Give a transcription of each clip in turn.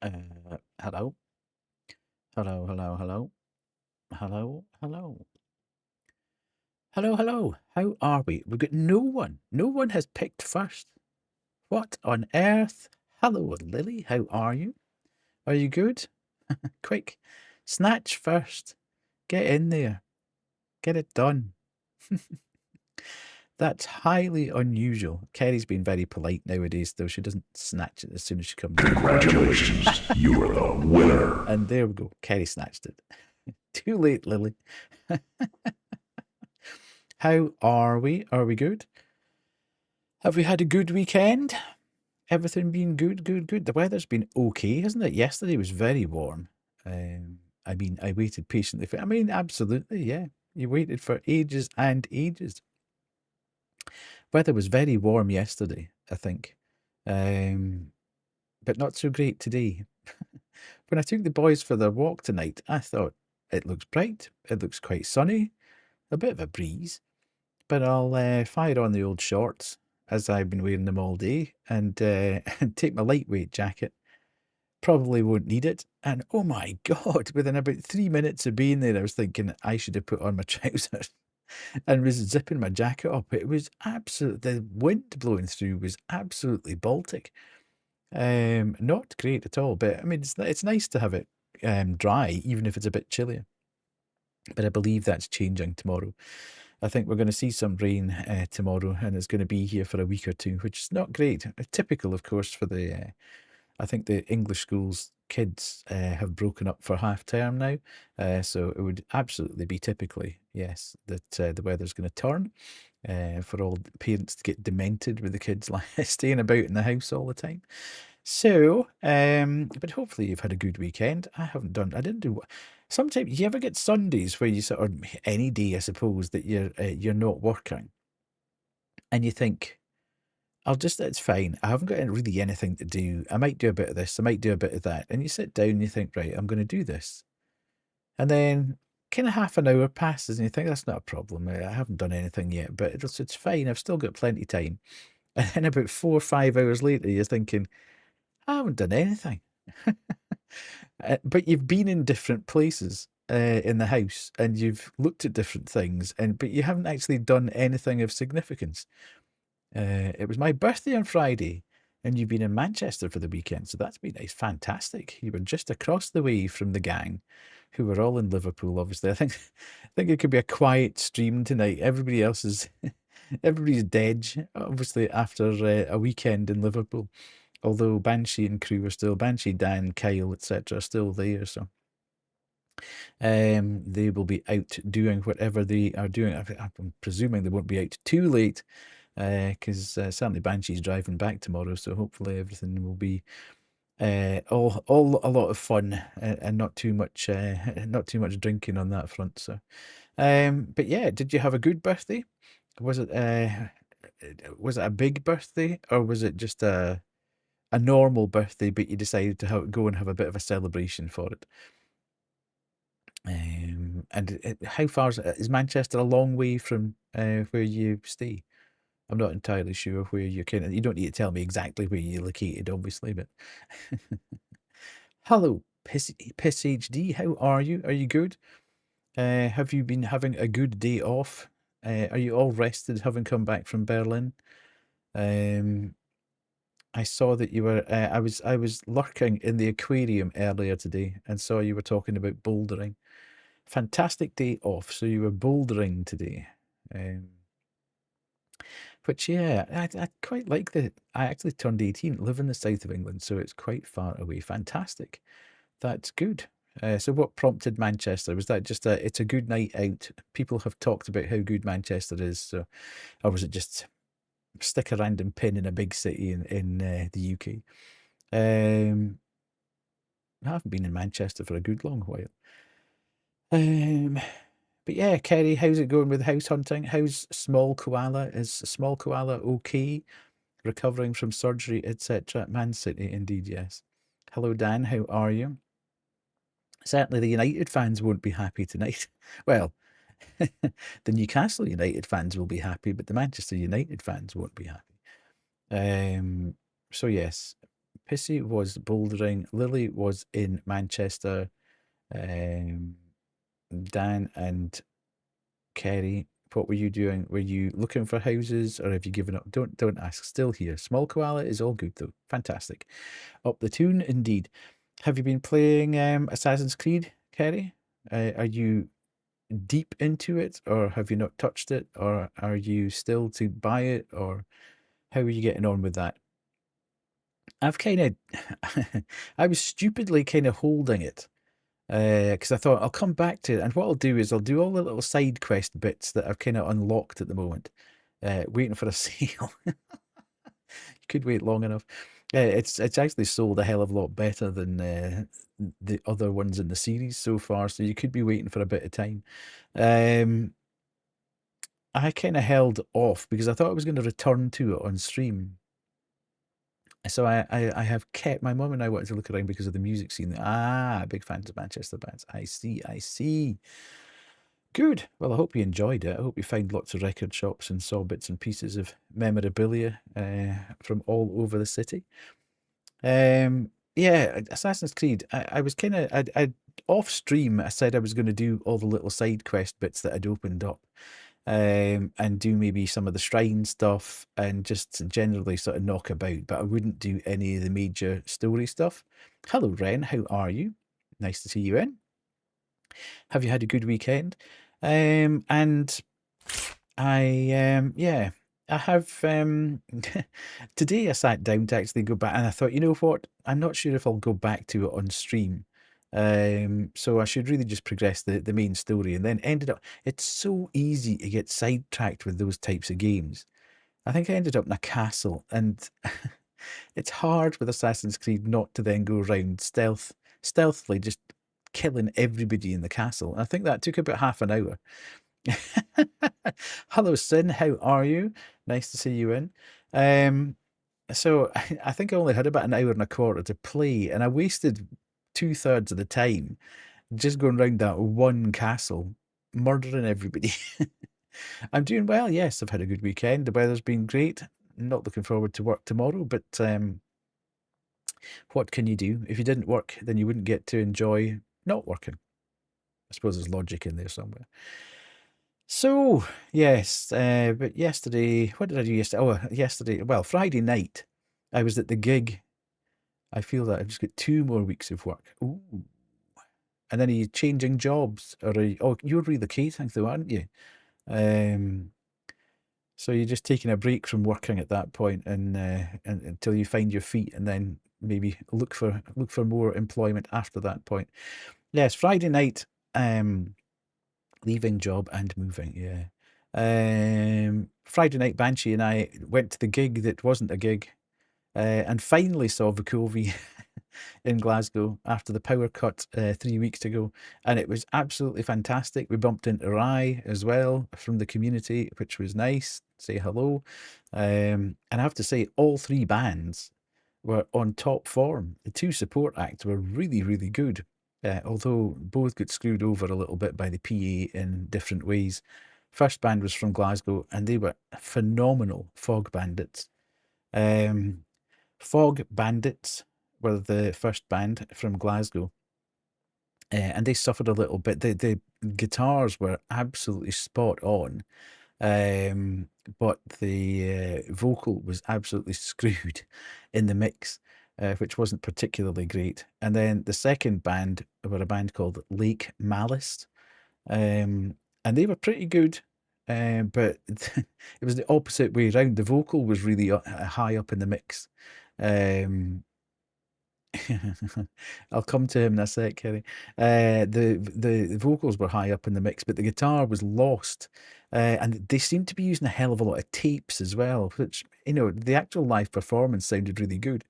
Hello, hello, hello, hello, hello, hello, hello, hello. How are we? We've got no one. No one has picked first. What on earth? Hello, Lily. How are you? Are you good? Quick, snatch first. Get in there. Get it done. That's highly unusual. Kerry's been very polite nowadays, though. She doesn't snatch it as soon as she comes in. Congratulations, you are the winner. And there we go. Kerry snatched it. Too late, Lily. How are we? Are we good? Have we had a good weekend? Everything been good, good, good? The weather's been okay, hasn't it? Yesterday was very warm. I waited patiently for, absolutely, yeah. You waited for ages and ages. Weather was very warm yesterday, I think. But not so great today. When I took the boys for their walk tonight, I thought, it looks bright, it looks quite sunny, a bit of a breeze, but I'll fire on the old shorts, as I've been wearing them all day, and and take my lightweight jacket. Probably won't need it. And oh my God, within about 3 minutes of being there, I was thinking I should have put on my trousers and was zipping my jacket up. It was the wind blowing through was absolutely Baltic. Not great at all, but I mean, it's nice to have it dry, even if it's a bit chillier. But I believe that's changing tomorrow. I think we're going to see some rain tomorrow, and it's going to be here for a week or two, which is not great. Typical, of course, for the I think the English schools kids have broken up for half term now, so it would absolutely be typically, yes, that the weather's going to turn for all the parents to get demented with the kids like staying about in the house all the time. So, but hopefully you've had a good weekend. I didn't do. Sometimes you ever get Sundays where you or any day, I suppose, that you're not working, and you think, it's fine. I haven't got really anything to do. I might do a bit of this. I might do a bit of that. And you sit down and you think, right, I'm going to do this. And then kind of half an hour passes and you think, that's not a problem. I haven't done anything yet, but it's fine. I've still got plenty of time. And then about 4 or 5 hours later, you're thinking, I haven't done anything. But you've been in different places in the house and you've looked at different things, but you haven't actually done anything of significance. It was my birthday on Friday, and you've been in Manchester for the weekend, so that's been nice. Fantastic. You were just across the way from the gang, who were all in Liverpool, obviously. I think it could be a quiet stream tonight. Everybody else is, everybody's dead, obviously, after a weekend in Liverpool. Although Banshee and crew are still, Banshee, Dan, Kyle, etc., are still there, so they will be out doing whatever they are doing. I'm presuming they won't be out too late, because certainly Banshee's driving back tomorrow, so hopefully everything will be all a lot of fun and not too much drinking on that front. So, but yeah, did you have a good birthday? Was it a big birthday, or was it just a normal birthday, but you decided to go and have a bit of a celebration for it? And how far is Manchester? A long way from where you stay? I'm not entirely sure where you don't need to tell me exactly where you're located, obviously, but hello, Piss HD, how are you? Are you good? Have you been having a good day off? Are you all rested, having come back from Berlin? I saw that you were, I was lurking in the aquarium earlier today and saw you were talking about bouldering. Fantastic day off, so you were bouldering today. Which, yeah, I quite like that. I actually turned 18, live in the south of England, so it's quite far away. Fantastic. That's good. So what prompted Manchester? Was that just it's a good night out? People have talked about how good Manchester is, so, or was it just stick a random pin in a big city in the UK? I haven't been in Manchester for a good long while. But yeah, Kerry, how's it going with house hunting? How's small koala? Is small koala okay? Recovering from surgery, etc. Man City, indeed, yes. Hello, Dan. How are you? Certainly, the United fans won't be happy tonight. Well, the Newcastle United fans will be happy, but the Manchester United fans won't be happy. So yes, Pissy was bouldering. Lily was in Manchester. Um, Dan and Kerry, what were you doing? Were you looking for houses or have you given up? Don't ask. Still here. Small koala is all good though. Fantastic. Up the tune indeed. Have you been playing Assassin's Creed, Kerry? Are you deep into it or have you not touched it or are you still to buy it or how are you getting on with that? I've kind of I was stupidly kind of holding it because I thought I'll come back to it, and what I'll do is I'll do all the little side quest bits that I've kind of unlocked at the moment, waiting for a sale. You could wait long enough. It's actually sold a hell of a lot better than the other ones in the series so far, so you could be waiting for a bit of time. Um, I kind of held off because I thought I was going to return to it on stream. So I have kept my mum and I wanted to look around because of the music scene. Ah, big fans of Manchester bands. I see, I see. Good. Well, I hope you enjoyed it. I hope you found lots of record shops and saw bits and pieces of memorabilia from all over the city. Yeah, Assassin's Creed. I was kind of I off stream. I said I was going to do all the little side quest bits that I'd opened up, and do maybe some of the shrine stuff and just generally sort of knock about. But I wouldn't do any of the major story stuff. Hello, Ren. How are you? Nice to see you in. Have you had a good weekend? And yeah, I have today I sat down to actually go back and I thought, you know what? I'm not sure if I'll go back to it on stream. So I should really just progress the main story and then ended up it's so easy to get sidetracked with those types of games. I think I ended up in a castle and it's hard with Assassin's Creed not to then go around stealthily just killing everybody in the castle. And I think that took about half an hour. Hello, Sin. How are you? Nice to see you in. Um, so I think I only had about an hour and a quarter to play, and I wasted 2/3 of the time just going around that one castle, murdering everybody. I'm doing well. Yes, I've had a good weekend. The weather's been great. Not looking forward to work tomorrow, but what can you do? If you didn't work, then you wouldn't get to enjoy not working. I suppose there's logic in there somewhere. So, yes, but yesterday, what did I do yesterday? Oh, yesterday, well, Friday night, I was at the gig. I feel that I've just got 2 more weeks of work. Ooh. And then are you changing jobs? Or oh, you're relocating though, aren't you? Um, so you're just taking a break from working at that point and until you find your feet and then maybe look for more employment after that point. Yes, Friday night, leaving job and moving, yeah. Friday night, Banshee and I went to the gig that wasn't a gig, and finally saw Vukovi in Glasgow after the power cut 3 weeks ago, and it was absolutely fantastic. We bumped into Rai as well from the community, which was nice. Say hello, and I have to say, all three bands were on top form. The two support acts were really, really good. Although both got screwed over a little bit by the PA in different ways. First band was from Glasgow and they were phenomenal. Fog Bandits. Fog Bandits were the first band from Glasgow. And they suffered a little bit. The guitars were absolutely spot on. But the vocal was absolutely screwed in the mix, which wasn't particularly great. And then the second band were a band called Lake Malice, and they were pretty good, but it was the opposite way around. The vocal was really high up in the mix. Um, I'll come to him in a sec, Kerry. The vocals were high up in the mix, but the guitar was lost. And they seemed to be using a hell of a lot of tapes as well, which, the actual live performance sounded really good.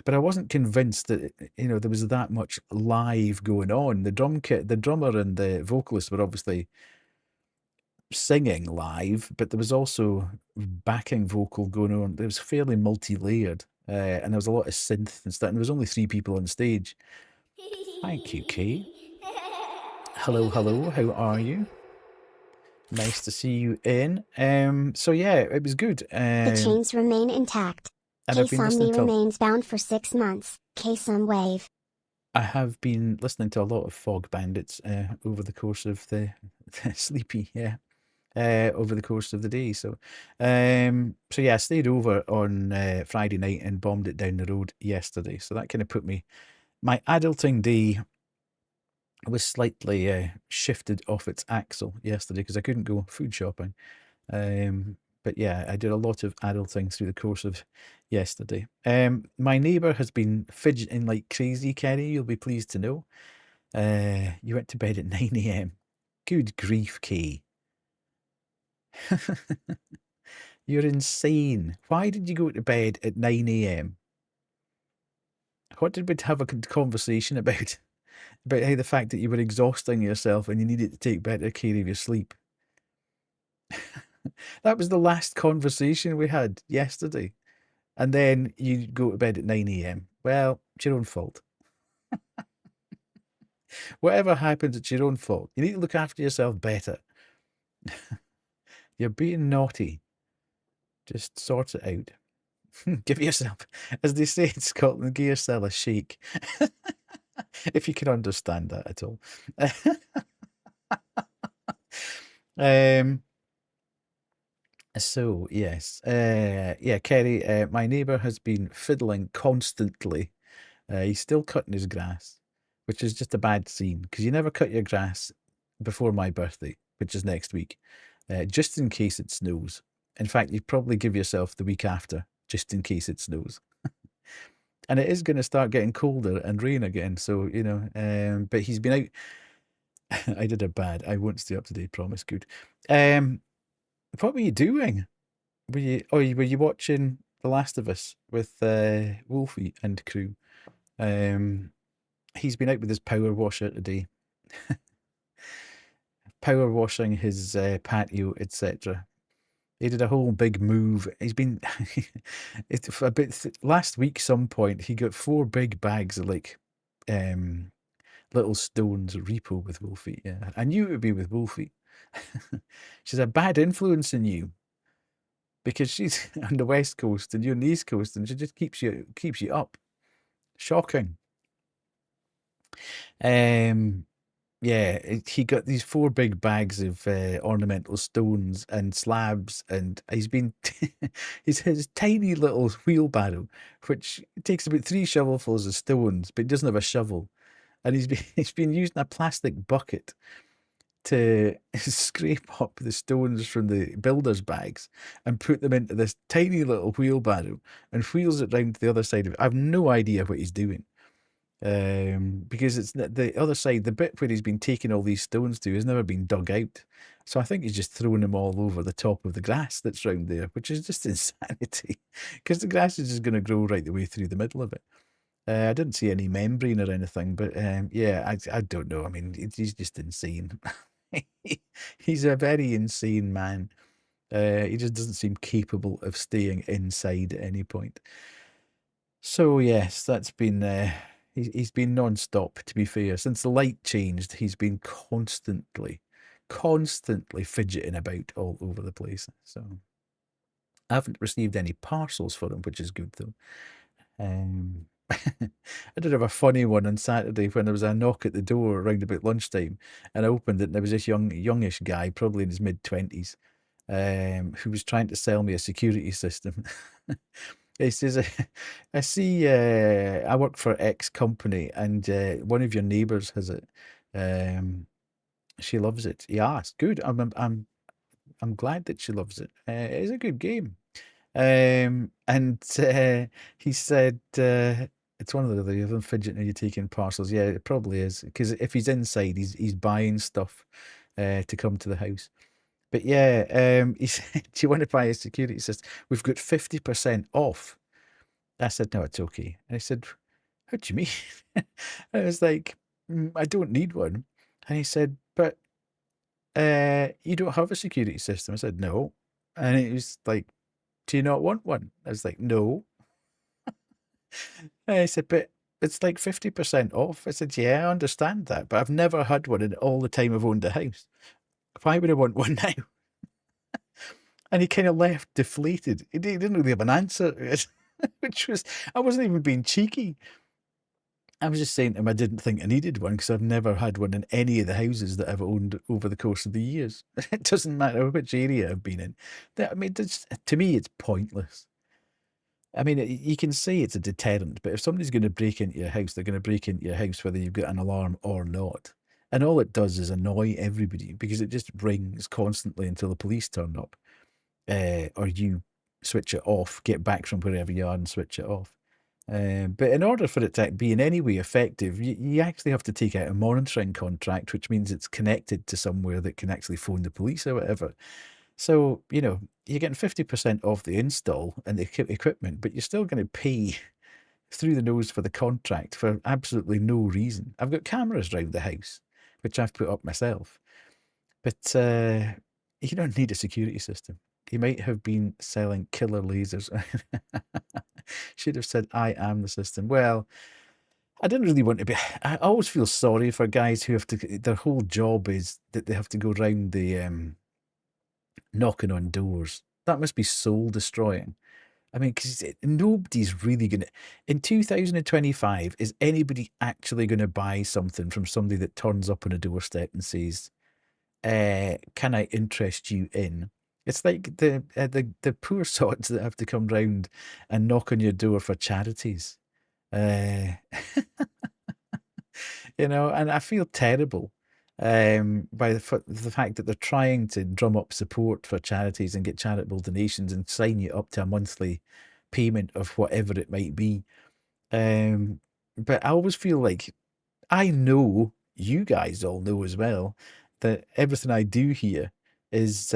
But I wasn't convinced that, there was that much live going on. The drum kit, the drummer and the vocalist were obviously singing live, but there was also backing vocal going on. It was fairly multi-layered, and there was a lot of synth and stuff. And there was only 3 people on stage. Thank you, Kay. Hello, hello. How are you? Nice to see you in. So yeah, it was good. The chains remain intact. And I've been listening K-Somni to remains bound for 6 months. K-Some wave. I have been listening to a lot of Fog Bandits over the course of the sleepy, yeah, over the course of the day. So yeah, I stayed over on Friday night and bombed it down the road yesterday. So that kind of put my adulting day was slightly shifted off its axle yesterday because I couldn't go food shopping. But yeah, I did a lot of adulting through the course of yesterday. My neighbour has been fidgeting like crazy, Kenny, you'll be pleased to know. You went to bed at 9 a.m. Good grief, Kay. You're insane. Why did you go to bed at 9 a.m.? What did we have a conversation about? About how the fact that you were exhausting yourself and you needed to take better care of your sleep. That was the last conversation we had yesterday. And then you go to bed at 9 a.m. Well, it's your own fault. Whatever happens, it's your own fault. You need to look after yourself better. You're being naughty. Just sort it out. Give yourself, as they say in Scotland, give yourself a shake. If you can understand that at all. So yes, yeah, Kerry, my neighbour has been fiddling constantly. He's still cutting his grass, which is just a bad scene because you never cut your grass before my birthday, which is next week, just in case it snows. In fact, you'd probably give yourself the week after, just in case it snows. And it is going to start getting colder and rain again. So, but he's been out. I did a bad. I won't stay up to date, promise. Good. What were you doing? Were you watching The Last of Us with Wolfie and crew? He's been out with his power washer today, power washing his patio, etc. He did a whole big move. He's been it's a bit last week. Some point he got 4 big bags of like little stones repo with Wolfie. Yeah, I knew it would be with Wolfie. She's a bad influence on you because she's on the West Coast and you're on the East Coast, and she just keeps you up. Shocking. Yeah, he got these 4 big bags of ornamental stones and slabs, and he's been his tiny little wheelbarrow, which takes about 3 shovelfuls of stones, but he doesn't have a shovel, and he's been using a plastic bucket to scrape up the stones from the builder's bags and put them into this tiny little wheelbarrow and wheels it round to the other side of it. I have no idea what he's doing. Because it's the other side, the bit where he's been taking all these stones to has never been dug out. So I think he's just throwing them all over the top of the grass that's round there, which is just insanity. Because the grass is just going to grow right the way through the middle of it. I didn't see any membrane or anything, but yeah, I don't know. I mean, he's just insane. He's a very insane man. He just doesn't seem capable of staying inside at any point. So yes, that's been he's been non-stop, to be fair. Since the light changed, he's been constantly fidgeting about all over the place. So I haven't received any parcels for him, which is good though. I did have a funny one on Saturday when there was a knock at the door around about lunchtime, and I opened it, and there was this youngish guy, probably in his mid-20s, who was trying to sell me a security system. He says, I see I work for X company, and one of your neighbours has it. She loves it. He asked, good. I'm glad that she loves it. It's a good game. And he said, it's one of the other fidgeting. Are you taking parcels? Yeah, it probably is, because if he's inside, he's buying stuff to come to the house. But yeah, he said, do you want to buy a security system? We've got 50% off. I said, no, it's okay. And he said, how do you mean? I was like, I don't need one. And he said, but you don't have a security system. I said, no. And he was like, do you not want one? I was like, no. And he said, but it's like 50% off. I said, yeah, I understand that, but I've never had one in all the time I've owned a house. Why would I want one now? And he kind of left deflated. He didn't really have an answer to it. which was, I wasn't even being cheeky. I was just saying to him I didn't think I needed one because I've never had one in any of the houses that I've owned over the course of the years. It doesn't matter which area I've been in. I mean, to me, it's pointless. I mean, you can say it's a deterrent, but if somebody's going to break into your house, they're going to break into your house whether you've got an alarm or not. And all it does is annoy everybody because it just rings constantly until the police turn up, or you switch it off, get back from wherever you are and switch it off. But in order for it to be in any way effective, you actually have to take out a monitoring contract, which means it's connected to somewhere that can actually phone the police or whatever. So, you're getting 50% off the install and the equipment, but you're still going to pay through the nose for the contract for absolutely no reason. I've got cameras around the house, which I've put up myself, but you don't need a security system. He might have been selling killer lasers. Should have said, I am the system. Well, I didn't really want to be. I always feel sorry for guys who have to, their whole job is that they have to go round the knocking on doors. That must be soul destroying. I mean, because nobody's really going to, in 2025, is anybody actually going to buy something from somebody that turns up on a doorstep and says, can I interest you in? It's like the poor sods that have to come round and knock on your door for charities. And I feel terrible by the fact that they're trying to drum up support for charities and get charitable donations and sign you up to a monthly payment of whatever it might be. But I always feel like I know, you guys all know as well, that everything I do here is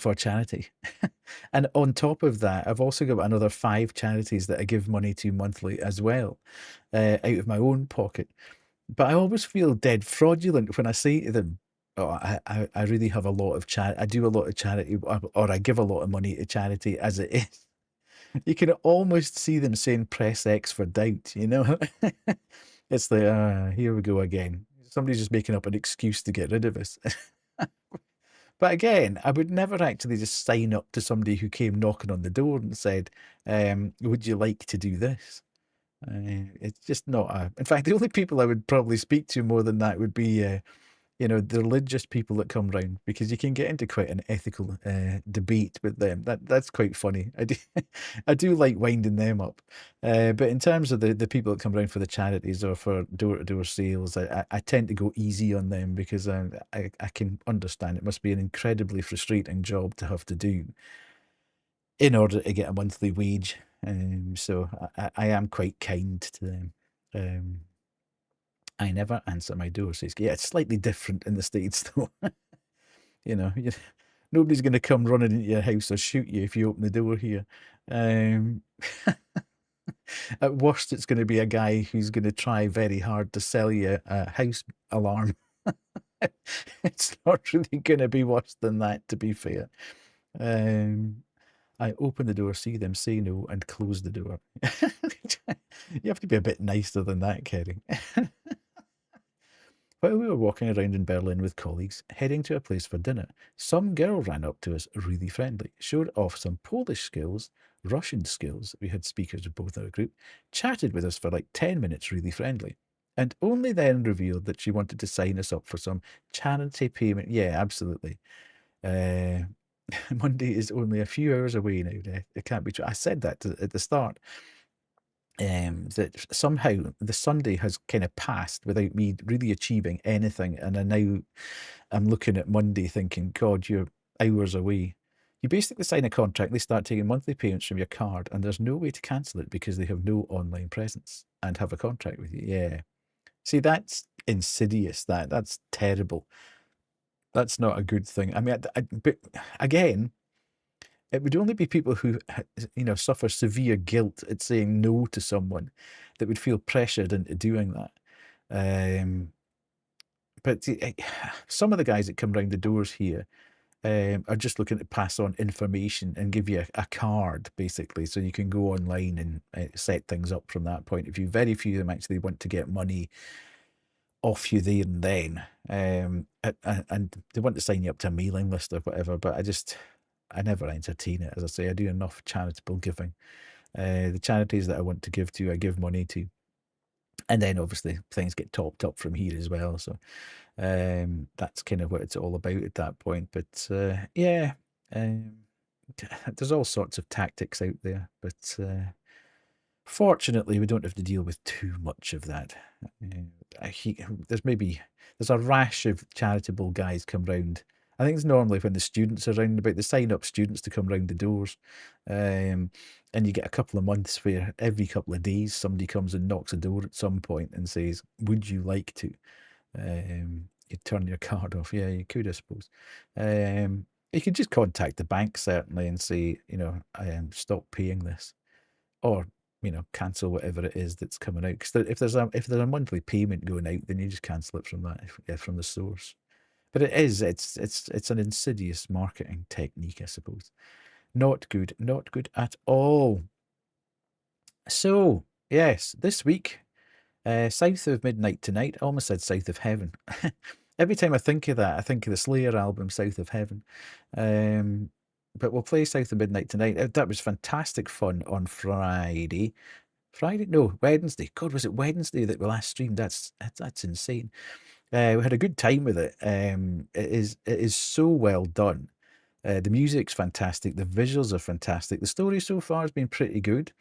for charity. And on top of that, I've also got another 5 charities that I give money to monthly as well, out of my own pocket. But I always feel dead fraudulent when I say to them, "Oh, I really have a lot of charity. I do a lot of charity, or I give a lot of money to charity as it is." You can almost see them saying press X for doubt, It's like, here we go again. Somebody's just making up an excuse to get rid of us. But again, I would never actually just sign up to somebody who came knocking on the door and said, would you like to do this? It's just not in fact, the only people I would probably speak to more than that would be, the religious people that come round, because you can get into quite an ethical debate with them. That's quite funny. I do like winding them up. But in terms of the people that come round for the charities or for door-to-door sales, I tend to go easy on them because I can understand it must be an incredibly frustrating job to have to do in order to get a monthly wage. So I am quite kind to them. I never answer my door. Says, yeah, it's slightly different in the States though. Nobody's going to come running into your house or shoot you if you open the door here. At worst, it's going to be a guy who's going to try very hard to sell you a house alarm. It's not really going to be worse than that, to be fair. I open the door, see them, say no, and close the door. You have to be a bit nicer than that, Kerry. While we were walking around in Berlin with colleagues, heading to a place for dinner, some girl ran up to us, really friendly, showed off some Polish skills, Russian skills, we had speakers of both our group, chatted with us for like 10 minutes, really friendly, and only then revealed that she wanted to sign us up for some charity payment. Yeah, absolutely. Monday is only a few hours away now. It can't be true. I said that at the start. That somehow the Sunday has kind of passed without me really achieving anything, and I'm looking at Monday thinking, God, you're hours away. You basically sign a contract, they start taking monthly payments from your card, and there's no way to cancel it because they have no online presence and have a contract with you. Yeah. See, that's insidious. That's terrible. That's not a good thing. I mean, but again, it would only be people who, suffer severe guilt at saying no to someone that would feel pressured into doing that. But some of the guys that come round the doors here are just looking to pass on information and give you a card, basically, so you can go online and set things up from that point of view. Very few of them actually want to get money off you there and then, and they want to sign you up to a mailing list or whatever, but I never entertain it. As I say, I do enough charitable giving. The charities that I want to give to, I give money to. And then obviously things get topped up from here as well. So that's kind of what it's all about at that point. But yeah, um, there's all sorts of tactics out there. But fortunately, we don't have to deal with too much of that. There's a rash of charitable guys come round. I think it's normally when the students are round about, they sign up students to come round the doors. And you get a couple of months where every couple of days somebody comes and knocks a door at some point and says, "Would you like to?" You turn your card off. Yeah, you could, I suppose. You could just contact the bank certainly and say, stop paying this, or cancel whatever it is that's coming out. Because if there's a monthly payment going out, then you just cancel it from that from the source. But it's an insidious marketing technique, I suppose. Not good, not good at all. So yes, this week, South of Midnight Tonight. I almost said South of Heaven. Every time I think of that, I think of the Slayer album, South of Heaven. But we'll play South of Midnight Tonight. That was fantastic fun on Friday. No, Wednesday. God, was it Wednesday that we last streamed? That's insane. We had a good time with it. It is so well done. The music's fantastic. The visuals are fantastic. The story so far has been pretty good.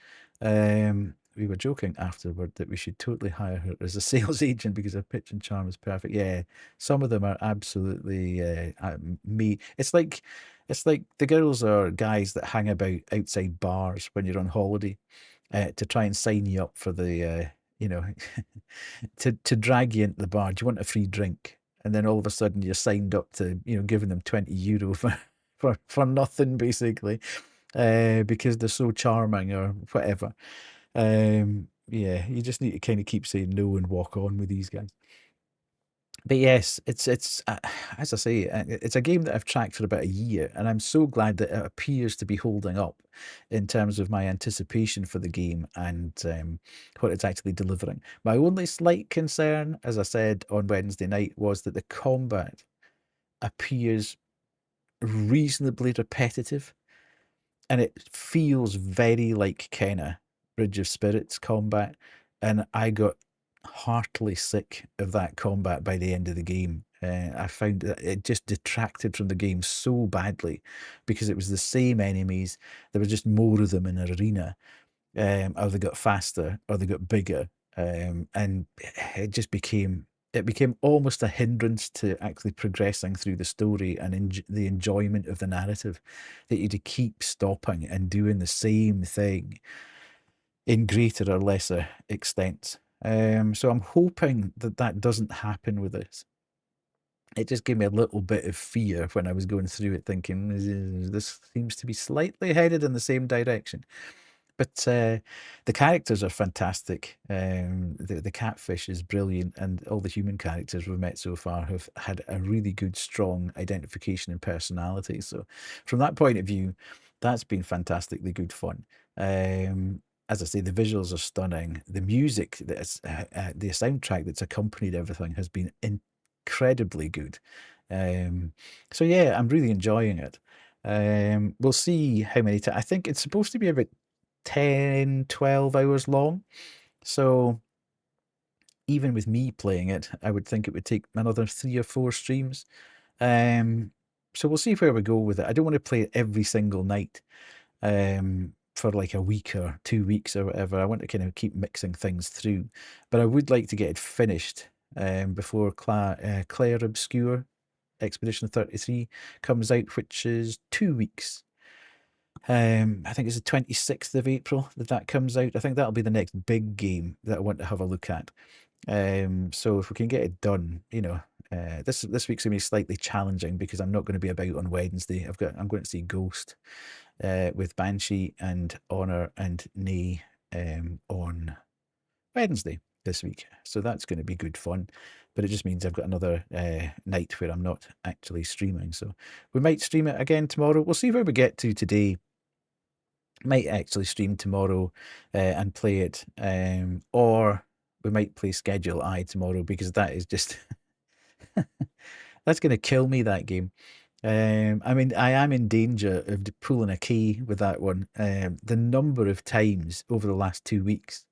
We were joking afterward that we should totally hire her as a sales agent because her pitch and charm is perfect. Yeah, some of them are absolutely me. It's like the girls are guys that hang about outside bars when you're on holiday to try and sign you up for the to drag you into the bar. Do you want a free drink? And then all of a sudden you're signed up to giving them €20 for nothing basically, because they're so charming or whatever. Yeah, you just need to kind of keep saying no and walk on with these guys. But yes, it's as I say, it's a game that I've tracked for about a year, and I'm so glad that it appears to be holding up in terms of my anticipation for the game and what it's actually delivering. My only slight concern, as I said on Wednesday night, was that the combat appears reasonably repetitive, and it feels very like Kenna Bridge of Spirits combat, and I got heartily sick of that combat by the end of the game. I found that it just detracted from the game so badly because it was the same enemies. There were just more of them in an arena, or they got faster, or they got bigger, and it became almost a hindrance to actually progressing through the story and the enjoyment of the narrative, that you had to keep stopping and doing the same thing in greater or lesser extents. So I'm hoping that that doesn't happen with this. It just gave me a little bit of fear when I was going through it, thinking, this seems to be slightly headed in the same direction. But the characters are fantastic. The catfish is brilliant, and all the human characters we've met so far have had a really good, strong identification and personality. So from that point of view, that's been fantastically good fun. As I say, the visuals are stunning. The music, the soundtrack that's accompanied everything has been incredibly good. So yeah, I'm really enjoying it. We'll see how many times. I think it's supposed to be about 10, 12 hours long. So even with me playing it, I would think it would take another 3 or 4 streams. So we'll see where we go with it. I don't want to play it every single night for like a week or 2 weeks or whatever. I want to kind of keep mixing things through. But I would like to get it finished before Claire Obscure Expedition 33 comes out, which is 2 weeks. I think it's the 26th of April that comes out. I think that'll be the next big game that I want to have a look at. So if we can get it done, this week's gonna be slightly challenging because I'm not going to be about on Wednesday. I'm going to see Ghost with Banshee and Honor and Nay on Wednesday this week. So that's going to be good fun. But it just means I've got another night where I'm not actually streaming. So we might stream it again tomorrow. We'll see where we get to today. Might actually stream tomorrow and play it, or we might play Schedule I tomorrow, because that is just that's going to kill me, that game. I mean, I am in danger of pulling a key with that one. The number of times over the last 2 weeks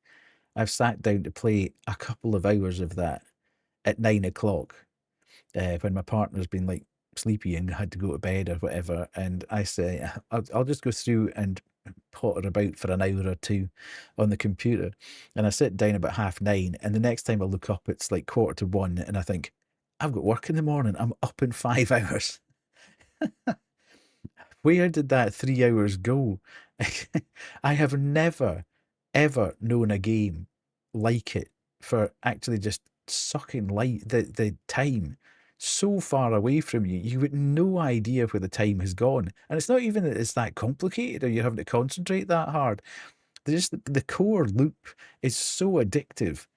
I've sat down to play a couple of hours of that at 9 o'clock when my partner's been like sleepy and had to go to bed or whatever. And I say, I'll just go through and potter about for an hour or two on the computer. And I sit down about 9:30. And the next time I look up, it's like 1:45. And I think, I've got work in the morning. I'm up in 5 hours. Where did that 3 hours go? I have never, ever known a game like it for actually just sucking the time so far away from you. You got no idea where the time has gone. And it's not even that it's that complicated or you're having to concentrate that hard. Just the core loop is so addictive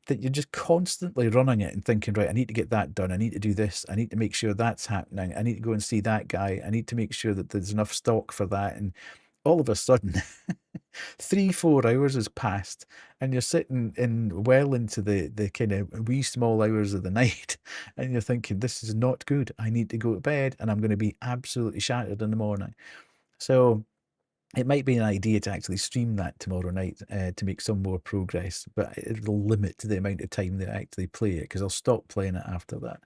that you're just constantly running it and thinking, right, I need to get that done. I need to do this. I need to make sure that's happening. I need to go and see that guy. I need to make sure that there's enough stock for that. And all of a sudden, 3-4 hours has passed, and you're sitting in well into the kind of wee small hours of the night, and you're thinking, this is not good. I need to go to bed, and I'm going to be absolutely shattered in the morning. So it might be an idea to actually stream that tomorrow night to make some more progress, but it'll limit the amount of time that I actually play it because I'll stop playing it after that.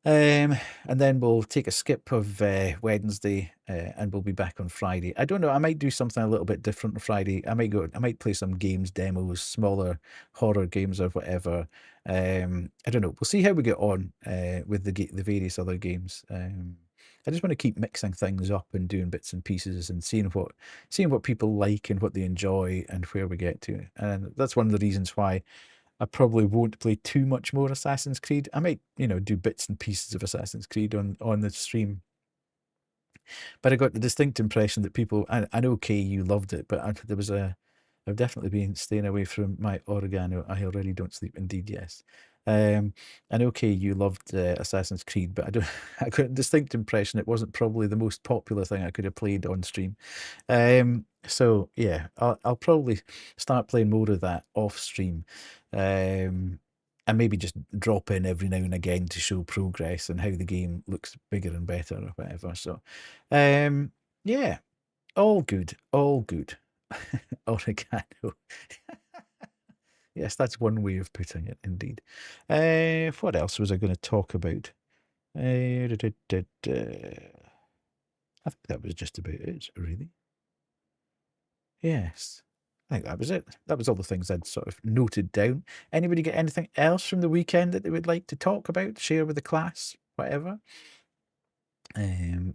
And then we'll take a skip of Wednesday and we'll be back on Friday. I don't know. I might do something a little bit different on Friday. I might play some games demos, smaller horror games or whatever. I don't know. We'll see how we get on with the various other games. I just want to keep mixing things up and doing bits and pieces and seeing what people like and what they enjoy and where we get to. And that's one of the reasons why I probably won't play too much more Assassin's Creed. I might, do bits and pieces of Assassin's Creed on the stream. But I got the distinct impression that people, I know Kay, you loved it, but I've definitely been staying away from my oregano. I already don't sleep. Indeed, yes. I know Kay, you loved Assassin's Creed, but I got a distinct impression it wasn't probably the most popular thing I could have played on stream. So yeah, I'll probably start playing more of that off stream. And maybe just drop in every now and again to show progress and how the game looks bigger and better or whatever. So, yeah, all good, all good. Oregano. Yes, that's one way of putting it, indeed. What else was I going to talk about? I think that was just about it, really. Yes. I think that was it. That was all the things I'd sort of noted down. Anybody get anything else from the weekend that they would like to talk about, share with the class, whatever?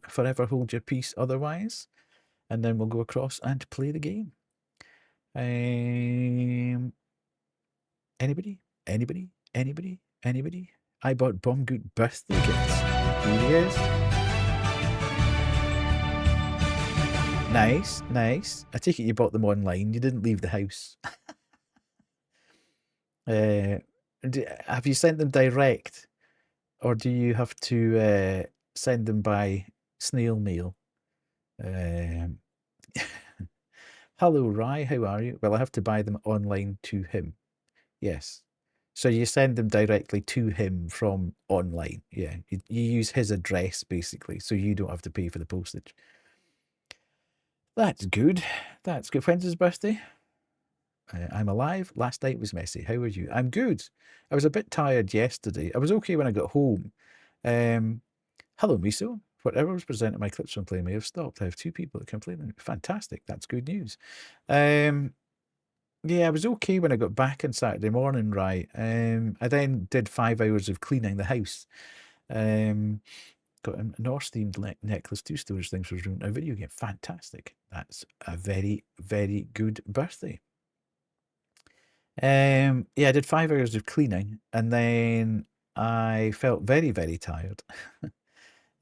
Forever hold your peace otherwise. And then we'll go across and play the game. Anybody? Anybody? Anybody? Anybody? I bought Bomgoot birthday gifts. Here he is. Nice, nice. I take it you bought them online. You didn't leave the house. Have you sent them direct, or do you have to send them by snail mail? Hello, Rye. How are you? Well, I have to buy them online to him. Yes. So you send them directly to him from online. Yeah. You use his address, basically, so you don't have to pay for the postage. That's good. That's good. When's his birthday? I'm alive. Last night was messy. How are you? I'm good. I was a bit tired yesterday. I was okay when I got home. Hello, Miso. Whatever was presented my clips from play may have stopped. I have 2 people that can play them. Fantastic. That's good news. Yeah, I was okay when I got back on Saturday morning, right? I then did 5 hours of cleaning the house. Got a Norse-themed necklace, 2 storage things for his room, a video game. Fantastic. That's a very, very good birthday. Yeah, I did 5 hours of cleaning, and then I felt very, very tired.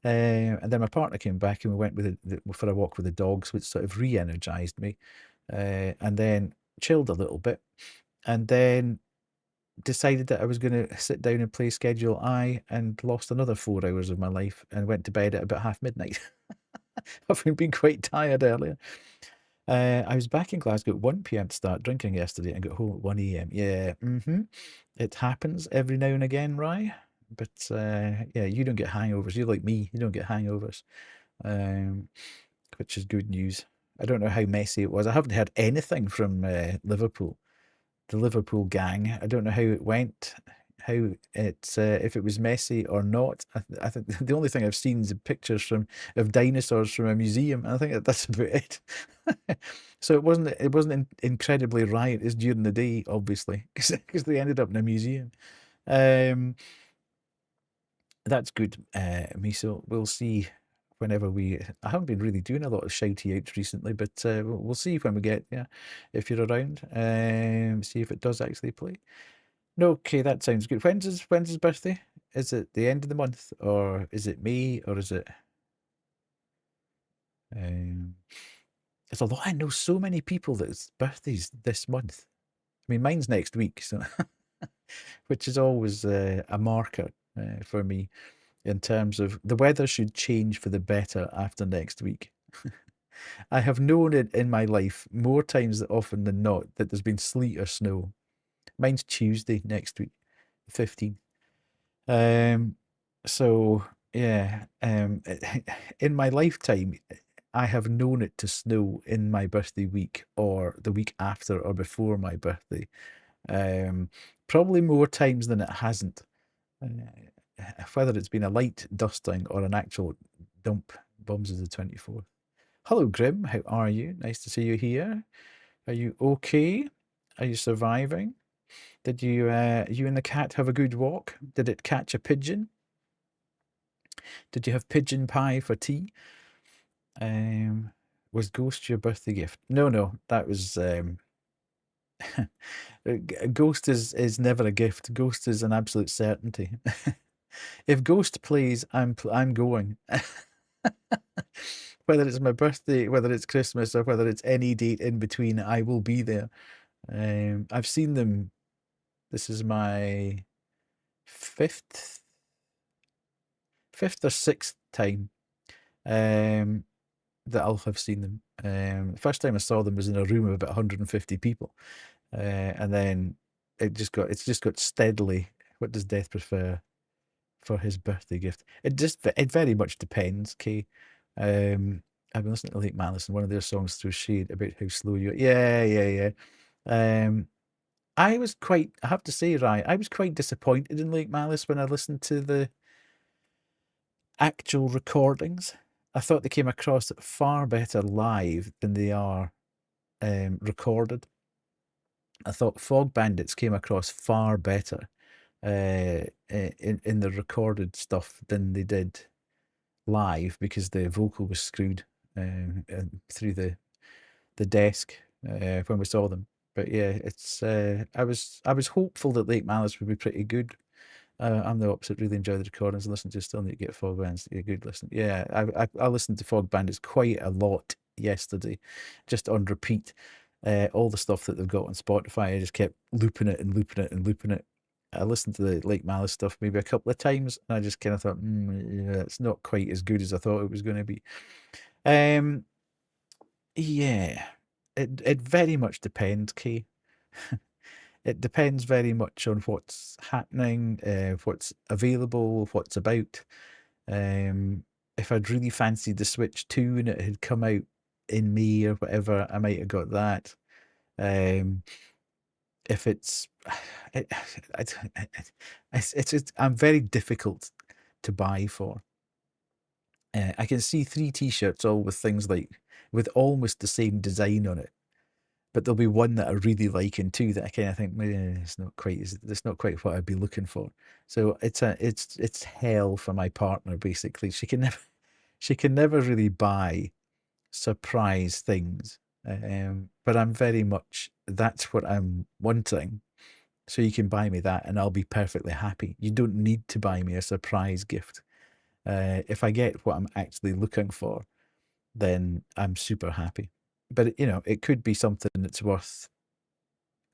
And then my partner came back, and we went for a walk with the dogs, which sort of re-energized me. And then chilled a little bit, and then decided that I was going to sit down and play Schedule I, and lost another 4 hours of my life, and went to bed at about half midnight. Having been quite tired earlier. I was back in Glasgow at 1 p.m. to start drinking yesterday and got home at 1 a.m. Yeah, it happens every now and again, Rye. But yeah, you don't get hangovers. You're like me. You don't get hangovers, um, which is good news. I don't know how messy it was. I haven't heard anything from Liverpool, the Liverpool gang. I don't know how it went, how it if it was messy or not. I think the only thing I've seen is the pictures of dinosaurs from a museum. I think that's about it. So it wasn't incredibly riotous during the day, obviously, because they ended up in a museum. Um, that's good, me. So we'll see whenever we. I haven't been really doing a lot of shouty outs recently, but we'll see when we get there. If you're around, see if it does actually play. No, okay, that sounds good. When's his birthday? Is it the end of the month, or is it May, or is it? Um, it's a lot. I know so many people that's birthdays this month. I mean, mine's next week, so which is always a marker for me in terms of the weather should change for the better after next week. I have known it in my life more times often than not that there's been sleet or snow. Mine's Tuesday next week, 15th. Um, so yeah, in my lifetime, I have known it to snow in my birthday week or the week after or before my birthday. Um, Probably more times than it hasn't. Whether it's been a light dusting or an actual dump, bombs is the 24th. Hello, Grim. How are you? Nice to see you here. Are you okay? Are you surviving? Did you and the cat have a good walk? Did it catch a pigeon? Did you have pigeon pie for tea? Was Ghost your birthday gift? No, no, that was Ghost is never a gift. Ghost is an absolute certainty. If Ghost plays, I'm going. Whether it's my birthday, whether it's Christmas, or whether it's any date in between, I will be there. I've seen them. This is my fifth or sixth time that I'll have seen them. The first time I saw them was in a room of about 150 people, and then it's just got steadily. What does Death prefer for his birthday gift? It very much depends. Okay, I've been listening to Lake Malice and one of their songs through Shade about how slow you are. Yeah, yeah, yeah. I have to say, Ryan, I was quite disappointed in Lake Malice when I listened to the actual recordings. I thought they came across far better live than they are recorded. I thought Fog Bandits came across far better in the recorded stuff than they did live because the vocal was screwed through the desk when we saw them. But yeah, it's I was hopeful that Lake Malice would be pretty good. I'm the opposite. Really enjoy the recordings. Listen to still need to get Fog Bandits. Yeah, good listen. Yeah, I listened to Fog Bandits quite a lot yesterday, just on repeat. All the stuff that they've got on Spotify, I just kept looping it and looping it and looping it. I listened to the Lake Malice stuff maybe a couple of times, and I just kind of thought, yeah, it's not quite as good as I thought it was going to be. Um, yeah, it very much depends, Kay. It depends very much on what's happening, what's available, what's about. If I'd really fancied the Switch 2 and it had come out in May or whatever, I might have got that. If it's, it, I'm very difficult to buy for. I can see 3 T-shirts all with things like with almost the same design on it, but there'll be one that I really like and two that I kind of think it's not quite what I'd be looking for. So it's hell for my partner basically. She can never really buy surprise things. But I'm very much that's what I'm wanting. So you can buy me that and I'll be perfectly happy. You don't need to buy me a surprise gift. If I get what I'm actually looking for, then I'm super happy. But it could be something that's worth.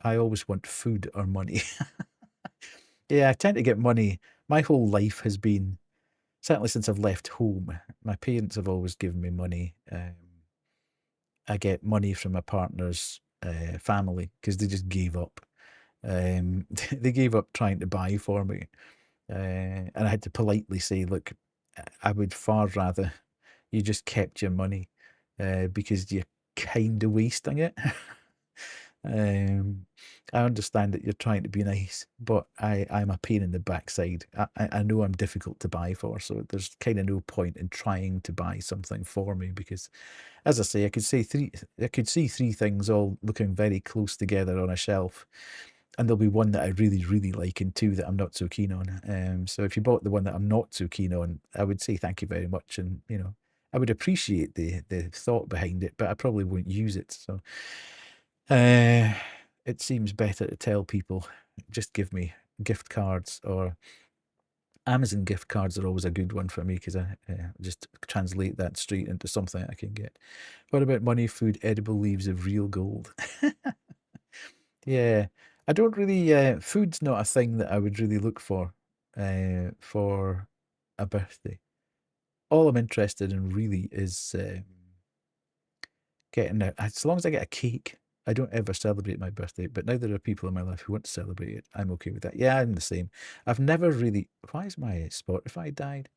I always want food or money. Yeah, I tend to get money. My whole life has been certainly since I've left home. My parents have always given me money. I get money from my partner's family because they just gave up. They gave up trying to buy for me. And I had to politely say, look, I would far rather you just kept your money because you're kind of wasting it. Um, I understand that you're trying to be nice, but I'm a pain in the backside. I know I'm difficult to buy for, so there's kind of no point in trying to buy something for me because, as I say, I could see three things all looking very close together on a shelf, and there'll be one that I really, really like and two that I'm not so keen on. So if you bought the one that I'm not so keen on, I would say thank you very much, and I would appreciate the thought behind it, but I probably won't use it. So it seems better to tell people, just give me gift cards, or Amazon gift cards are always a good one for me because I just translate that straight into something I can get. What about money, food, edible leaves of real gold? Yeah, I don't really. Food's not a thing that I would really look for a birthday. All I'm interested in really is getting a. As long as I get a cake, I don't ever celebrate my birthday. But now there are people in my life who want to celebrate it. I'm okay with that. Yeah, I'm the same. I've never really. Why is my Spotify died?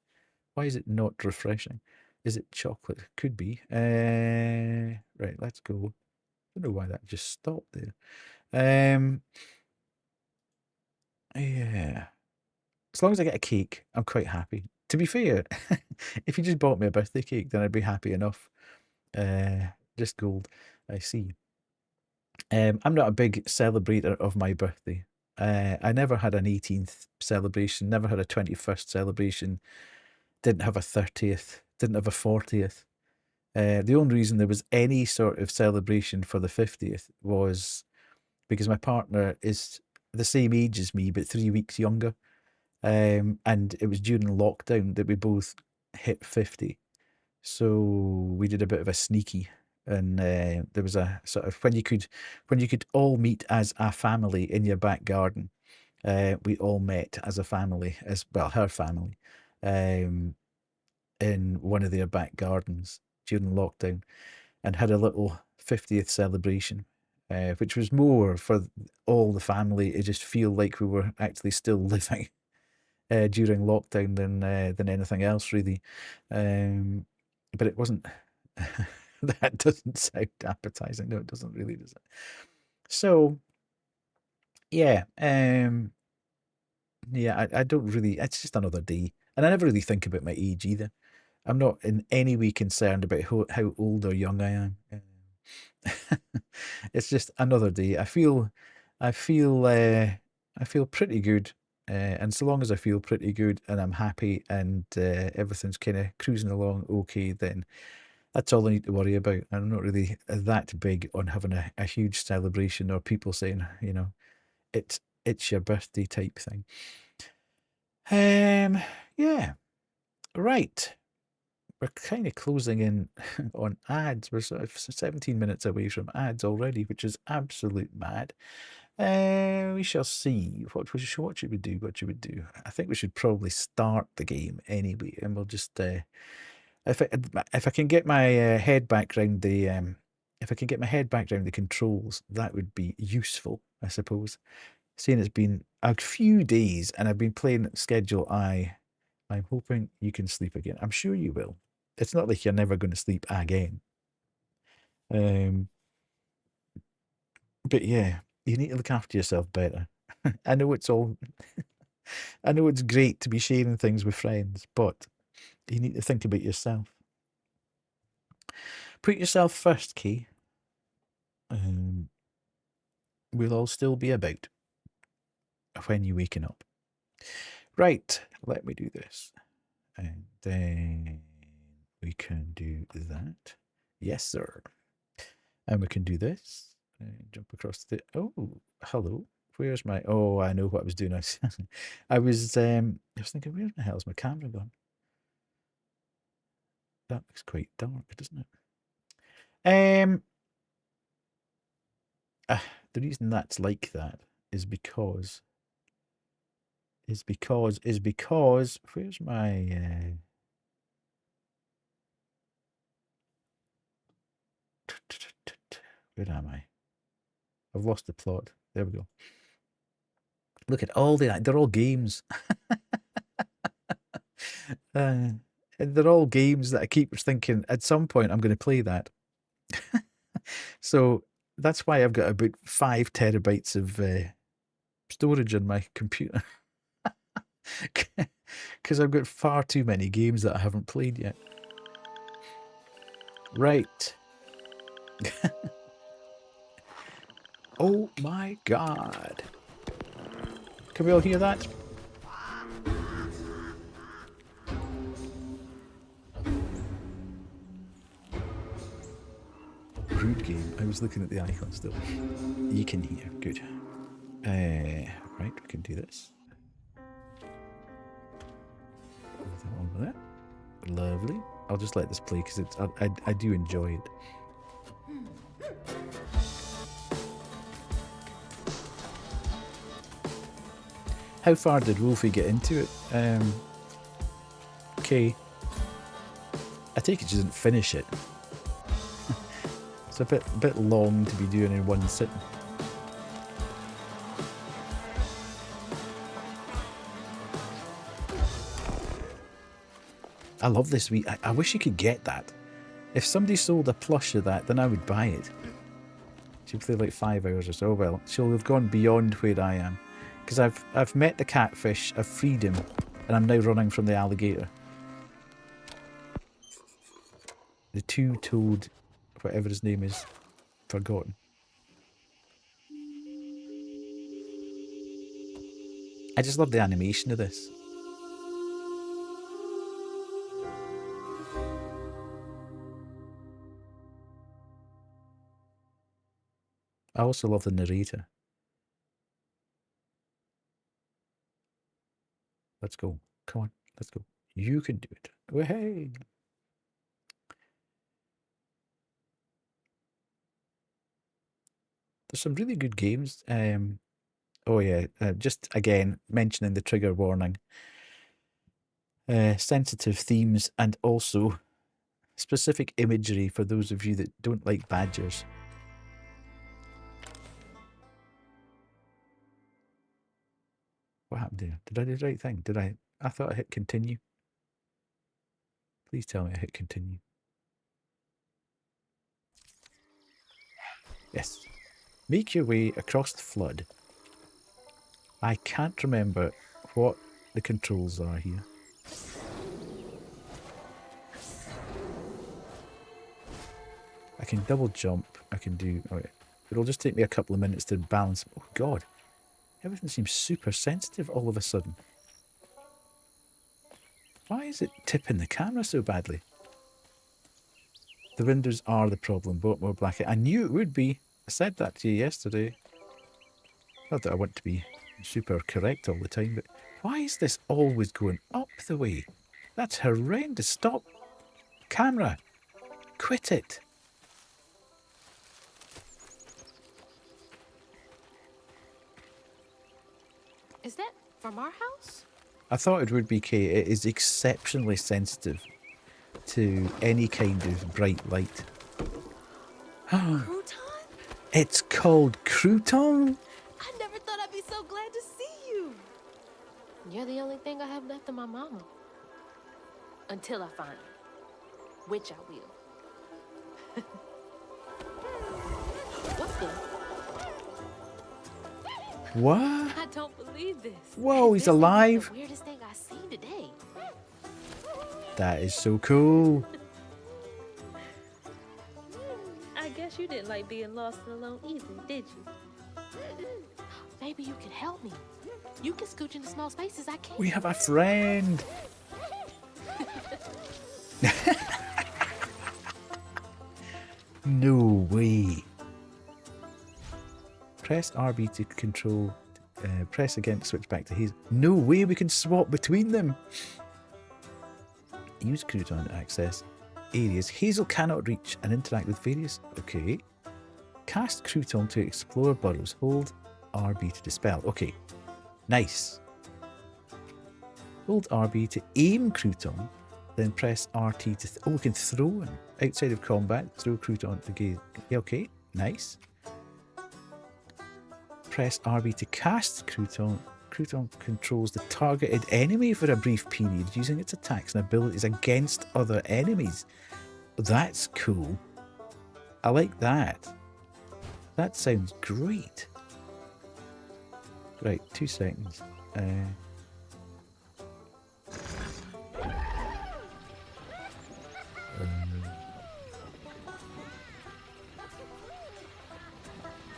Why is it not refreshing? Is it chocolate? Could be. Right, let's go. I don't know why that just stopped there. Yeah. As long as I get a cake, I'm quite happy. To be fair, if you just bought me a birthday cake, then I'd be happy enough. Just gold. I see. I'm not a big celebrator of my birthday. I never had an 18th celebration, never had a 21st celebration, didn't have a 30th, didn't have a 40th. The only reason there was any sort of celebration for the 50th was because my partner is the same age as me, but 3 weeks younger. And it was during lockdown that we both hit 50. So we did a bit of a sneaky, and there was a sort of when you could all meet as a family in your back garden. We all met as a family, as well, her family, um, in one of their back gardens during lockdown, and had a little 50th celebration, which was more for all the family to just feel like we were actually still living during lockdown than anything else really. But it wasn't. That doesn't sound appetizing. No, it doesn't really, does it? So yeah, yeah. I don't really. It's just another day, and I never really think about my age either. I'm not in any way concerned about how old or young I am. It's just another day. I feel, I feel pretty good, and so long as I feel pretty good and I'm happy and everything's kind of cruising along okay, then that's all I need to worry about. I'm not really that big on having a huge celebration or people saying, it's your birthday type thing. Yeah, right. We're kind of closing in on ads. We're sort of 17 minutes away from ads already, which is absolute mad. We shall see. What should we do? What should we do? I think we should probably start the game anyway, and we'll just if I can get my head back round the if I can get my head back round the controls, that would be useful, I suppose. Seeing it's been a few days and I've been playing Schedule I, I'm hoping you can sleep again. I'm sure you will. It's not like you're never going to sleep again. Um, but yeah, you need to look after yourself better. I know it's all, I know it's great to be sharing things with friends, but you need to think about yourself. Put yourself first, Key. Um, we'll all still be about when you're waking up. Right, let me do this. And then we can do that. Yes, sir. And we can do this. And jump across the. Oh, hello. Where's my? Oh, I know what I was doing. I was thinking, where the hell's my camera gone? That looks quite dark, doesn't it? The reason that's like that is because where's my where am I? I've lost the plot. There we go. Look at all they're all games. And they're all games that I keep thinking at some point I'm going to play that. So that's why I've got about 5 terabytes of storage on my computer. Because I've got far too many games that I haven't played yet. Right. Oh my god. Can we all hear that? Rude game. I was looking at the icon still. You can hear. Good. Right, we can do this. Over there. Lovely. I'll just let this play because I do enjoy it. How far did Wolfie get into it? Okay. I take it she didn't finish it. It's a bit long to be doing in one sitting. I love this wee. I wish you could get that. If somebody sold a plush of that, then I would buy it. She'll play like 5 hours or so. Well, she'll have gone beyond where I am. Because I've met the catfish, I've freed him, and I'm now running from the alligator. The two-toed, whatever his name is, forgotten. I just love the animation of this. I also love the narrator. Let's go. Come on, let's go. You can do it. Oh, hey. There's some really good games. Oh yeah, just again mentioning the trigger warning. Sensitive themes and also specific imagery for those of you that don't like badgers. What happened there? Did I do the right thing? Did I thought I hit continue. Please tell me I hit continue. Yes. Make your way across the flood. I can't remember what the controls are here. I can double jump. I can do... Oh yeah. It'll just take me a couple of minutes to balance. Oh god. Everything seems super sensitive all of a sudden. Why is it tipping the camera so badly? The windows are the problem. Baltimore Black. I knew it would be. I said that to you yesterday. Not that I want to be super correct all the time, but why is this always going up the way? That's horrendous. Stop. Camera. Quit it. Is that from our house? I thought it would be, Kate. It is exceptionally sensitive to any kind of bright light. Crouton? It's called Crouton? I never thought I'd be so glad to see you. You're the only thing I have left of my mama. Until I find her. Which I will. What's this? What? I don't believe this. Whoa, he's This is alive? the weirdest thing I've seen today. That is so cool. I guess you didn't like being lost and alone either, did you? Maybe you can help me. You can scooch into small spaces I can't. We have a friend. No way. Press RB to control. Press again to switch back to Hazel. No way we can swap between them. Use Crouton to access areas Hazel cannot reach and interact with various... Okay. Cast Crouton to explore burrows. Hold RB to dispel. Okay. Nice. Hold RB to aim Crouton. Then press RT to... Oh, we can throw him. Outside of combat, throw Crouton to gaze. Yeah, okay. Nice. Press RB to cast Crouton. Crouton controls the targeted enemy for a brief period, using its attacks and abilities against other enemies. That's cool. I like that. That sounds great. Right, 2 seconds.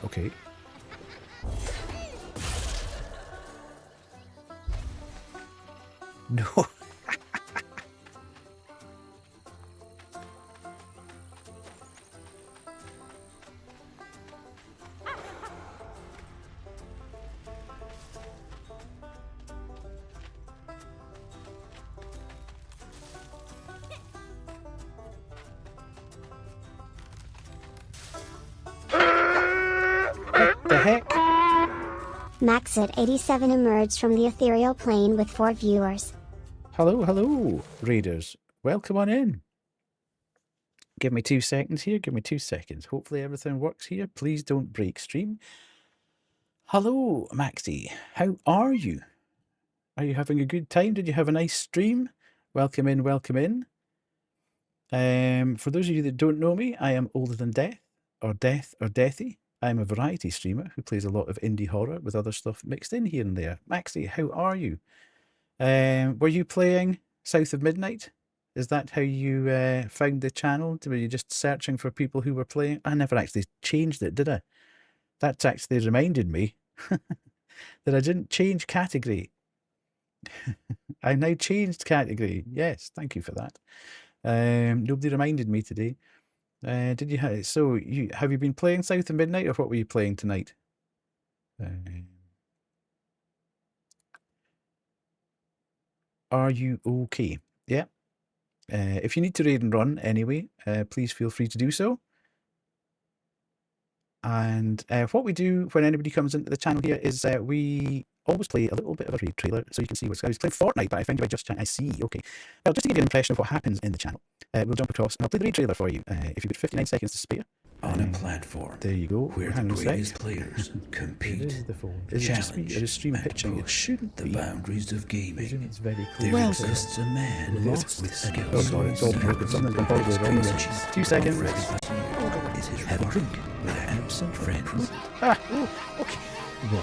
Okay. No. What the heck? Maxit87 emerged from the ethereal plane with 4 viewers. Hello, hello, raiders. Welcome on in. Give me 2 seconds here. Give me 2 seconds. Hopefully everything works here. Please don't break stream. Hello, Maxie. How are you? Are you having a good time? Did you have a nice stream? Welcome in, welcome in. For those of you that don't know me, I am Older Than Death, or Death, or Deathy. I'm a variety streamer who plays a lot of indie horror with other stuff mixed in here and there. Maxie, how are you? Were you playing South of Midnight? Is that how you found the channel? Were you just searching for people who were playing? I never actually changed it, did I? That's actually reminded me that I didn't change category. I now changed category. Yes, thank you for that. Nobody reminded me today. Did you have you been playing South of Midnight, or what were you playing tonight? Are you okay? Yeah. If you need to raid and run anyway, please feel free to do so. And what we do when anybody comes into the channel here is we always play a little bit of a raid trailer so you can see what's. I was playing Fortnite, but I found you by just chat. I see. Okay. Well, just to give you an impression of what happens in the channel, we'll jump across and I'll play the raid trailer for you. If you've got 59 seconds to spare. On a platform There you go. where the Hang on a sec. greatest players compete, It is the phone. Is it just me? challenge, It is stream and pitching. It push shouldn't the be. boundaries of I presume gaming. it's very There close. exists a man Lost with Oh, skills sorry, it's all broken. Something's gone horribly wrong there. 2 seconds. Is his have a drink with absent friends. Okay.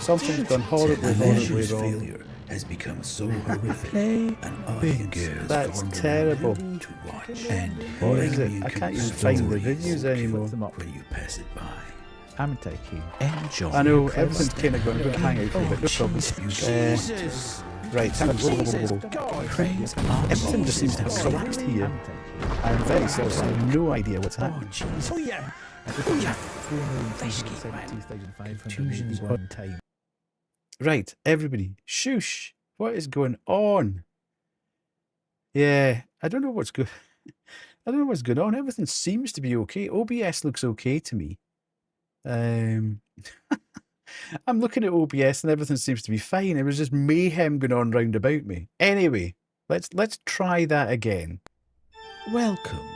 Something's gone horribly Television's wrong. failure has become so horrific and unthinkable That's for terrible. to watch. And What is bring it? you I can't even find the stories videos anymore. when you pass it by. I'm taking. Enjoy. I know, everything's kind of going to hang out for a bit, no problem. Jesus! Right, hang on, whoa. Praise Everything just seems to have collapsed here. I'm very sorry, I have no idea what's happening. Oh yeah! Contusions one time. Right, everybody, shush! What is going on? Yeah, I don't know what's going. I don't know what's going on. Everything seems to be okay. OBS looks okay to me. I'm looking at OBS and everything seems to be fine. It was just mayhem going on round about me. Anyway, let's try that again. Welcome,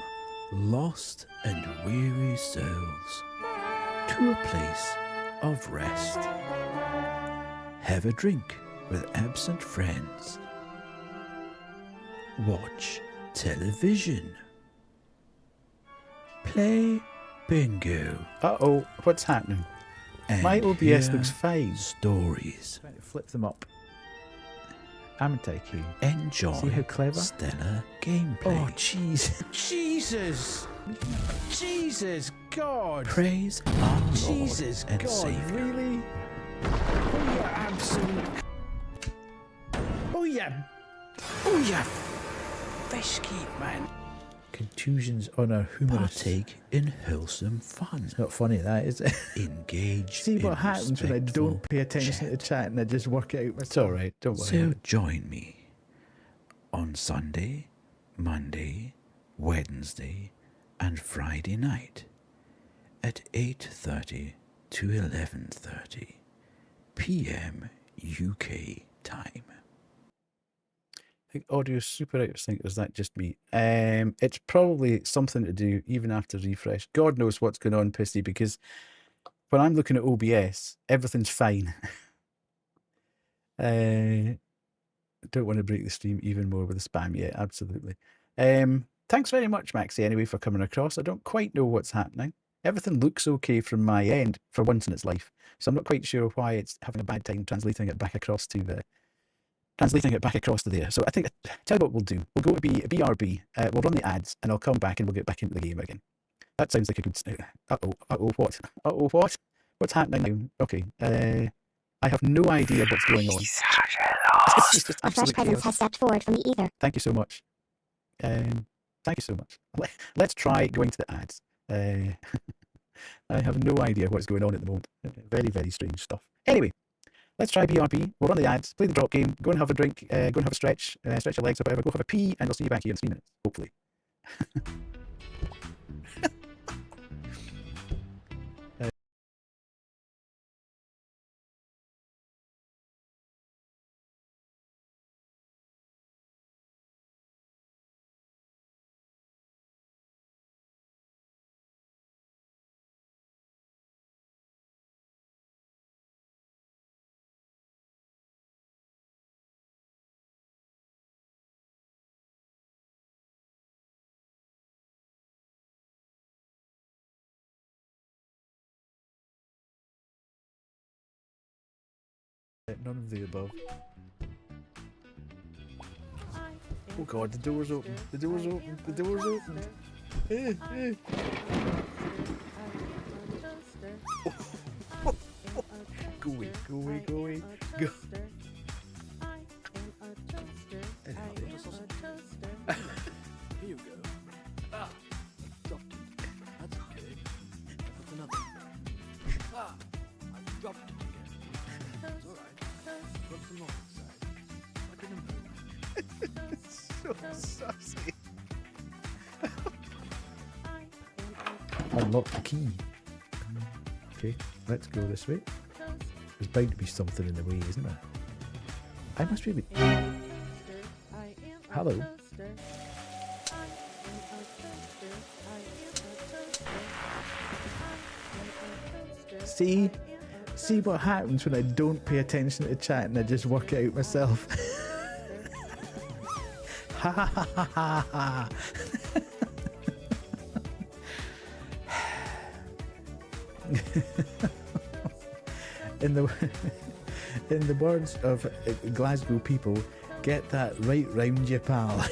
lost and weary souls, to a place of rest. Have a drink with absent friends. Watch television. Play bingo. Uh-oh, what's happening? And My OBS hear looks fine. stories. Trying to flip them up. I'm taking. Enjoy See how clever? stellar gameplay. Oh, jeez. Jesus! Jesus, God! Praise our Lord Jesus, and God, Savior. really? Oh, yeah, absolute. Oh, yeah. Oh, yeah. Biscuit, man. Contusions on our humerus. Partake in wholesome fun. It's not funny, that, is it? Engage See what in happens when I respectful don't pay attention to chat. chat and I just work it out. It's all right, don't worry. So join me on Sunday, Monday, Wednesday, and Friday night at 8:30 to 11:30 p.m. UK time. I think audio's super out of sync. Is that just me? It's probably something to do even after refresh. God knows what's going on, Pissy, because when I'm looking at OBS, everything's fine. Don't want to break the stream even more with the spam. Yeah, absolutely. Thanks very much, Maxie, anyway, for coming across. I don't quite know what's happening. Everything looks okay from my end for once in its life, so I'm not quite sure why it's having a bad time translating it back across to there. So I think, tell you what we'll do. We'll go to BRB, we'll run the ads, and I'll come back and we'll get back into the game again. That sounds like a good... what? What? What's happening now? Okay, I have no idea what's going on. It's just A fresh absolute presence chaos. has stepped forward from the ether. Thank you so much. Thank you so much. Let's try going to the ads. I have no idea what's going on at the moment. Very, very strange stuff. Anyway, let's try BRB. We'll run the ads, play the drop game, go and have a drink, go and have a stretch, stretch your legs or whatever, go have a pee, and we'll see you back here in 3 minutes, hopefully. None of the above. Oh god, the door's open. The door's open. The door's open. Go away, go away, go away. Go. Here you go. Ah, dropped it. That's okay. That's another. Ah, I dropped it again. It's alright. Rub some more inside. Like an improvement. So saucy. Unlock the key. Okay, let's go this way. There's bound to be something in the way, isn't there? I must be... Hello. See what happens when I don't pay attention to chat and I just work it out myself. Ha ha ha ha ha ha. In the words of Glasgow people, get that right round you, pal.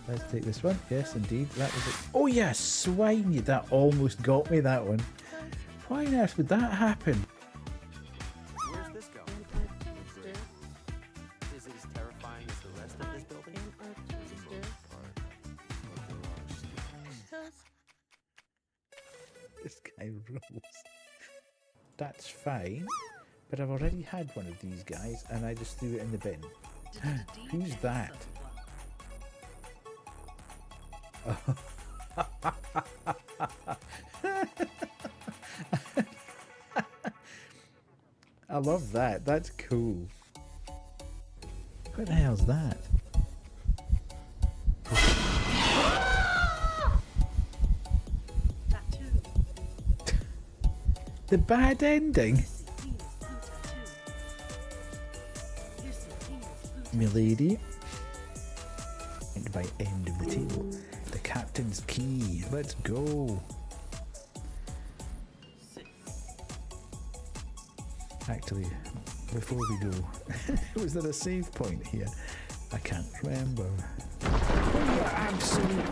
Let's take this one. Yes, indeed. That was it. Oh, yeah, swine. That almost got me, that one. Why on earth would that happen? Where's this going? Is it as terrifying as the rest of this building? This guy rules. That's fine, but I've already had one of these guys and I just threw it in the bin. Who's that? I love that. That's cool. What the hell's that? The bad ending? Milady. And by end of the table, the captain's key. Let's go. Actually, before we go, was there a save point here? I can't remember. Oh, yeah, absolutely.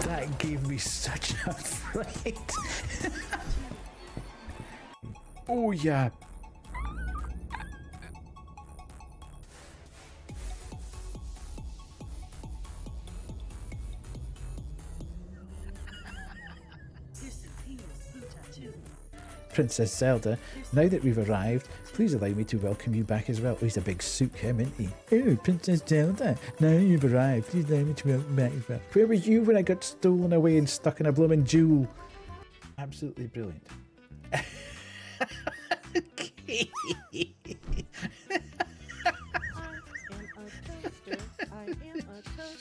That gave me such a fright. Oh, yeah. Princess Zelda, now that we've arrived, please allow me to welcome you back as well. Oh, he's a big sook, him, isn't he? Oh, Princess Zelda, now you've arrived, please allow me to welcome you back as well. Where were you when I got stolen away and stuck in a blooming jewel? Absolutely brilliant.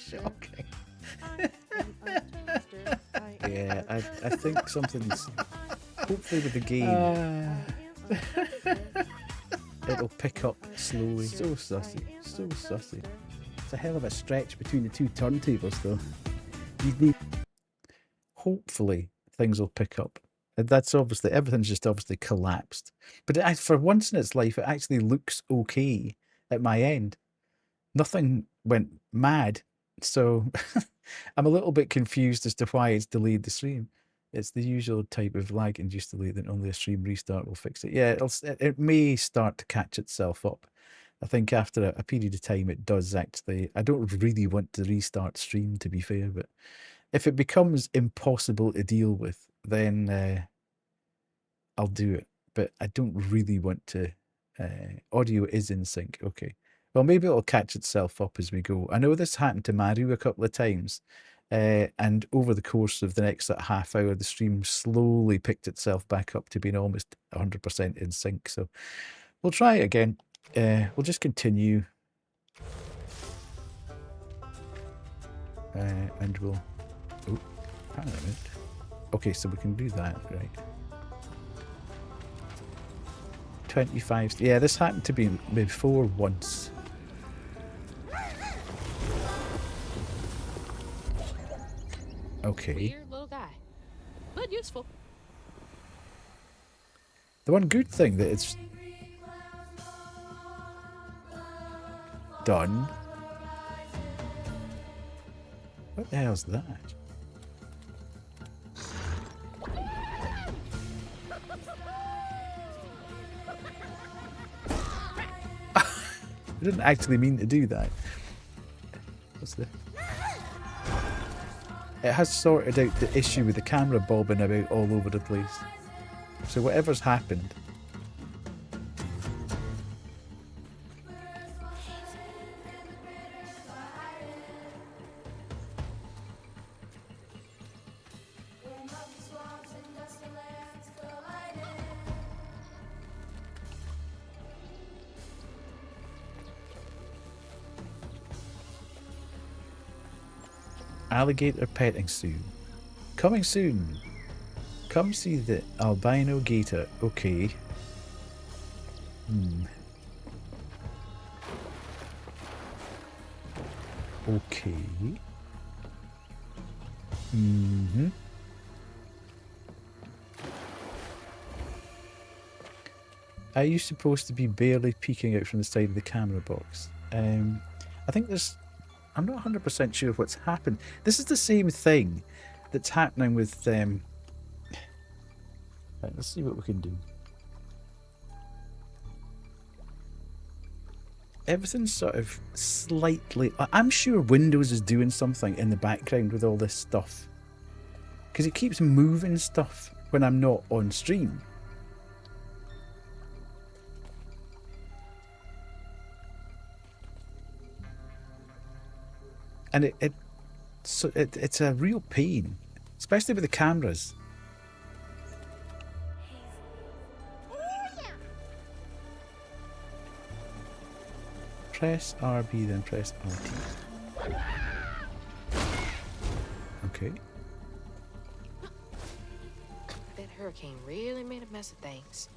Shocking. Yeah, I think something's hopefully with the game. it'll pick up slowly. So sussy. So sussy. It's a hell of a stretch between the two turntables, though. You need... Hopefully, things will pick up. And that's obviously... Everything's just obviously collapsed. But for once in its life, it actually looks okay at my end. Nothing went mad. So I'm a little bit confused as to why it's delayed the stream. It's the usual type of lag-induced delay that only a stream restart will fix it. Yeah, it may start to catch itself up. I think after a period of time it does actually. I don't really want to restart stream, to be fair, but if it becomes impossible to deal with, then I'll do it. But I don't really want to. Audio is in sync. Okay. Well, maybe it'll catch itself up as we go. I know this happened to Maru a couple of times. And over the course of the next half hour, the stream slowly picked itself back up to being almost 100% in sync. So we'll try it again. We'll just continue. And we'll... Oh, hang on a minute. Okay, so we can do that, right. 25... Yeah, this happened to be before once. Okay. Weird little guy, but useful. The one good thing that it's done. What the hell's that? I didn't actually mean to do that. What's this? It has sorted out the issue with the camera bobbing about all over the place. So whatever's happened. Alligator petting zoo. Coming soon. Come see the albino gator. Okay. Okay. Are you supposed to be barely peeking out from the side of the camera box? I think there's... I'm not 100% sure what's happened. This is the same thing that's happening with... Right, let's see what we can do. Everything's sort of slightly... I'm sure Windows is doing something in the background with all this stuff. Because it keeps moving stuff when I'm not on stream. And it's a real pain, especially with the cameras. Press RB, then press RT. Okay. That hurricane really made a mess of things.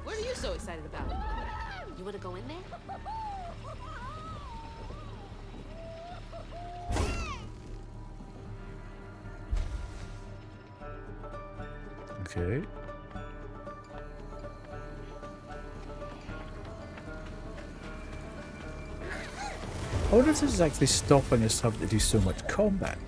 What are you so excited about? You want to go in there? Okay. I wonder if this is actually stopping us having to do so much combat.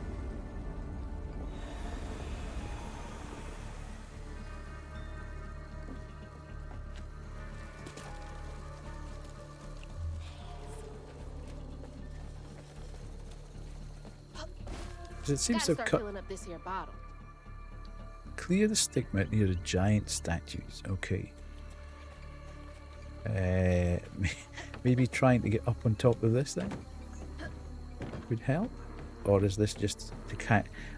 It seems to have cut. Filling up this here bottle. Clear the stigma near the giant statues. Okay. Maybe trying to get up on top of this then would help, or is this just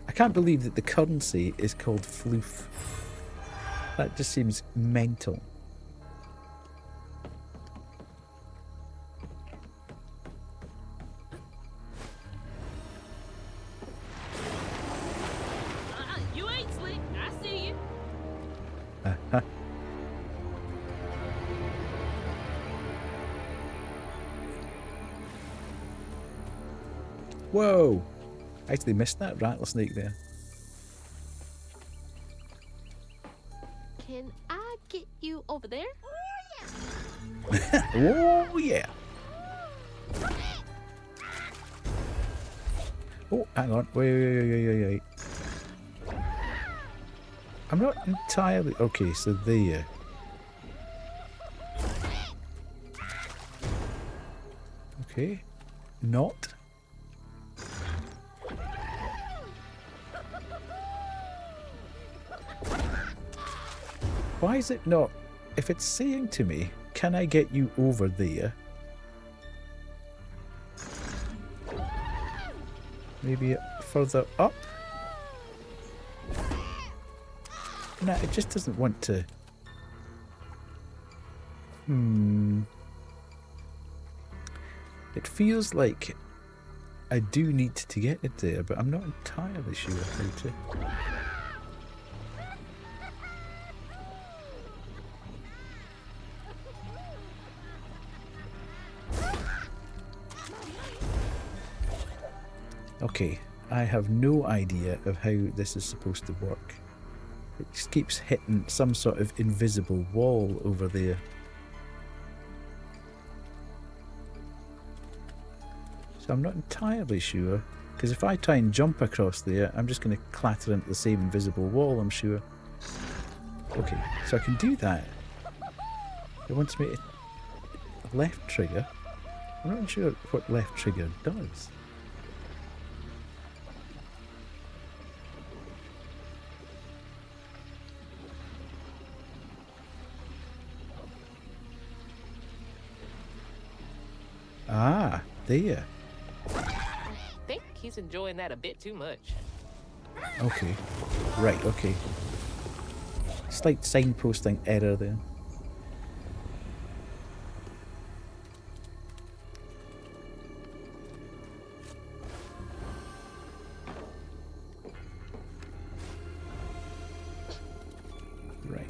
I can't believe that the currency is called floof. That just seems mental. Whoa! I actually missed that rattlesnake there. Can I get you over there? Oh, yeah! Oh, hang on. Wait. I'm not entirely... Okay, so there. Okay. Not. Why is it not? If it's saying to me, can I get you over there? Maybe further up? No, it just doesn't want to. It feels like I do need to get it there, but I'm not entirely sure how to. Okay, I have no idea of how this is supposed to work. It just keeps hitting some sort of invisible wall over there. So I'm not entirely sure, because if I try and jump across there, I'm just going to clatter into the same invisible wall, I'm sure. Okay, so I can do that. It wants me to left trigger. I'm not sure what left trigger does. Ah, there. I think he's enjoying that a bit too much. Okay. Right, okay. Slight signposting error there. Right.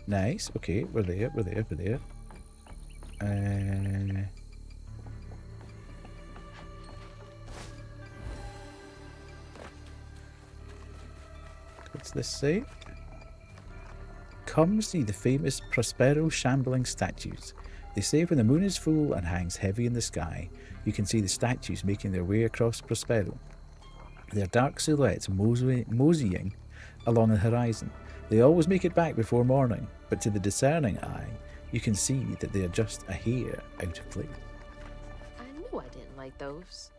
Nice. Okay, we're there. What's this say? Come see the famous Prospero shambling statues. They say when the moon is full and hangs heavy in the sky, you can see the statues making their way across Prospero. Their dark silhouettes moseying along the horizon. They always make it back before morning, but to the discerning eye, you can see that they are just a hair out of place. I knew I didn't like those.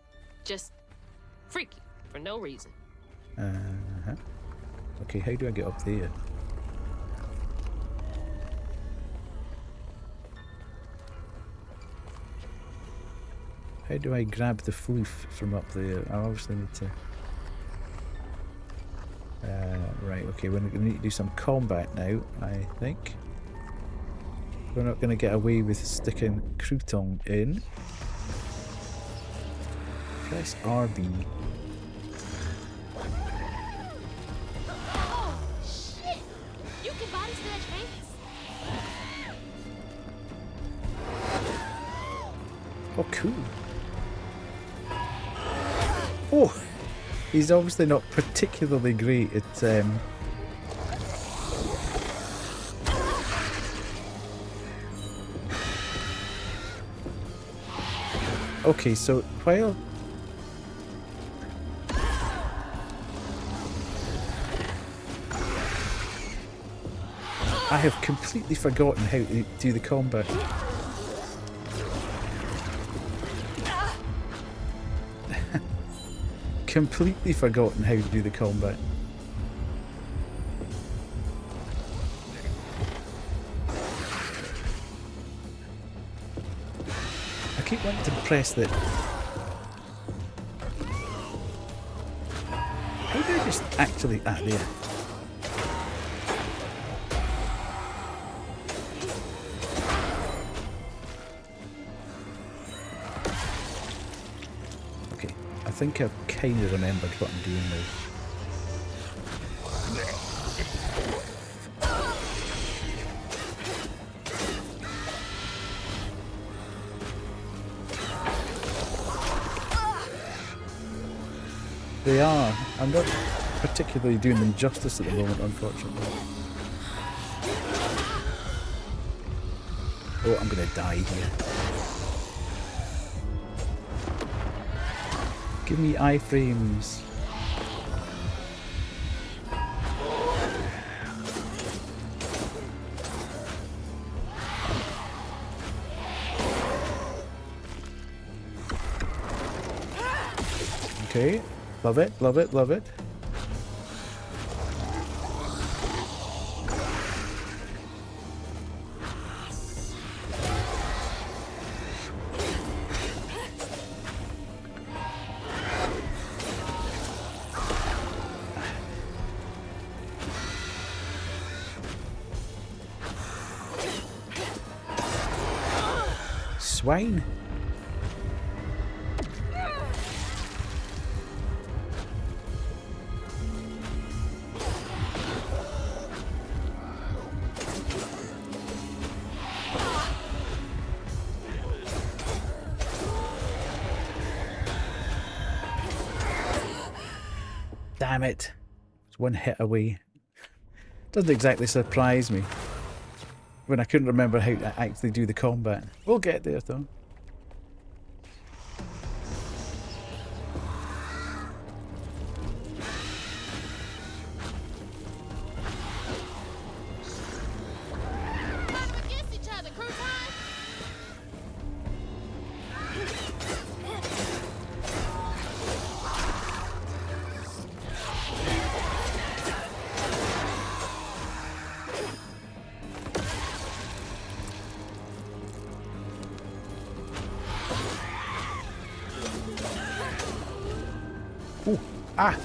Just freaky for no reason. Uh-huh. Okay, how do I get up there? How do I grab the floof from up there? I obviously need to... right, okay, we're going to need to do some combat now, I think. We're not going to get away with sticking crouton in. Press RB. Oh, shit! You can body snatch hands? Oh, cool. Oh! He's obviously not particularly great at... Okay, so while... I have completely forgotten how to do the combat. Completely forgotten how to do the combat. I keep wanting to press the... How do I just actually... Ah, there. Okay, I think I've kind of remembered what I'm doing now. They are. I'm not particularly doing them justice at the moment, unfortunately. Oh, I'm gonna die here. Give me iframes. Okay, love it, love it, love it. Swine. Damn it. It's one hit away. Doesn't exactly surprise me when I couldn't remember how to actually do the combat. We'll get there though. Against each other, crew time. Ooh, ah!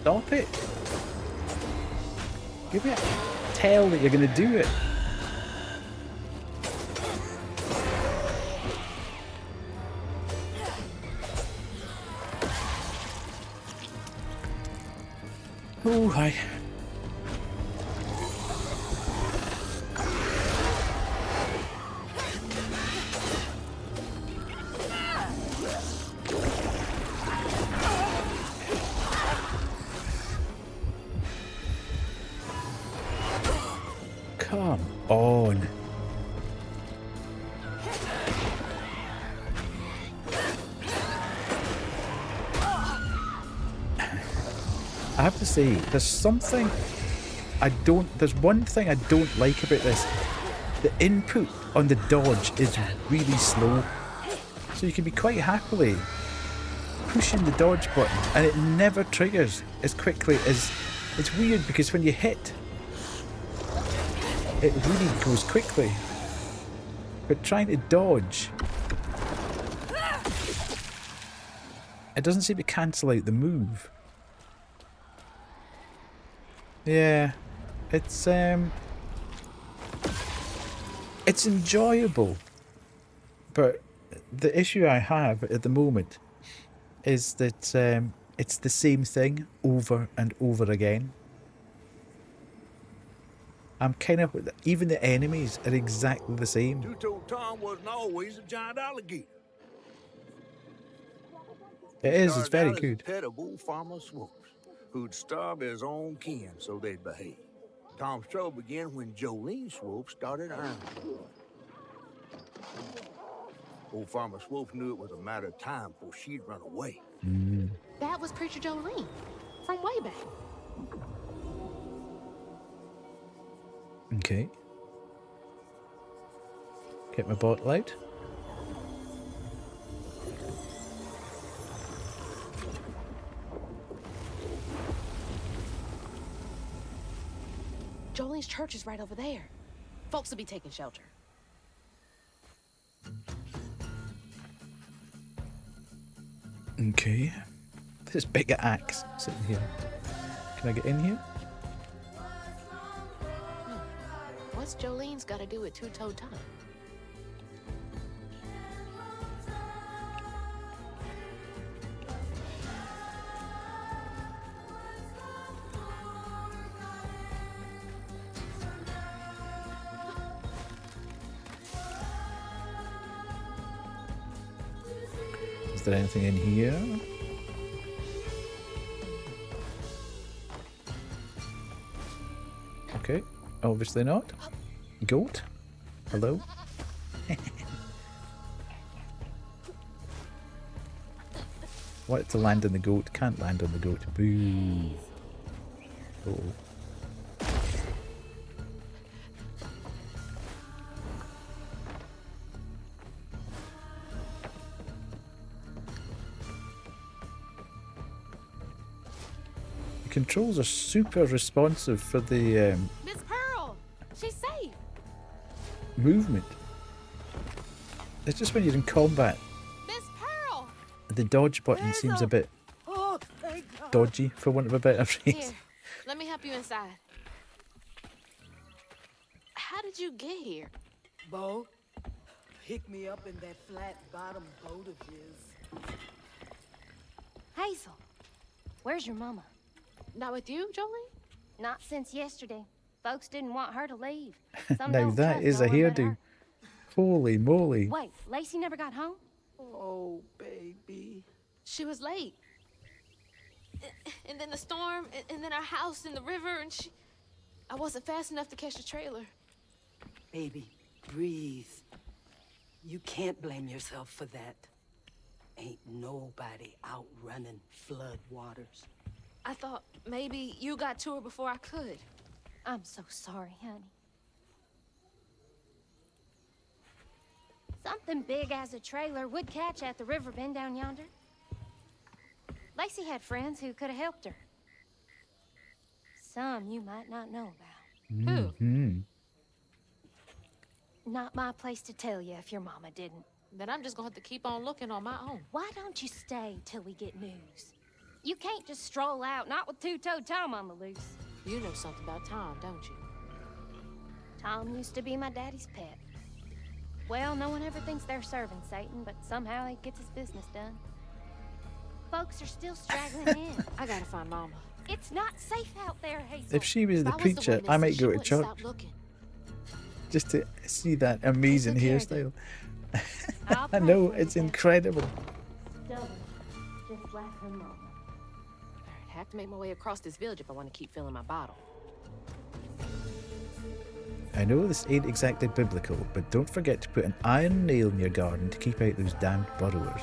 Stop it! Give me a tell that you're gonna do it. Oh, hi. Come on. I have to say, there's one thing I don't like about this. The input on the dodge is really slow. So you can be quite happily pushing the dodge button and it never triggers as quickly as... It's weird because when you hit, it really goes quickly. But trying to dodge, it doesn't seem to cancel out the move. Yeah, it's enjoyable, but the issue I have at the moment is that it's the same thing over and over again. I'm kind of... Even the enemies are exactly the same. Two-toed Tom wasn't always a giant alligator. It is, it's Started very out as a good. pet of old Farmer Swope's, who'd starve his own kin so they'd behave. Tom's trouble began when Jolene Swope started ironing. Old Farmer Swope knew it was a matter of time before she'd run away. That was Preacher Jolene from way back. Okay. Get my bottle out. Jolene's church is right over there. Folks will be taking shelter. Okay. This big axe sitting here. Can I get in here? What's Jolene's got to do with two-toe Tom? Is there anything in here? Okay, obviously not. Goat? Hello? Wanted to land on the goat, can't land on the goat. Boo. Uh-oh. The controls are super responsive for the Miss Pearl, she's safe. movement. It's just when you're in combat, Miss Pearl. the dodge button seems a bit Oh, thank God. dodgy, for want of a better Here, phrase. let me help you inside. How did you get here? Bo, pick me up in that flat bottom boat of his. Hazel, where's your mama? Not with you, Jolene? Not since yesterday. Folks didn't want her to leave. Some Now don't that trust is a no one but hairdo. her. Holy moly. Wait, Lacey never got home? Oh, baby. She was late. And then the storm, and then our house in the river, and I wasn't fast enough to catch the trailer. Baby, breathe. You can't blame yourself for that. Ain't nobody outrunning flood waters. I thought maybe you got to her before I could. I'm so sorry, honey. Something big as a trailer would catch at the river bend down yonder. Lacey had friends who could have helped her. Some you might not know about. Who? Hmm. Not my place to tell you if your mama didn't. Then I'm just gonna have to keep on looking on my own. Why don't you stay till we get news? You can't just stroll out, not with two-toed Tom on the loose. You know something about Tom, don't you? Tom used to be my daddy's pet. Well, no one ever thinks they're serving Satan, but somehow he gets his business done. Folks are still straggling in. I gotta find Mama. It's not safe out there, Hazel. If she was If the I was preacher, witness, I might she go to wouldn't church stop looking. just to see that amazing Take care of hairstyle. I'll I pray know, for you, it's Dad. incredible. Stubborn, just like her mama. I have to make my way across this village if I want to keep filling my bottle. I know this ain't exactly biblical, but don't forget to put an iron nail in your garden to keep out those damned burrowers.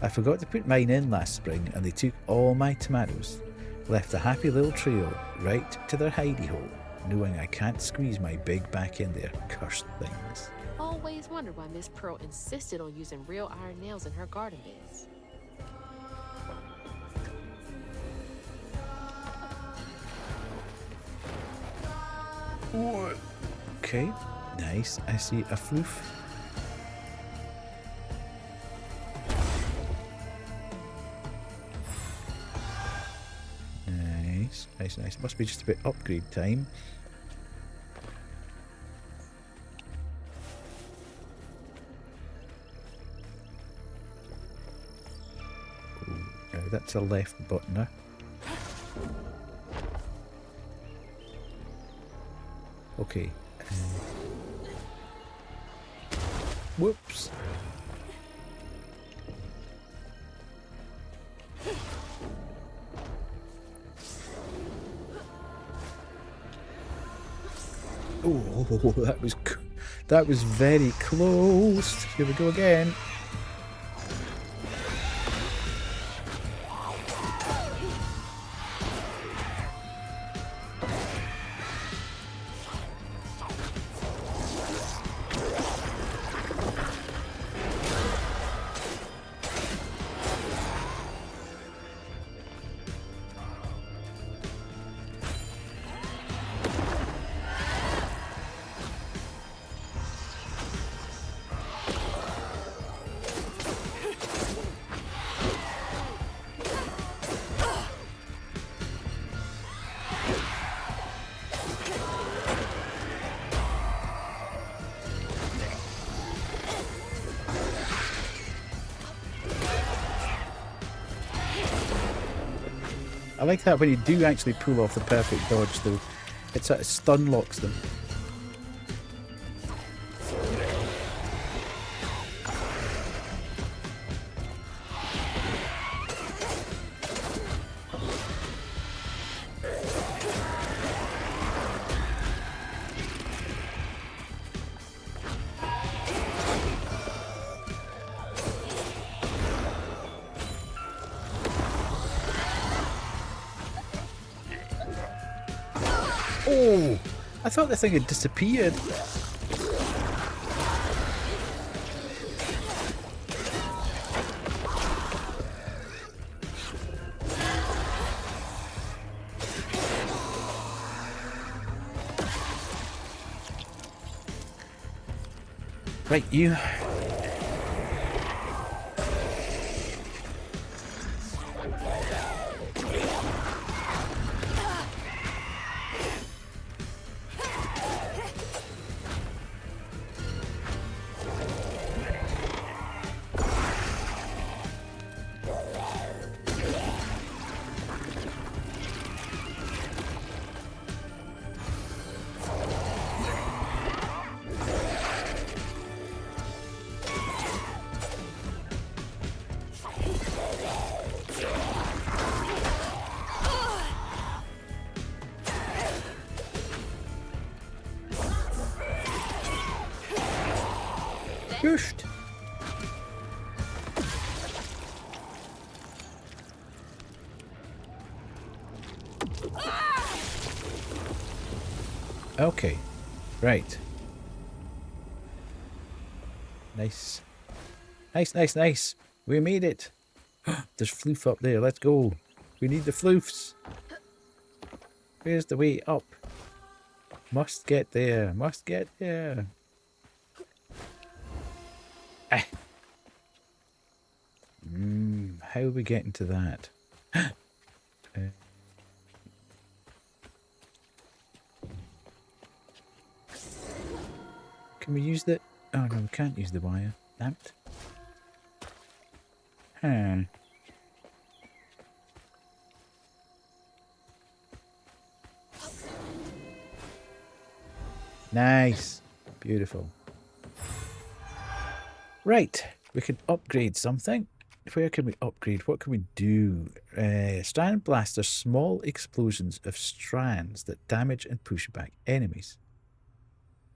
I forgot to put mine in last spring and they took all my tomatoes. Left a happy little trail right to their hidey hole, knowing I can't squeeze my big back in there, cursed things. Always wondered why Miss Pearl insisted on using real iron nails in her garden beds. Okay, nice. I see a floof. Nice, nice, nice. Must be just a bit upgrade time. Now that's a left buttoner. Okay. Whoops. Oh, that was very close. Here we go again. I like that when you do actually pull off the perfect dodge, though. It sort of stun locks them. Oh! I thought the thing had disappeared. Right, you. Pushed. Okay, right. Nice. Nice, nice, nice. We made it. There's floof up there. Let's go. We need the floofs. Where's the way up? Must get there. Must get there. Ah. How are we getting to that? Can we use the... Oh no, we can't use the wire. Damn it. Huh. Nice. Beautiful. Right. We can upgrade something. Where can we upgrade? What can we do? Strand blaster, small explosions of strands that damage and push back enemies.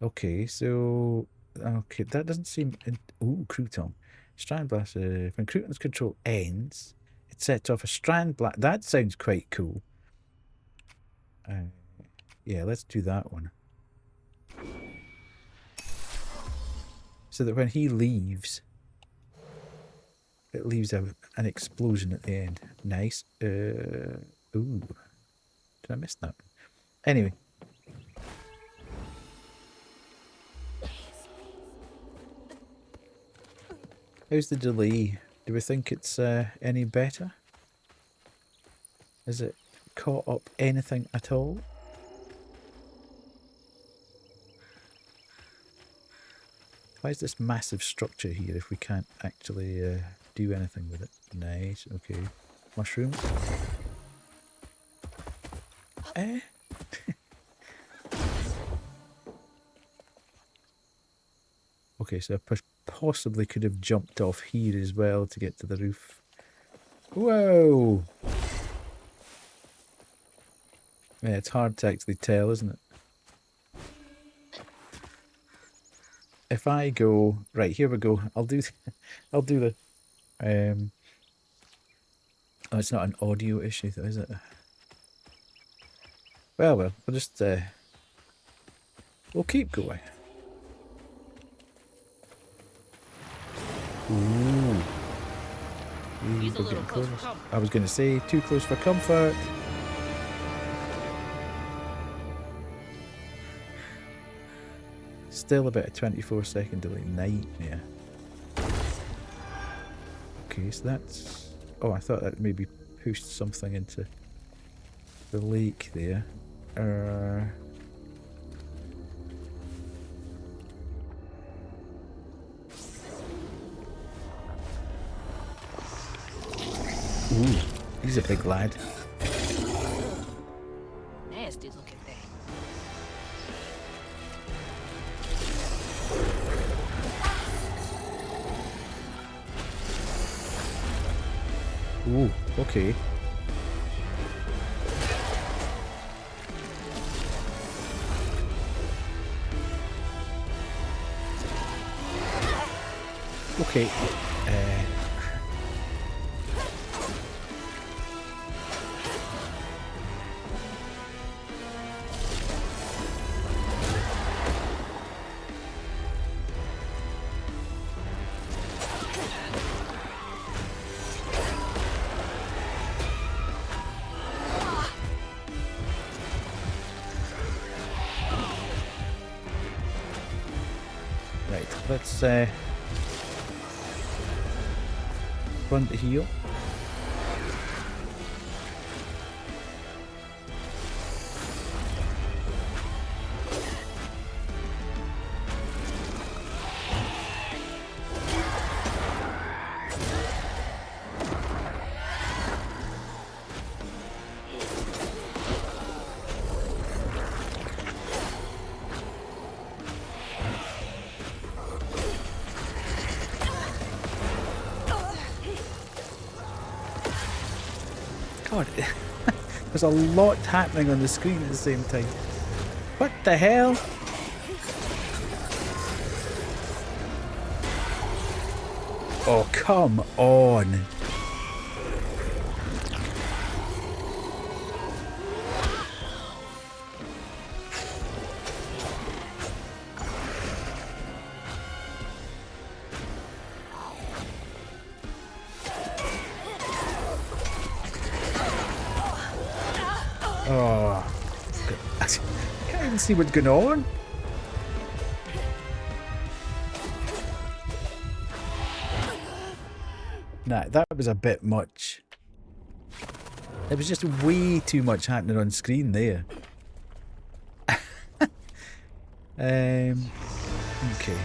Okay, so... Okay, that doesn't seem... Ooh, crouton. Strand blaster. When crouton's control ends, it sets off a strand blast. That sounds quite cool. Yeah, let's do that one. So that when he leaves, it leaves an explosion at the end. Nice. Ooh. Did I miss that? Anyway. How's the delay? Do we think it's any better? Has it caught up anything at all? Why is this massive structure here if we can't actually do anything with it? Nice, okay. Mushrooms. Okay, so I possibly could have jumped off here as well to get to the roof. Whoa! Yeah, it's hard to actually tell, isn't it? If I go right, here we go. I'll do the oh, it's not an audio issue though, is it? Well, we'll just we'll keep going. Ooh. He's a little close for comfort. I was going to say too close for comfort. Still about a 24-second delay. Nightmare. Okay, so that's... Oh, I thought that maybe pushed something into the lake there. Ooh, he's a big lad. Ooh, okay. Okay. Right, let's run to heal. God, there's a lot happening on the screen at the same time. What the hell? Oh, come on. Oh, I can't even see what's going on. Nah, that was a bit much. There was just way too much happening on screen there. Okay.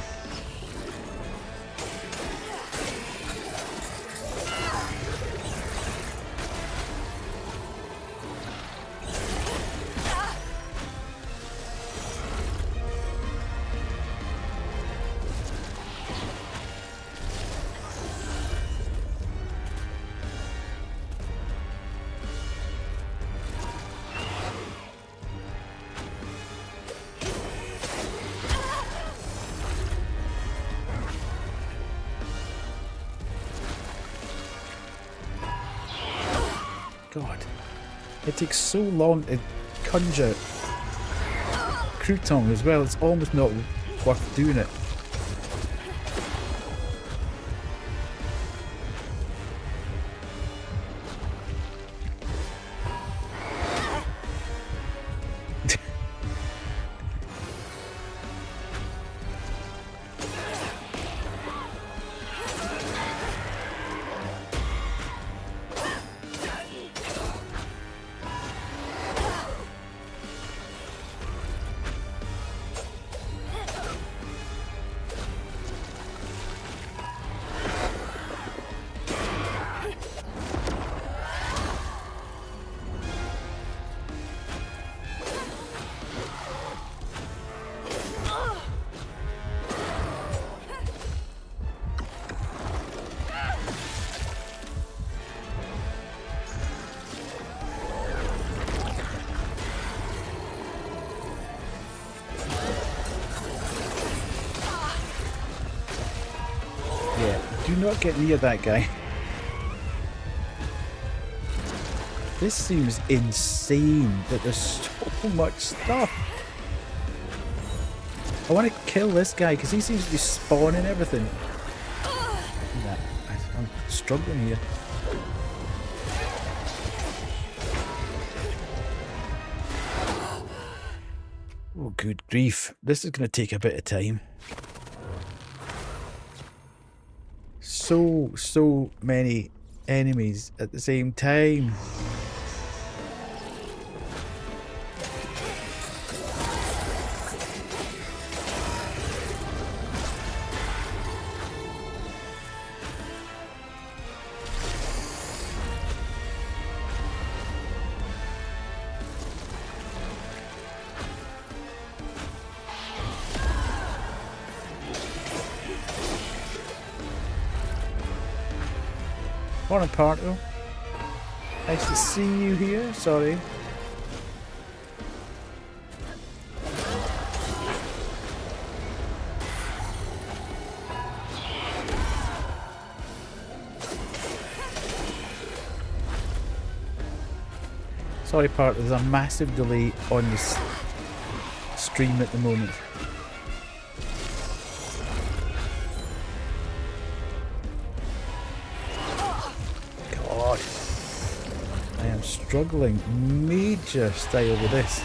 God, it takes so long to conjure crouton as well. It's almost not worth doing it. Yeah, do not get near that guy. This seems insane that there's so much stuff. I want to kill this guy because he seems to be spawning everything. Nah, I'm struggling here. Oh, good grief. This is going to take a bit of time. So many enemies at the same time. Morning, Parto. Nice to see you here. Sorry. Sorry, part. There's a massive delay on this stream at the moment. God, I am struggling major style with this.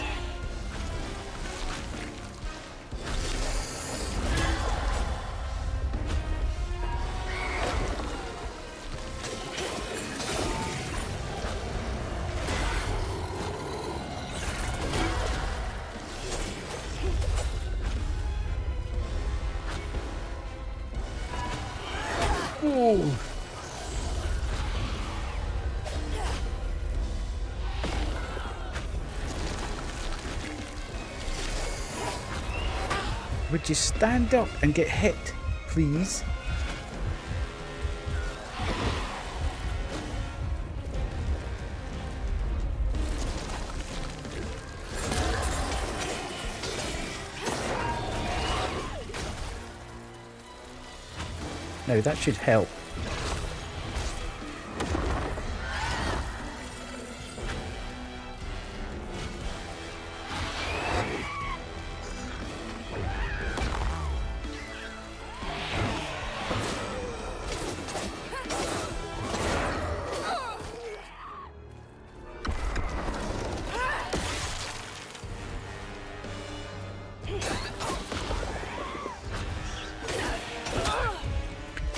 Oh. Would you stand up and get hit, please? Now that should help.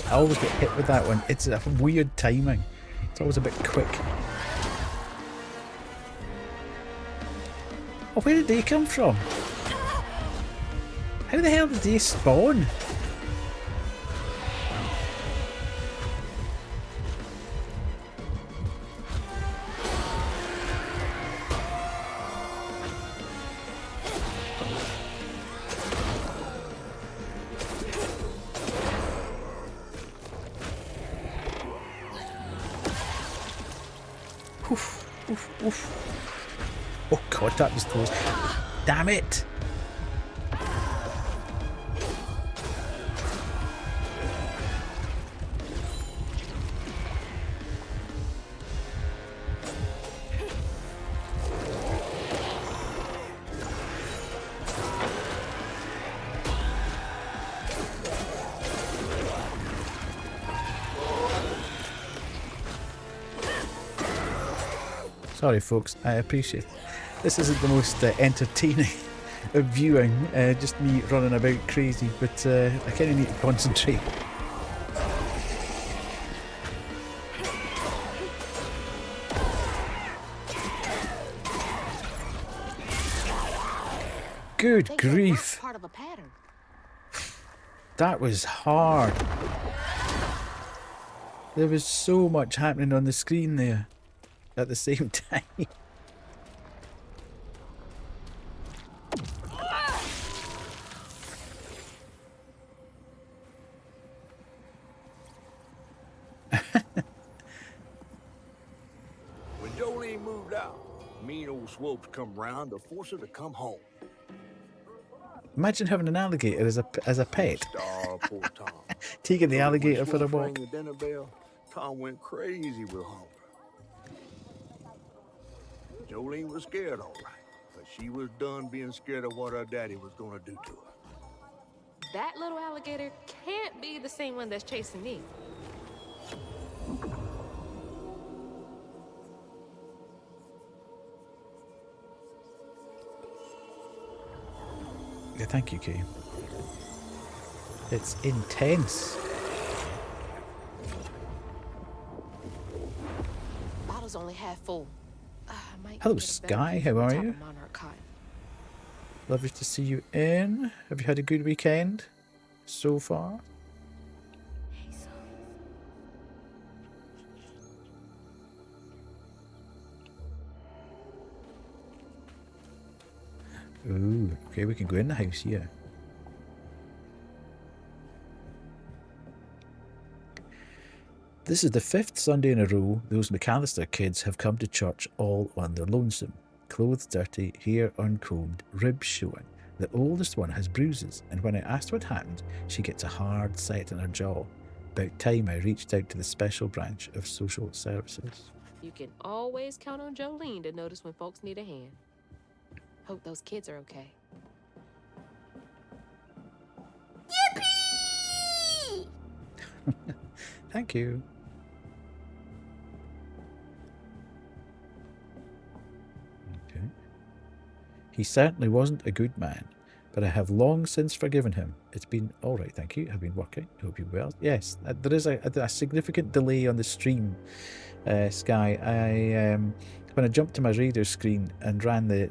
I always get hit with that one. It's a weird timing. It's always a bit quick. Oh, where did they come from? How the hell did they spawn? Oof, oof, oof. Oh god, that was close. Damn it! Sorry folks, I appreciate it. This isn't the most entertaining of viewing, just me running about crazy, but I kind of need to concentrate. Good Think that grief, that's part of a pattern. that was hard. There was so much happening on the screen there at the same time. When Jolene moved out, mean old Swopes come round to force her to come home. Imagine having an alligator as a pet. Star, poor Tom. Taking the When alligator for a Swopes walk. rang the dinner bell, Tom went crazy with hunger. Jolene was scared, all right, but she was done being scared of what her daddy was gonna do to her. That little alligator can't be the same one that's chasing me. Yeah, thank you, Kay. It's intense. Bottle's only half full. I might Hello, get a better Sky. view How from the are top you? of Monarch Cotton. Lovely to see you in. Have you had a good weekend so far? Ooh, okay, we can go in the house here. This is the 5th Sunday in a row those McAllister kids have come to church all on their lonesome. Clothes dirty, hair uncombed, ribs showing. The oldest one has bruises, and when I asked what happened, she gets a hard set in her jaw. About time I reached out to the special branch of social services. You can always count on Jolene to notice when folks need a hand. Hope those kids are okay. Thank you. Okay. He certainly wasn't a good man, but I have long since forgiven him. It's been all right, thank you. I've been working. I hope you're well. Yes, there is a significant delay on the stream, Sky. When I jumped to my radar screen and ran the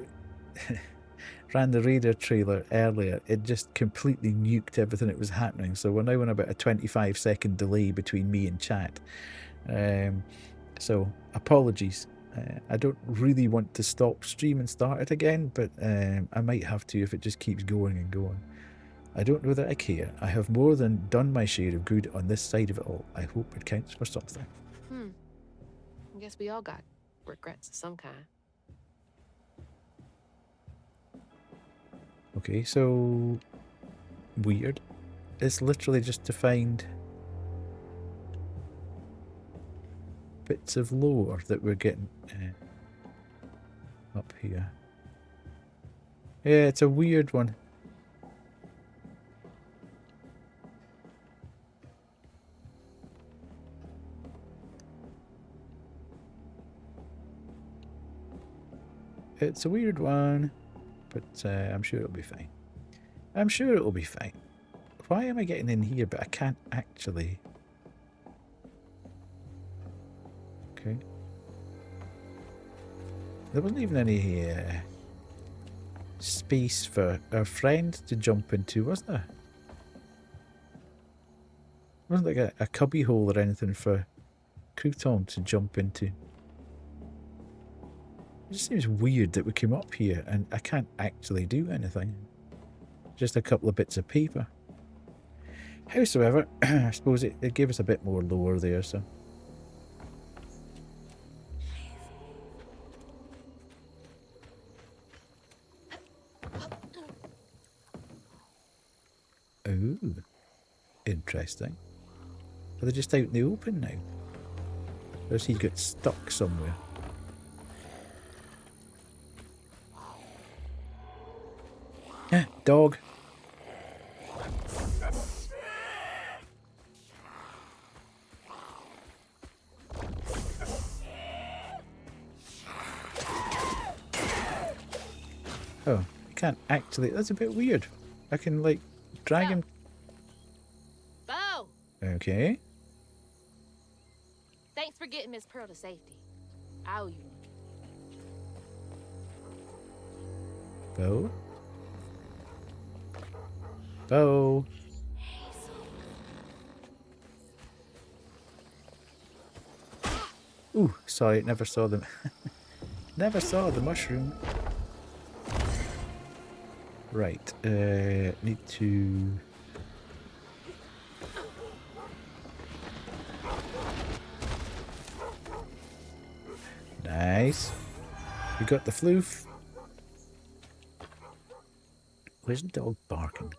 radar trailer earlier, it just completely nuked everything that was happening. So we're now on about a 25-second delay between me and chat. So apologies. I don't really want to stop stream and start it again, but I might have to if it just keeps going and going. I don't know that I care. I have more than done my share of good on this side of it all. I hope it counts for something. I guess we all got regrets of some kind. Okay, so weird. It's literally just to find bits of lore that we're getting up here. Yeah, it's a weird one. It's a weird one, but I'm sure it'll be fine. I'm sure it'll be fine. Why am I getting in here, but I can't actually... Okay. There wasn't even any space for our friend to jump into, was there? Wasn't like a cubby hole or anything for Crouton to jump into. It just seems weird that we came up here and I can't actually do anything. Just a couple of bits of paper. Howsoever, I suppose it gave us a bit more lore there, so... Ooh, interesting. Are they just out in the open now? Or has he got stuck somewhere? Dog. Oh, you can't actually... That's a bit weird. I can, like, drag him... Bo! Okay. Thanks for getting Miss Pearl to safety. I owe you one. Bo? Bo? Ooh, sorry, never saw them. Never saw the mushroom. Right, need to... Nice. We got the floof. Where's the dog barking?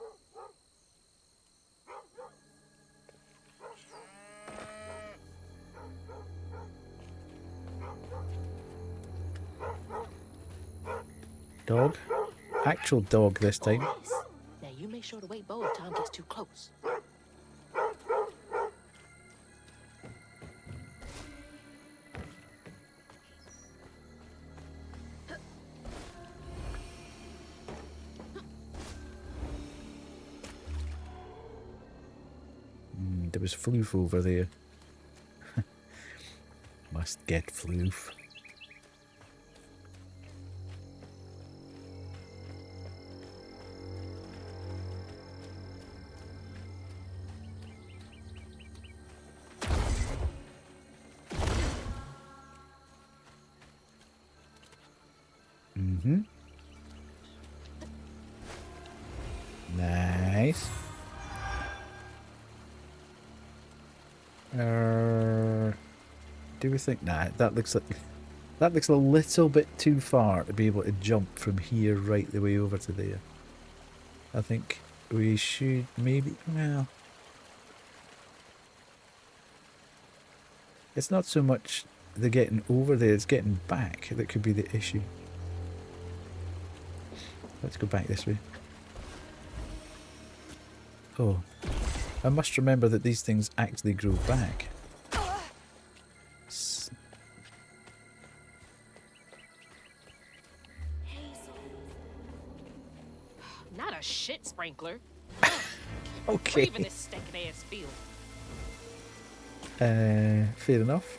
Dog? Actual dog this time. Now you make sure to wake Bo if Tom gets too close. There was floof over there. Must get floof. Nice. Do we think? Nah, that looks a little bit too far to be able to jump from here right the way over to there. I think we should maybe, well, it's not so much the getting over there, it's getting back that could be the issue. Let's go back this way. Oh, I must remember that these things actually grow back. Not a shit sprinkler. Okay. Breathing this stinking ass field. Fair enough.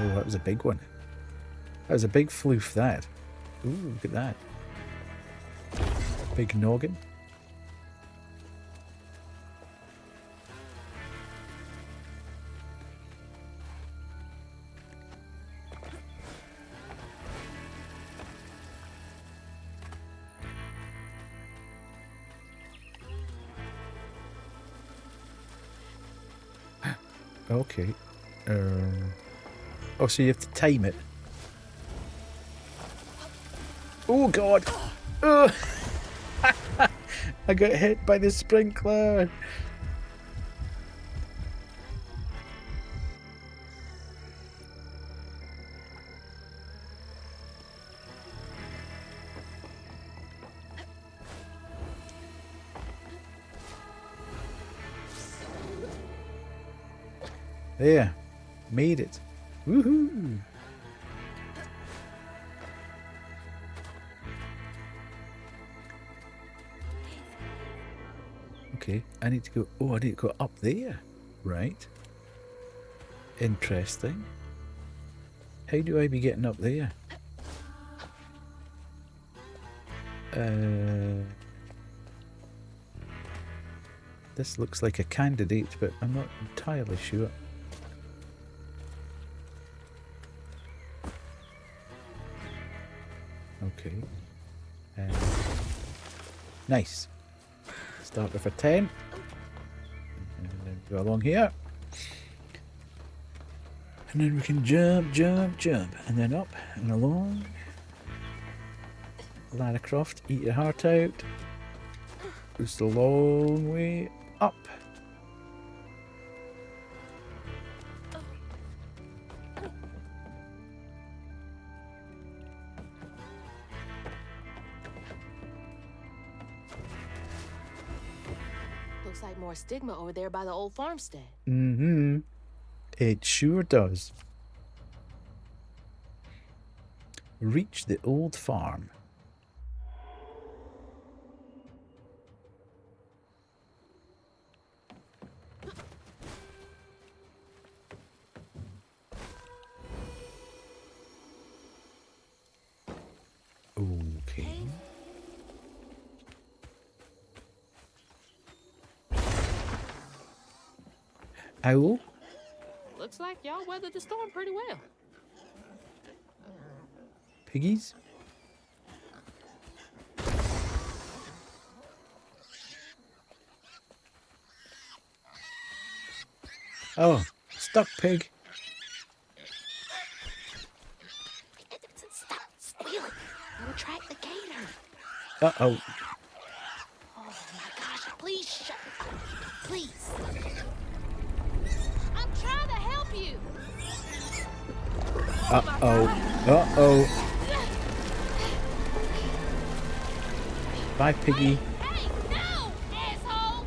Oh, that was a big one. That was a big floof, that. Ooh, look at that. Big noggin. Okay. Oh, so you have to time it. Oh, God. Oh. I got hit by the sprinkler. There. Made it. Woohoo. Okay, I need to go... Oh, I need to go up there. Right. Interesting. How do I be getting up there? This looks like a candidate, but I'm not entirely sure. Okay. Nice. Start with a 10. And then go along here. And then we can jump, jump, jump. And then up and along. Lara Croft, eat your heart out. Just a long way up. Looks like more stigma over there by the old farmstead. Mm-hmm. It sure does. Reach the old farm. Okay. Owl? Looks like y'all weathered the storm pretty well. Piggies? Oh, stuck pig. Stop squealing. You attract the gator. Uh-oh. Oh my gosh, please shut up. Please. I'm trying to help you. Uh-oh. Uh-oh. Bye, piggy. Hey, no, asshole!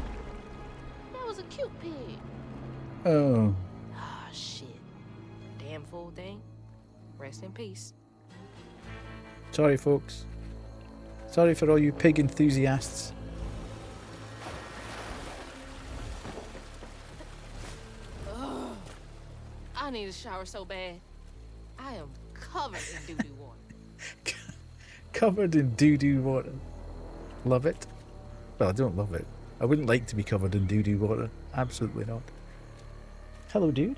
That was a cute pig. Oh. Ah, shit. Damn fool thing. Rest in peace. Sorry, folks. Sorry for all you pig enthusiasts. Ugh. I need a shower so bad. I am covered in doo-doo water. Covered in doo-doo water. Love it. Well, I don't love it. I wouldn't like to be covered in doo-doo water. Absolutely not. Hello, dude.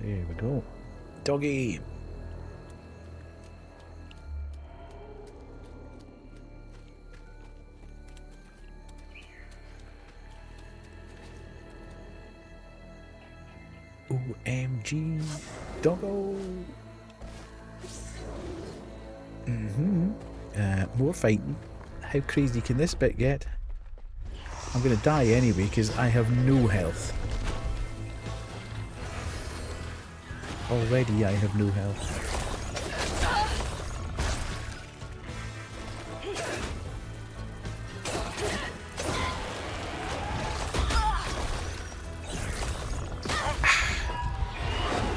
There we go. Doggy! OMG! Doggo! More fighting. How crazy can this bit get? I'm gonna die anyway because I have no health. Already I have no health.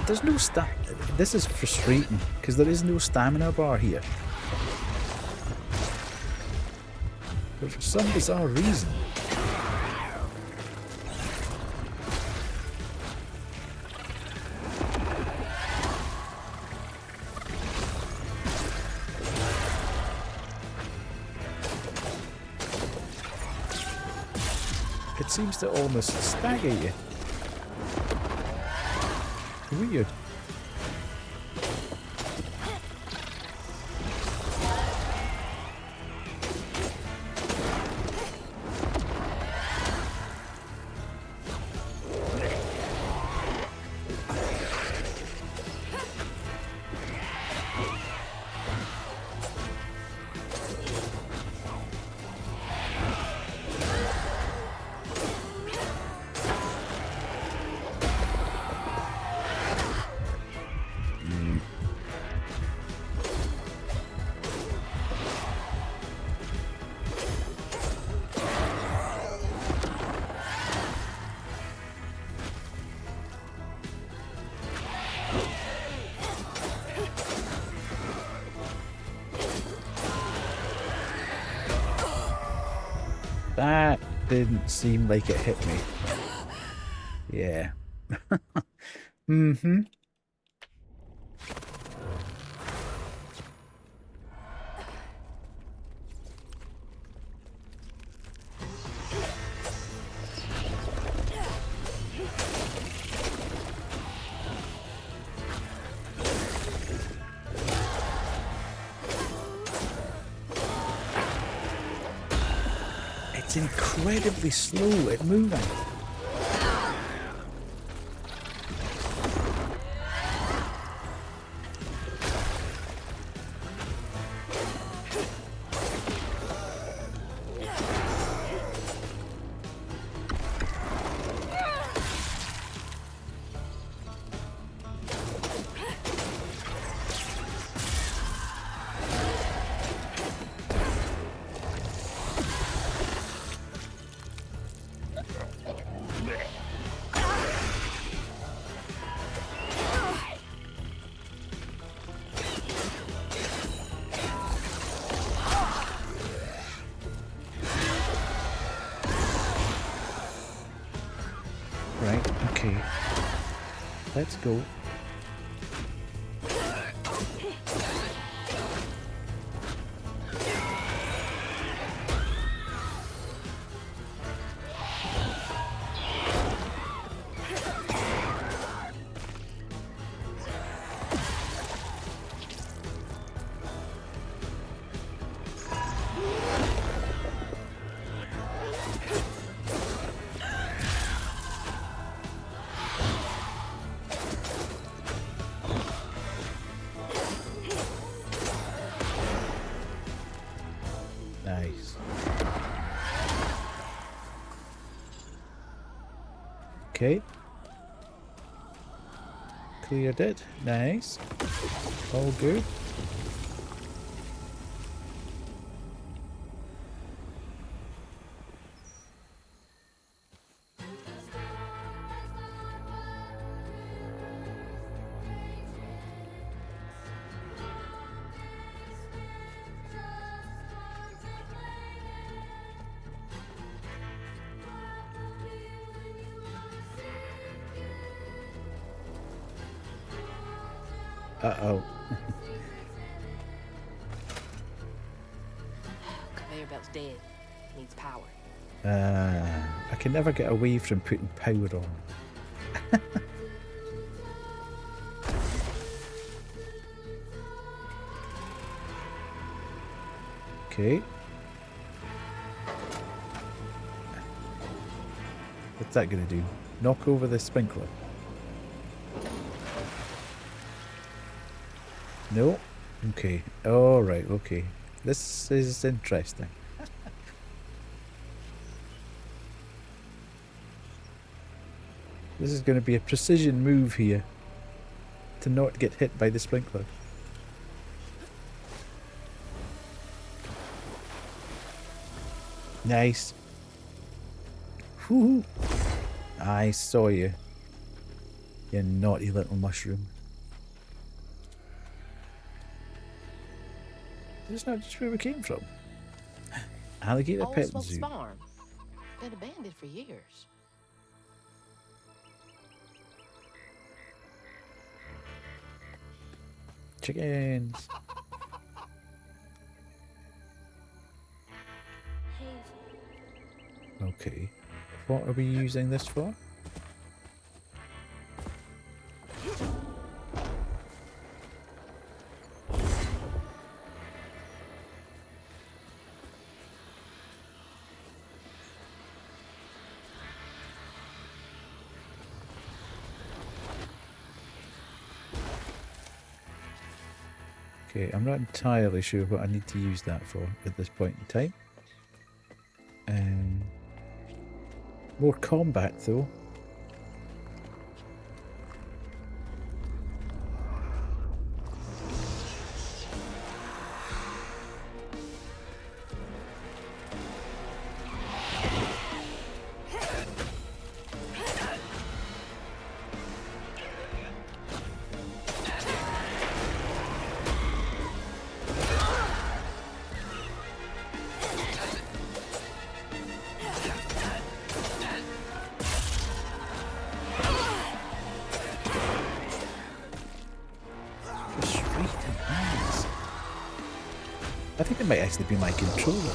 There's no This is frustrating because there is no stamina bar here. But for some bizarre reason. It seems to almost stagger you. Weird. That didn't seem like it hit me. Yeah. Mm-hmm. It's incredibly slow at moving. Right, okay. Let's go. Nice. Okay. Cleared it. Nice. All good. Uh-oh. Conveyor belt's dead. Needs power. I can never get away from putting power on. Okay. What's that gonna do? Knock over the sprinkler? No? Okay. Alright, okay. This is interesting. This is going to be a precision move here to not get hit by the sprinkler. Nice. Whoo! I saw you. You naughty little mushroom. That's not just where we came from. Alligator Old Pet Smokes Zoo. Farm. Been abandoned for years. Chickens. Okay. What are we using this for? Okay, I'm not entirely sure what I need to use that for at this point in time. More combat though. I think it might actually be my controller.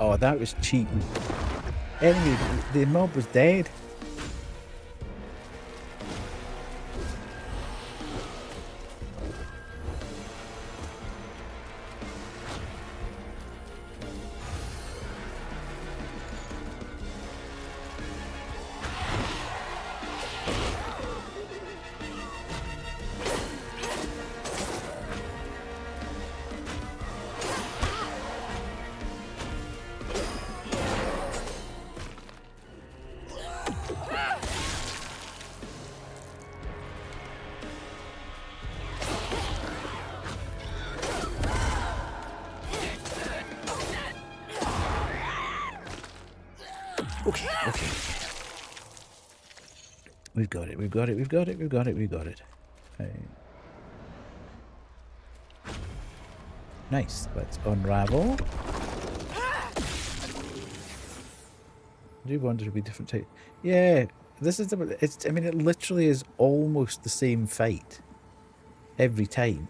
Oh, that was cheating. Anyway, the mob was dead. Okay, okay. We've got it, we've got it, we've got it, we've got it, we've got it. Okay. Nice, let's unravel. I do wonder if it'll be different type. Yeah, this is it's. I mean, it literally is almost the same fight every time,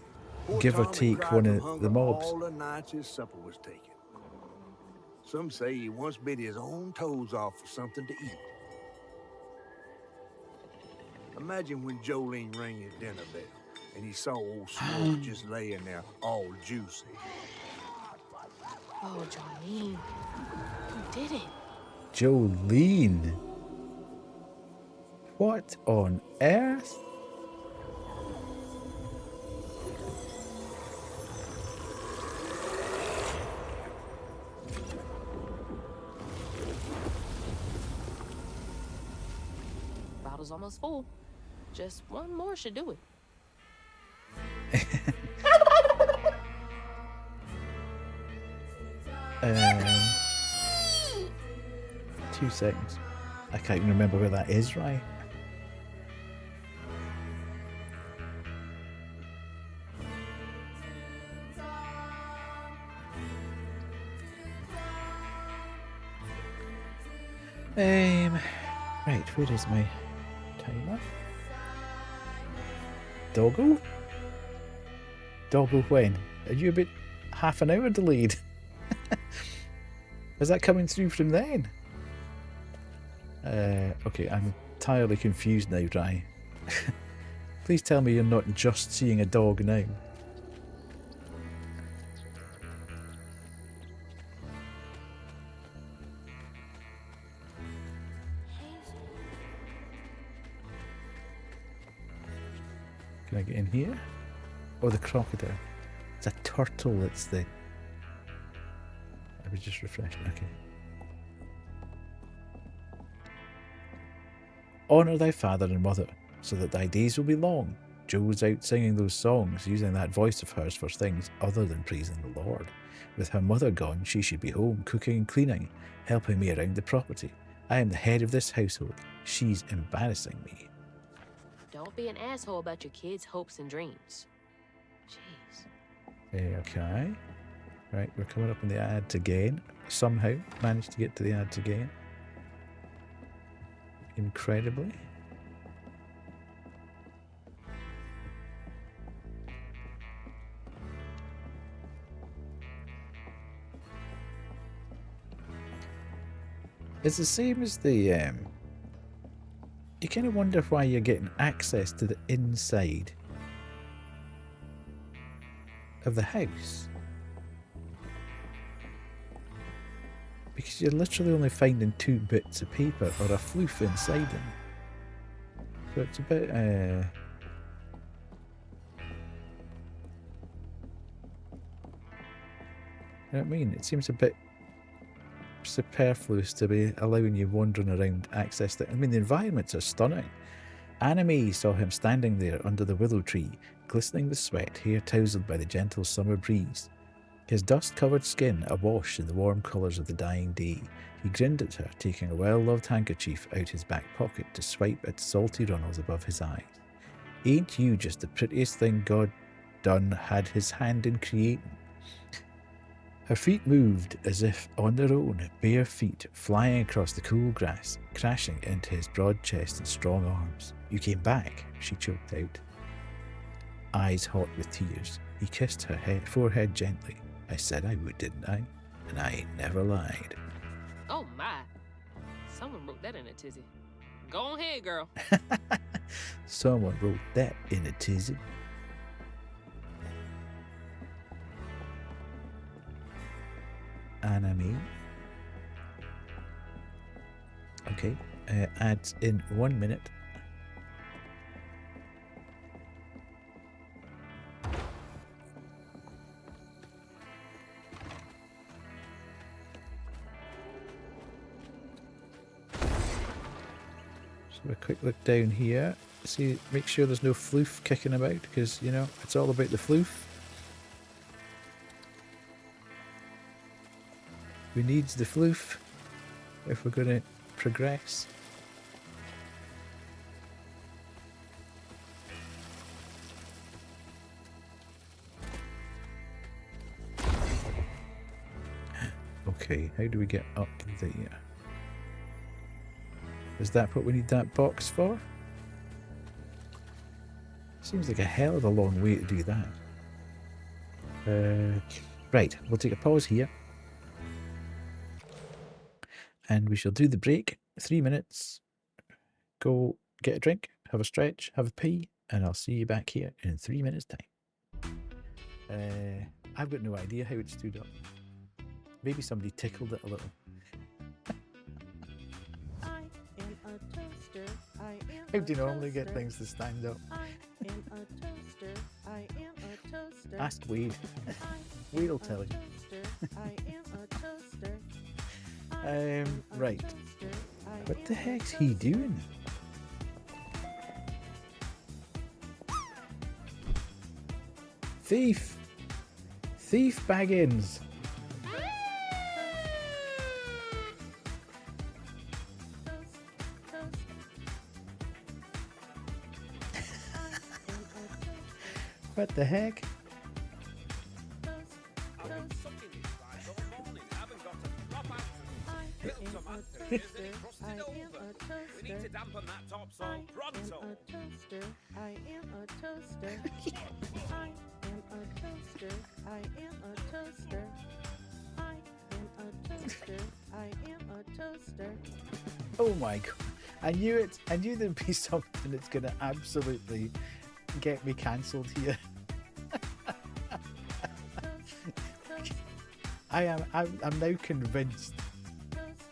give or take one of the mobs. All the nights his supper was taken. Some say he once bit his own toes off for something to eat. Imagine when Jolene rang his dinner bell and he saw old Smoke just laying there all juicy. Oh, Jolene. You did it. Jolene. What on earth? bottle's almost full. Just one more should do it. Um, 2 seconds. I can't even remember where that is, right? Right, where is my timer? Doggo? Doggo when? Are you about half an hour delayed? Is that coming through from then? Okay, I'm entirely confused now, Rai. Please tell me you're not just seeing a dog now. Can I get in here? Oh, the crocodile. It's a turtle, it's the... I was just refreshing, okay. Honour thy father and mother, so that thy days will be long. Jo was out singing those songs, using that voice of hers for things other than praising the Lord. With her mother gone, she should be home, cooking and cleaning, helping me around the property. I am the head of this household. She's embarrassing me. Don't be an asshole about your kids' hopes and dreams. Jeez. Okay. Right, we're coming up on the ads again. Somehow managed to get to the ads again. Incredibly. It's the same as the you kind of wonder why you're getting access to the inside of the house. Because you're literally only finding 2 bits of paper or a floof inside them. So it's a bit, you know what I mean? It seems a bit superfluous to be allowing you wandering around access to... I mean, the environments are stunning. Anime saw him standing there under the willow tree, glistening with sweat, hair tousled by the gentle summer breeze. His dust-covered skin awash in the warm colours of the dying day. He grinned at her, taking a well-loved handkerchief out his back pocket to swipe at salty runnels above his eyes. Ain't you just the prettiest thing God done had his hand in creating? Her feet moved as if on their own, bare feet flying across the cool grass, crashing into his broad chest and strong arms. You came back, she choked out, eyes hot with tears. He kissed her forehead gently. I said I would, didn't I? And I ain't never lied. Oh my. Someone wrote that in a tizzy. Go on ahead, girl. Someone wrote that in a tizzy. Anime. Okay, ads in 1 minute. So a quick look down here. See, make sure there's no floof kicking about, because, you know, it's all about the floof. We need the floof if we're going to progress. Okay, how do we get up there? Is that what we need that box for? Seems like a hell of a long way to do that. Right, we'll take a pause here. And we shall do the break. 3 minutes. Go get a drink, have a stretch, have a pee, and I'll see you back here in 3 minutes' time. I've got no idea how it stood up. Maybe somebody tickled it a little. I am a toaster. I am How do you normally get things to stand up? I am a toaster. I am a toaster. Ask Wade. Wade will tell you. I am a toaster. Right. What the heck's he doing? Thief! Thief Baggins! What the heck? Oh my god. I knew it. I knew there'd be something that's going to absolutely get me cancelled here. I'm now convinced.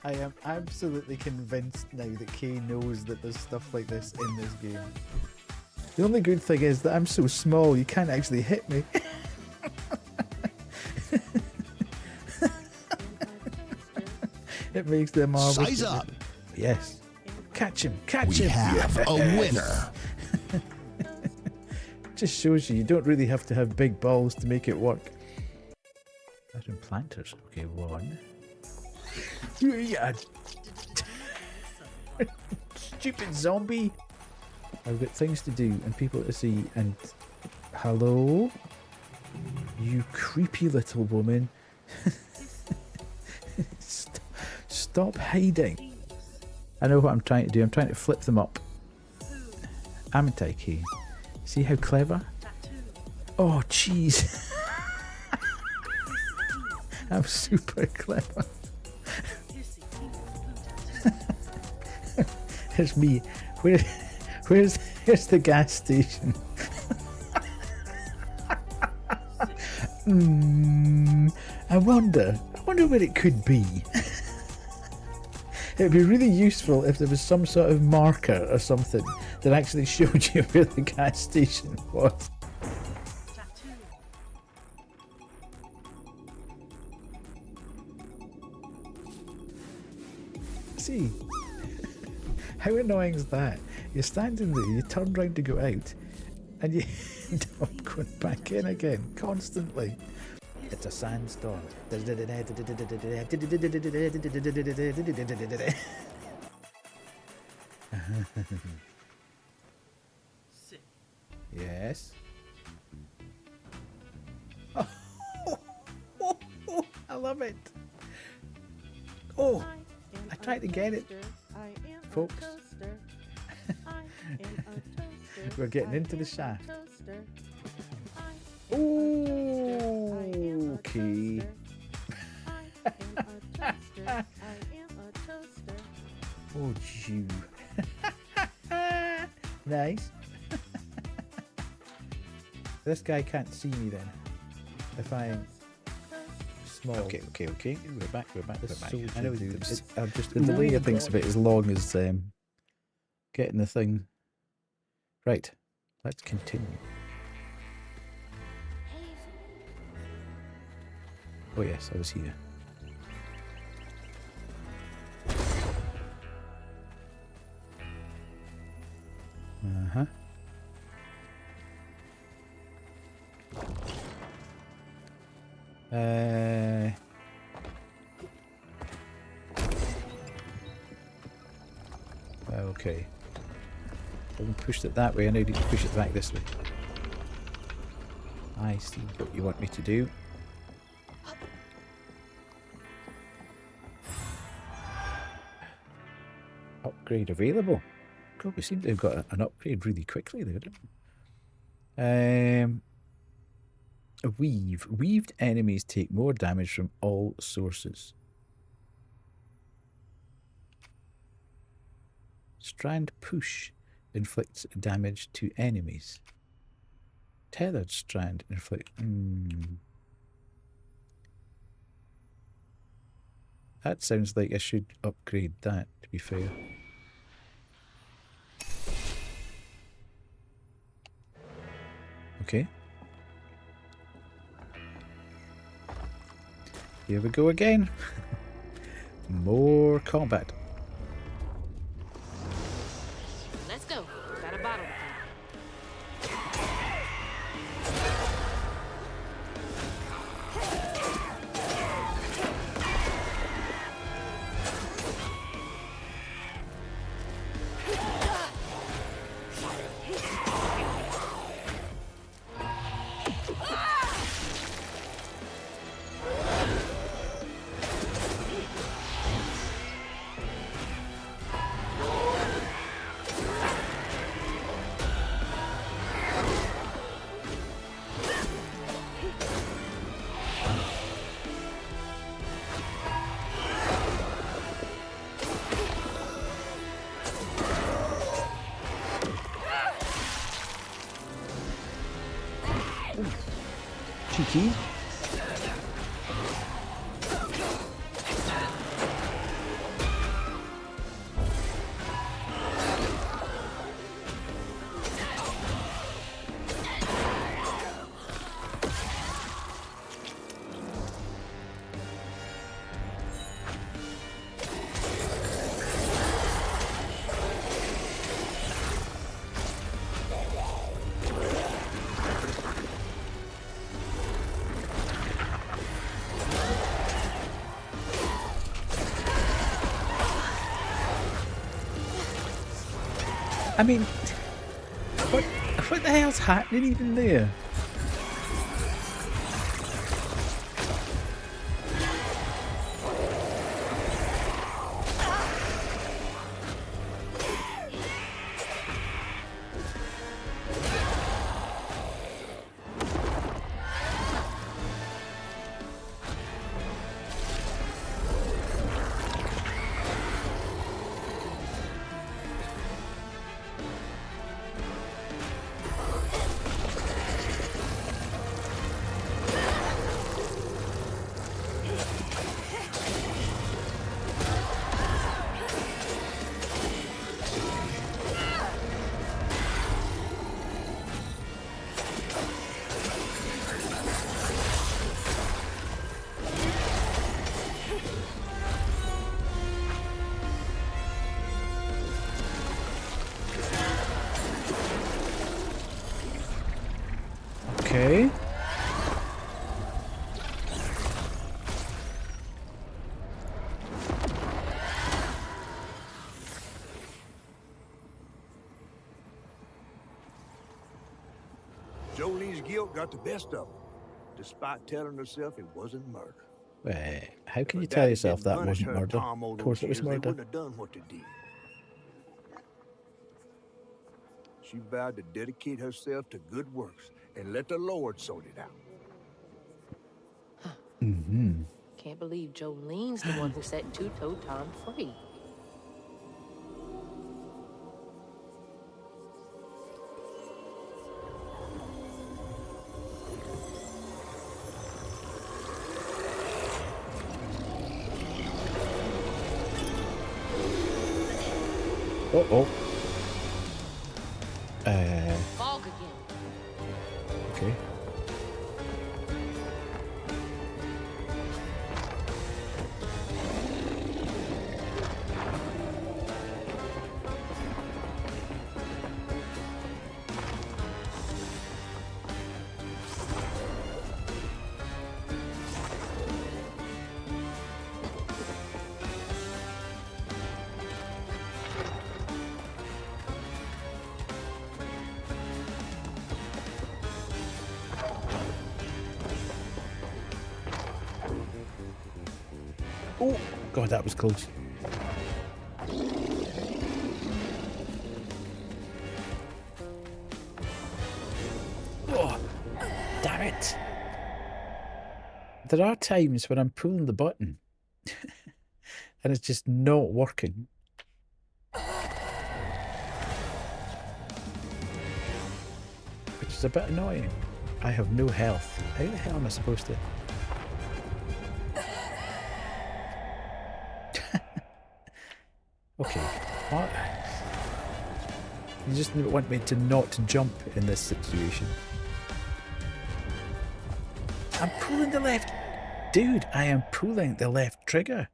I am absolutely convinced now that Kay knows that there's stuff like this in this game. The only good thing is that I'm so small you can't actually hit me. It makes them marvelous. Size up. Yes. Catch him. Catch We him. have a winner. Just shows you don't really have to have big balls to make it work. Iron planters. Okay, one. Yeah. Stupid zombie. I've got things to do and people to see and hello? You creepy little woman. Stop hiding. I know what I'm trying to do. I'm trying to flip them up. Amintake. See how clever? Oh, jeez. I'm super clever. It's me. Where's the gas station? I wonder where it could be. It'd be really useful if there was some sort of marker or something that actually showed you where the gas station was. See? How annoying is that? You're standing there, you turn round to go out, and you end up going back in again, constantly. It's a sandstorm. Yes. I love it. Oh, I tried to get it, folks. We're getting into the shaft. Ooh, okay. Oh, Jew. Nice. This guy can't see me then. If I'm small. Okay. We're back. I know the delay of things a bit as long as getting the thing. Right. Let's continue. Oh yes, I was here. Uh-huh. Okay. I haven't pushed it that way, I now need to push it back this way. I see what you want me to do. Upgrade available. God, we seem to have got an upgrade really quickly there, didn't we? Weave. Weaved enemies take more damage from all sources. Strand push inflicts damage to enemies. Tethered strand inflicts... That sounds like I should upgrade that, to be fair. Okay. Here we go again. More combat. Let's go. Got a bottle to fill. key. I mean, what the hell's happening even there? Okay. Jolene's guilt got the best of her, despite telling herself it wasn't murder. How can If you her tell daddy yourself didn't that punish wasn't her murder? Tom all Of course those it was years, they murder. wouldn't have done what they did. She vowed to dedicate herself to good works and let the Lord sort it out. Mm-hmm. Can't believe Jolene's the one who set Two-Toed Tom free. Uh-oh. Fog again. Okay. Oh, God, that was close. Oh, damn it. There are times when I'm pulling the button and it's just not working. Which is a bit annoying. I have no health. How the hell am I supposed to... Okay, what? You just want me to not jump in this situation. I'm pulling the left... Dude, I am pulling the left trigger.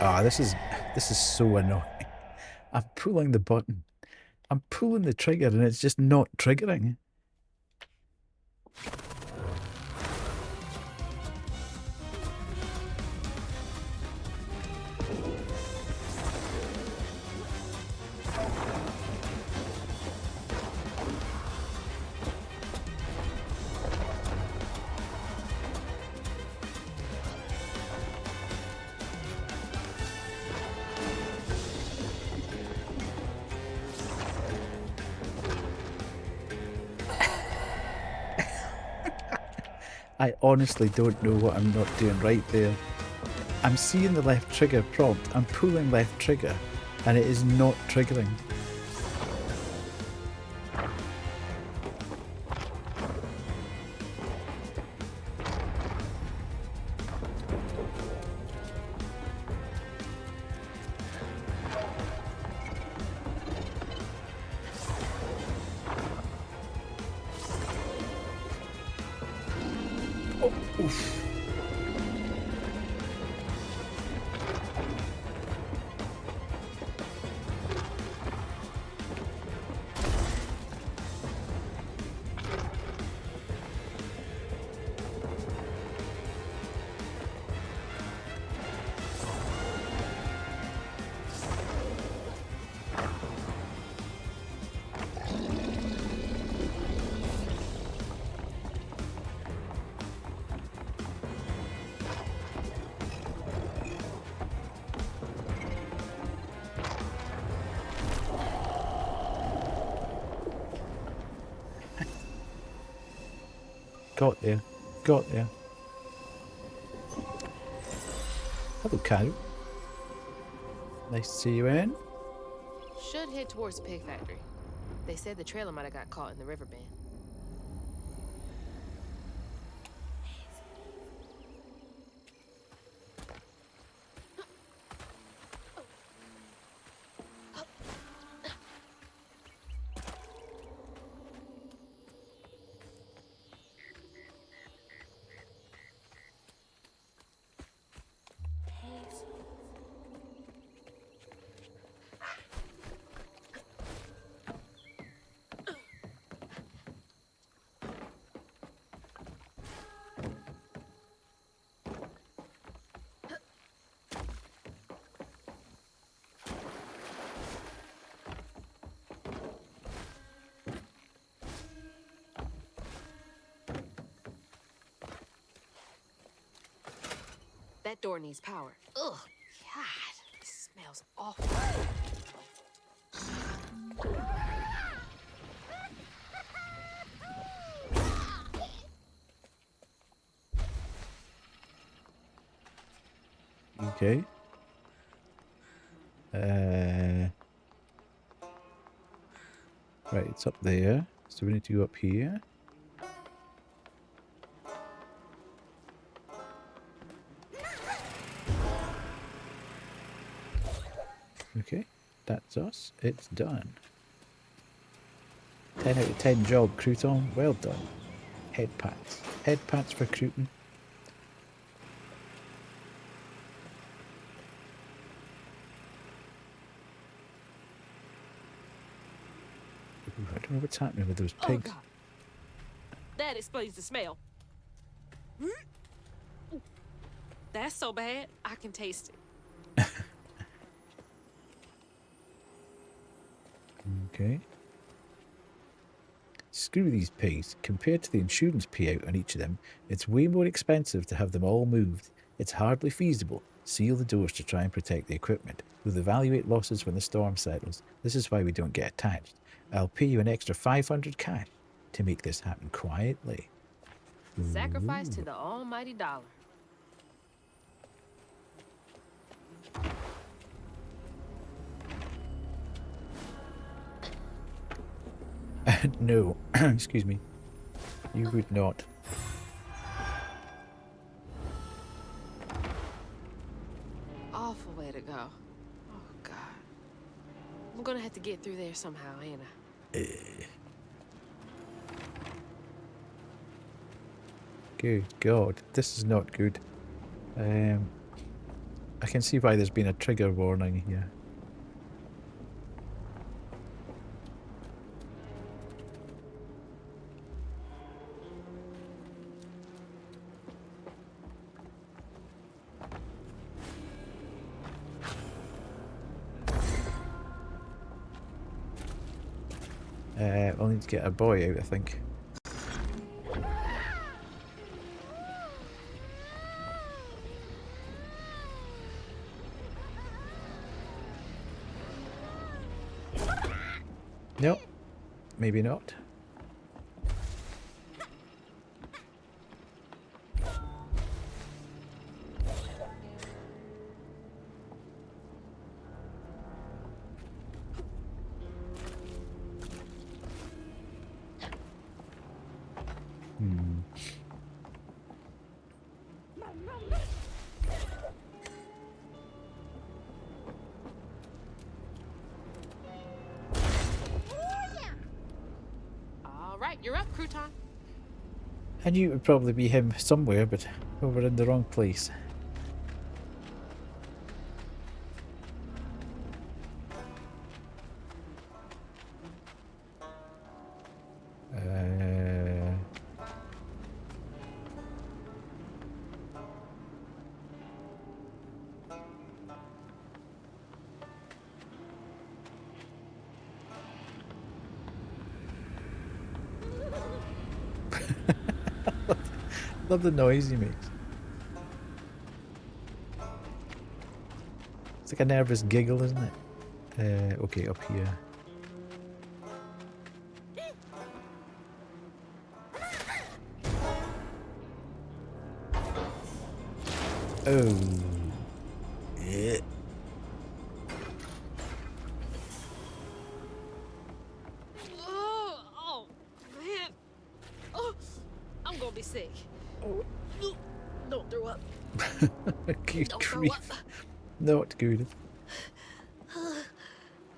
Ah, this is so annoying. I'm pulling the button. I'm pulling the trigger and it's just not triggering. I honestly don't know what I'm not doing right there. I'm seeing the left trigger prompt. I'm pulling left trigger, and it is not triggering. Oh, oof. Got there. Got there. Hello, Carol. Nice to see you in. Should head towards the pig factory. They said the trailer might have got caught in the river bend. That door needs power. Ugh, God, it smells awful. Okay. Right, it's up there. So we need to go up here. Okay, that's us. It's done. 10 out of 10 job, Crouton. Well done. Head pats. Head pats for Crouton. Ooh, I don't know what's happening with those pigs. Oh, God. That explains the smell. That's so bad, I can taste it. Okay. Screw these pigs. Compared to the insurance payout on each of them, it's way more expensive to have them all moved. It's hardly feasible. Seal the doors to try and protect the equipment. We'll evaluate losses when the storm settles. This is why we don't get attached. I'll pay you an extra 500 cash to make this happen quietly. Sacrifice to the almighty dollar. No, excuse me. You would not. Awful way to go. Oh, God. I'm gonna have to get through there somehow, ain't I? Good God, this is not good. I can see why there's been a trigger warning here. I'll need to get a boy out, I think. Nope, maybe not. All right, you're up, Crouton. I knew it would probably be him somewhere, but we were in the wrong place. Love the noise he makes. It's like a nervous giggle, isn't it? Okay, up here. Oh. Yeah. Oh, man. Oh, I'm gonna be sick. Oh. Don't throw up. Good Don't throw grief. up. Not good.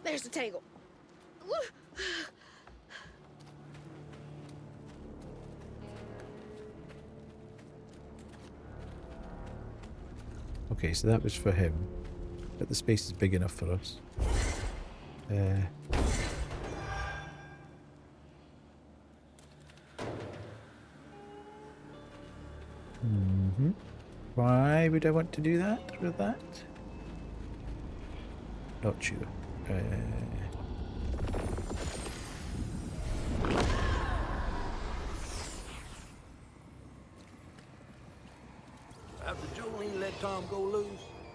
There's the tangle. Okay, so that was for him. But the space is big enough for us. Why would I want to do that with that? Not sure. After Jolene let Tom go loose,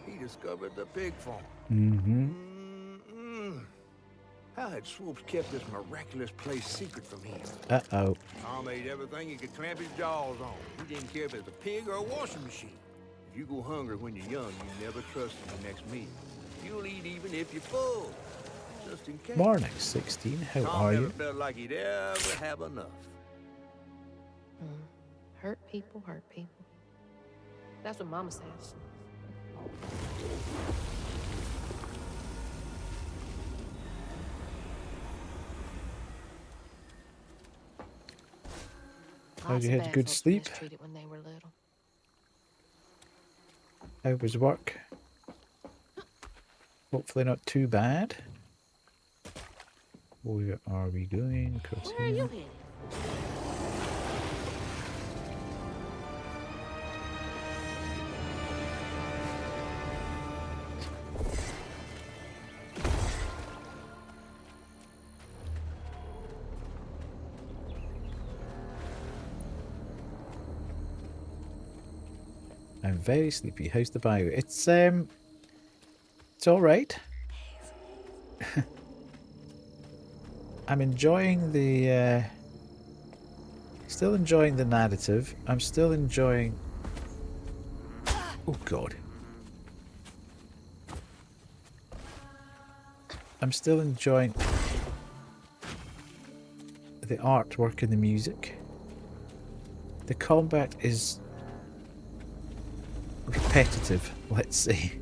he discovered the pig farm. How had Swoops kept this miraculous place secret from him? Uh-oh. Tom ate everything he could clamp his jaws on. He didn't care if it was a pig or a washing machine. If you go hungry when you're young, you never trust in your next meal. You'll eat even if you're full, just in case. Morning, 16. How Tom are never you? felt like he'd ever have enough. Hurt people, hurt people. That's what Mama says. How'd you Lots of had bad good folks sleep? were mistreated when they were little. How was work? Hopefully not too bad. Where are we going? Across Where are here. you headed? I'm very sleepy. How's the bio? It's all right. I'm enjoying the still enjoying the narrative. I'm still enjoying Oh god. I'm still enjoying the artwork and the music. The combat is repetitive, let's say.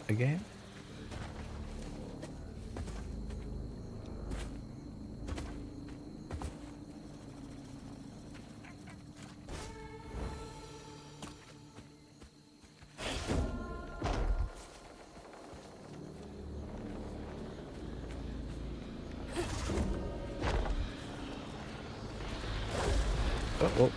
Again? Uh-oh.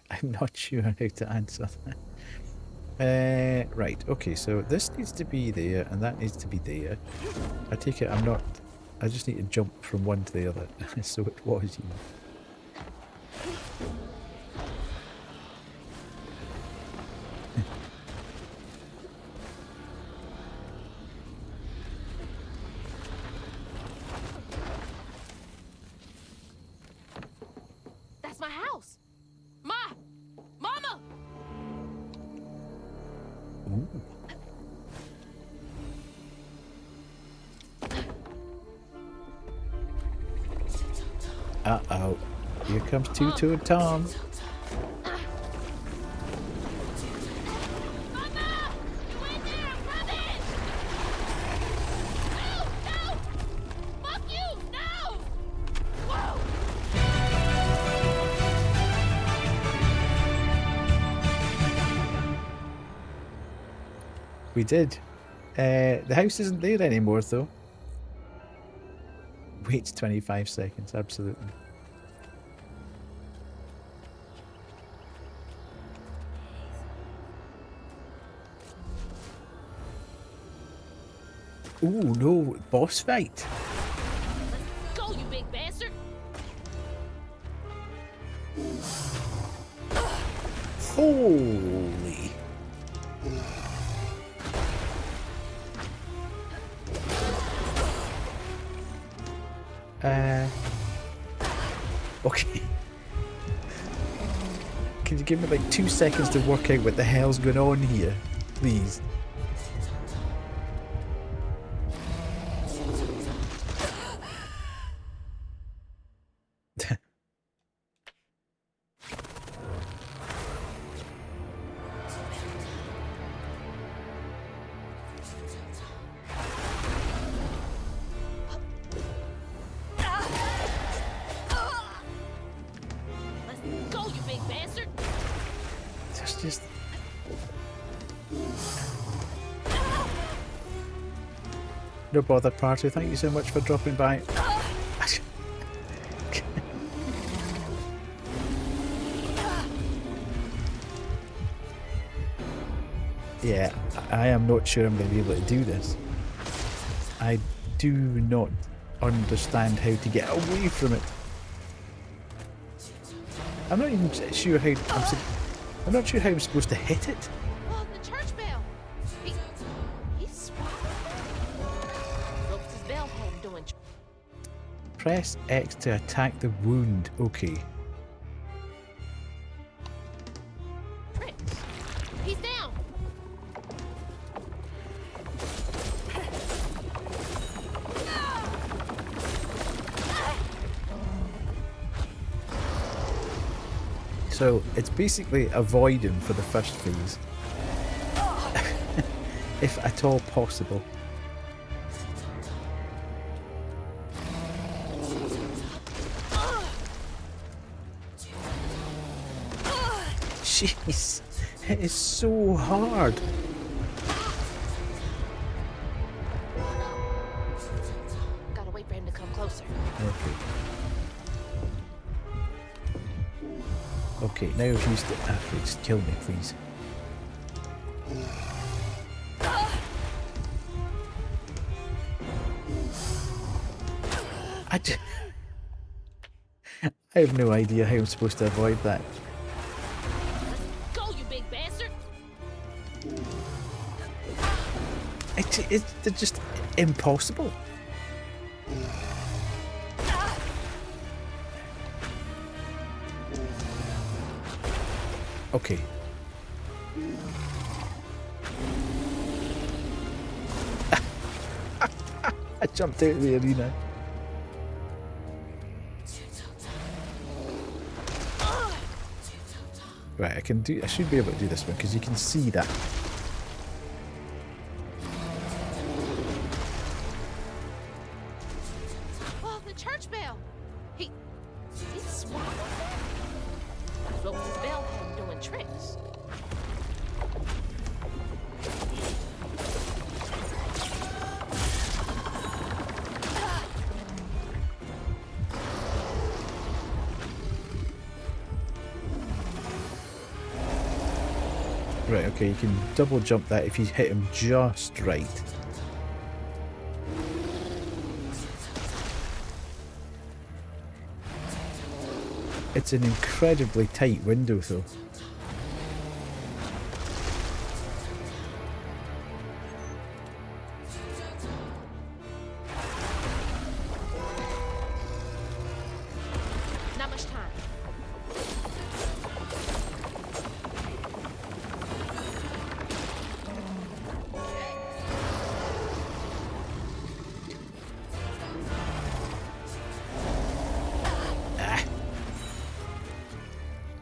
I'm not sure how to answer that. Right, okay, so this needs to be there and that needs to be there. I take it I just need to jump from one to the other. So it was you. Uh-oh. Here comes Two-Toed Tom. We did. The house isn't there anymore, though. Wait 25 seconds, absolutely. Ooh, no, boss fight. Go, you big bastard! Holy. Okay. Can you give me like 2 seconds to work out what the hell's going on here, please? Go, you big bastard! That's just... No bother, party. Thank you so much for dropping by. Yeah, I am not sure I'm going to be able to do this. I do not understand how to get away from it. I'm not even sure how I'm not sure how I'm supposed to hit it. Oh, the church bell! He's swallowed. Ropes his bell had him doing Press X to attack the wound. Okay. tricks. He's down! So it's basically avoid him for the first phase. If at all possible. Jeez, it is so hard. Gotta wait for him to come closer. Okay. Okay, now if you just kill me, please. I have no idea how I'm supposed to avoid that. Go, you big bastard! It's just impossible. Okay. I jumped out of the arena. Right, I should be able to do this one because you can see that. Oh, the church bell! He's swallowed that? Ropes his bell had him doing tricks. Right, okay, you can double jump that if you hit him just right. It's an incredibly tight window though. Not much time.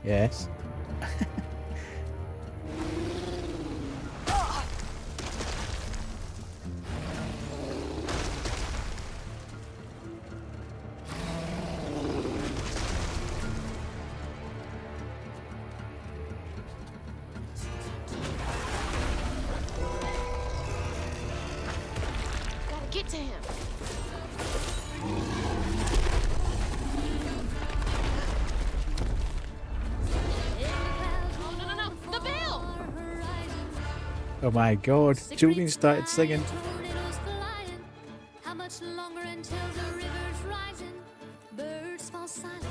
Yes. Gotta get to him. Oh, no, no, no. The bell! Oh my god, Julian started singing. How much longer until the river's rising? Birds fall silent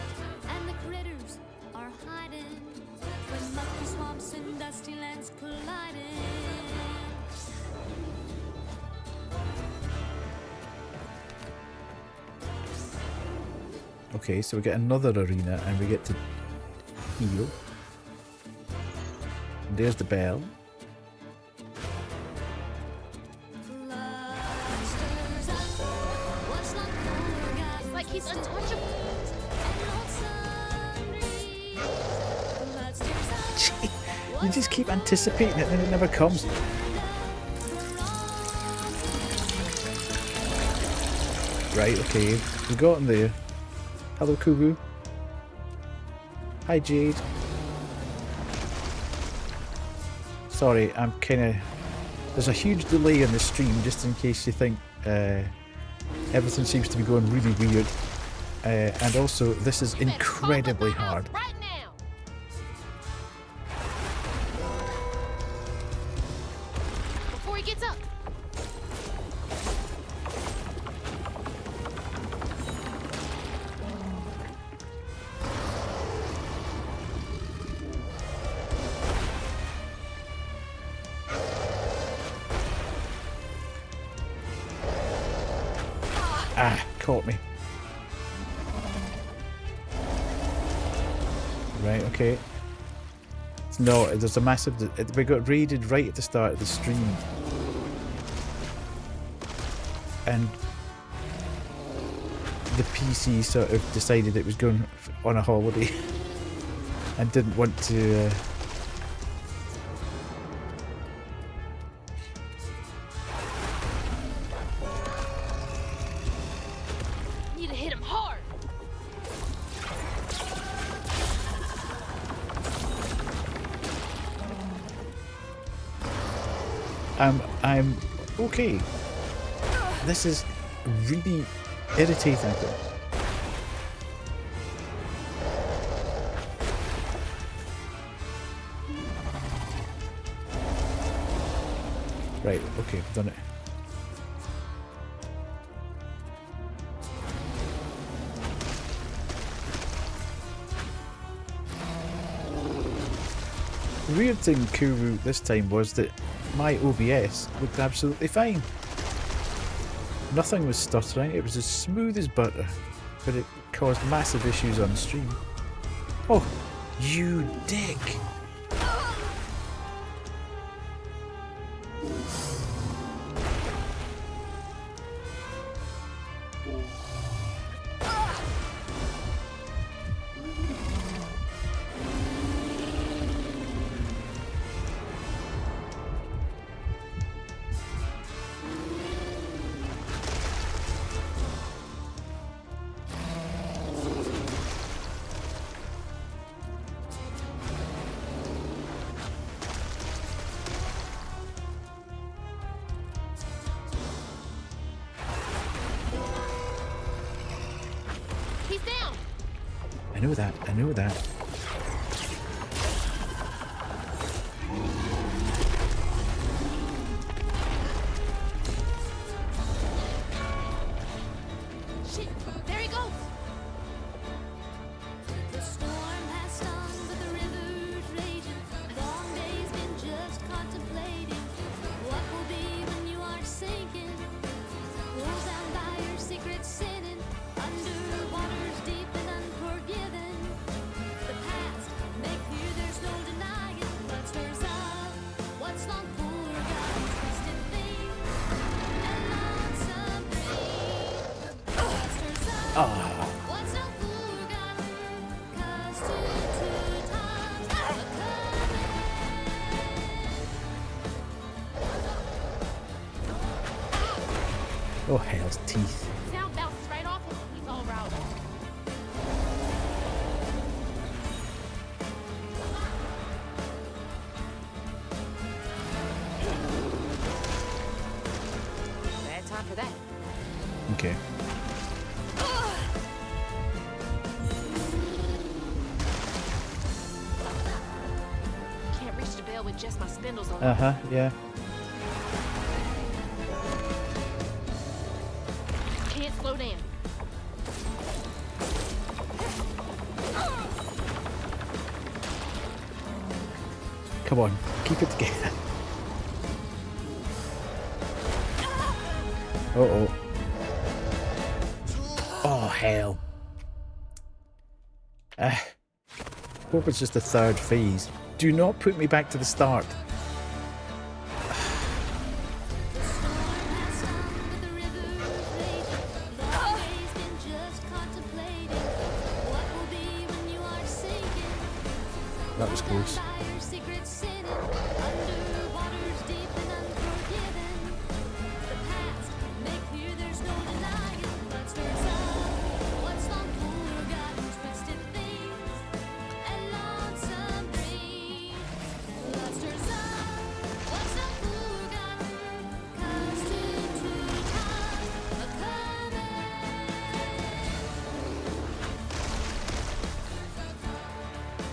and the critters are hiding. When mucky swamps and dusty lands colliding. Okay, so we get another arena and we get to heal. And there's the bell. It's like he's untouchable. You just keep anticipating it and it never comes. Right, okay, we got him there. Hello, Kubu. Hi, Jade. Sorry, I'm kinda... There's a huge delay in the stream, just in case you think everything seems to be going really weird. And also, this is incredibly hard. Right now. Before he gets up. Ah, caught me. Right, okay. No, there's a massive... We got raided right at the start of the stream. And the PC sort of decided it was going on a holiday and didn't want to... Need to hit him hard. I'm okay. This is really irritating. Right, okay, I've done it. The weird thing, Kuru, this time was that my OBS looked absolutely fine. Nothing was stuttering, it was as smooth as butter, but it caused massive issues on stream. Oh, you dick! He's down. I know that, I know that. Shit, there he goes. The storm has stung, but the river's raging. Long days been just contemplating what will be when you are sinking. Rolls down by your secret sinning, under waters deep and unforgiven. The past may fear there's no denying, but stirs up what's long forgotten, twisted things and lonesome dreams. What stirs up what's long forgotten, 'cause too tight. Oh, hell's teeth. Sound bounces right off him when he's all riled up. Bad time for that. Okay. Can't reach the bell with just my spindles on. Uh-huh, yeah. Can't slow down. Come on, keep it together. Uh-oh. Oh, hell. Hope it's just the third phase. Do not put me back to the start. That was close.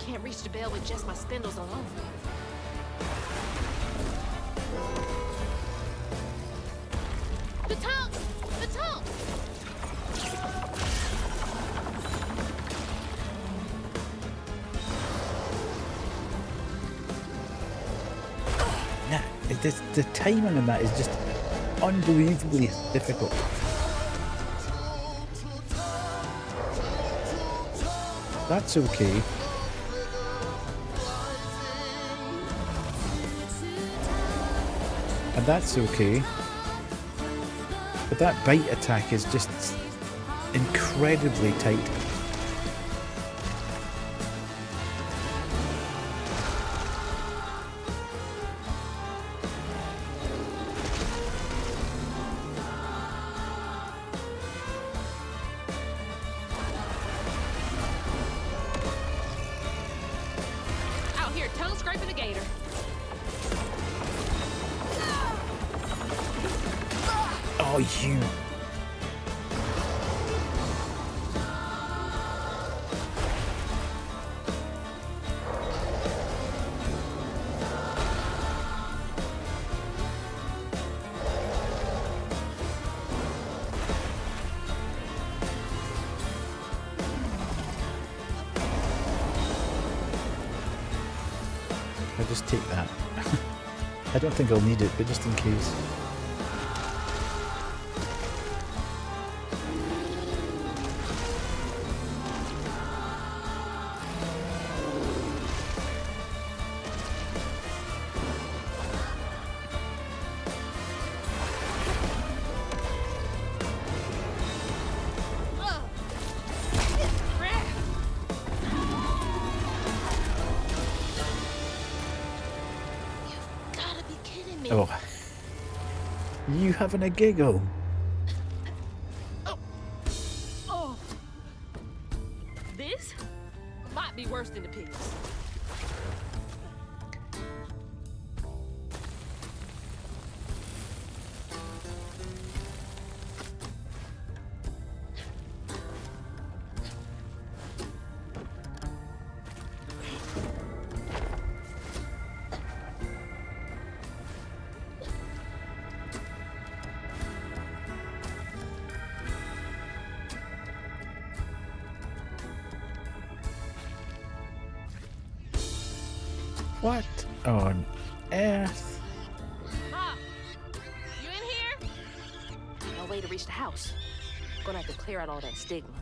Can't reach the bell with just my spindles alone. The tongue! The tongue! Yeah, the timing on that is just unbelievably difficult. That's okay. And that's okay. But that bite attack is just incredibly tight. Out here, tongue scraping a gator. Oh, you. I'll just take that. I don't think I'll need it, but just in case. Gotta be kidding me. Oh. You having a giggle? Oh. This might be worse than the pigs. What on earth? Ma, you in here? No way to reach the house. Gonna have to clear out all that stigma.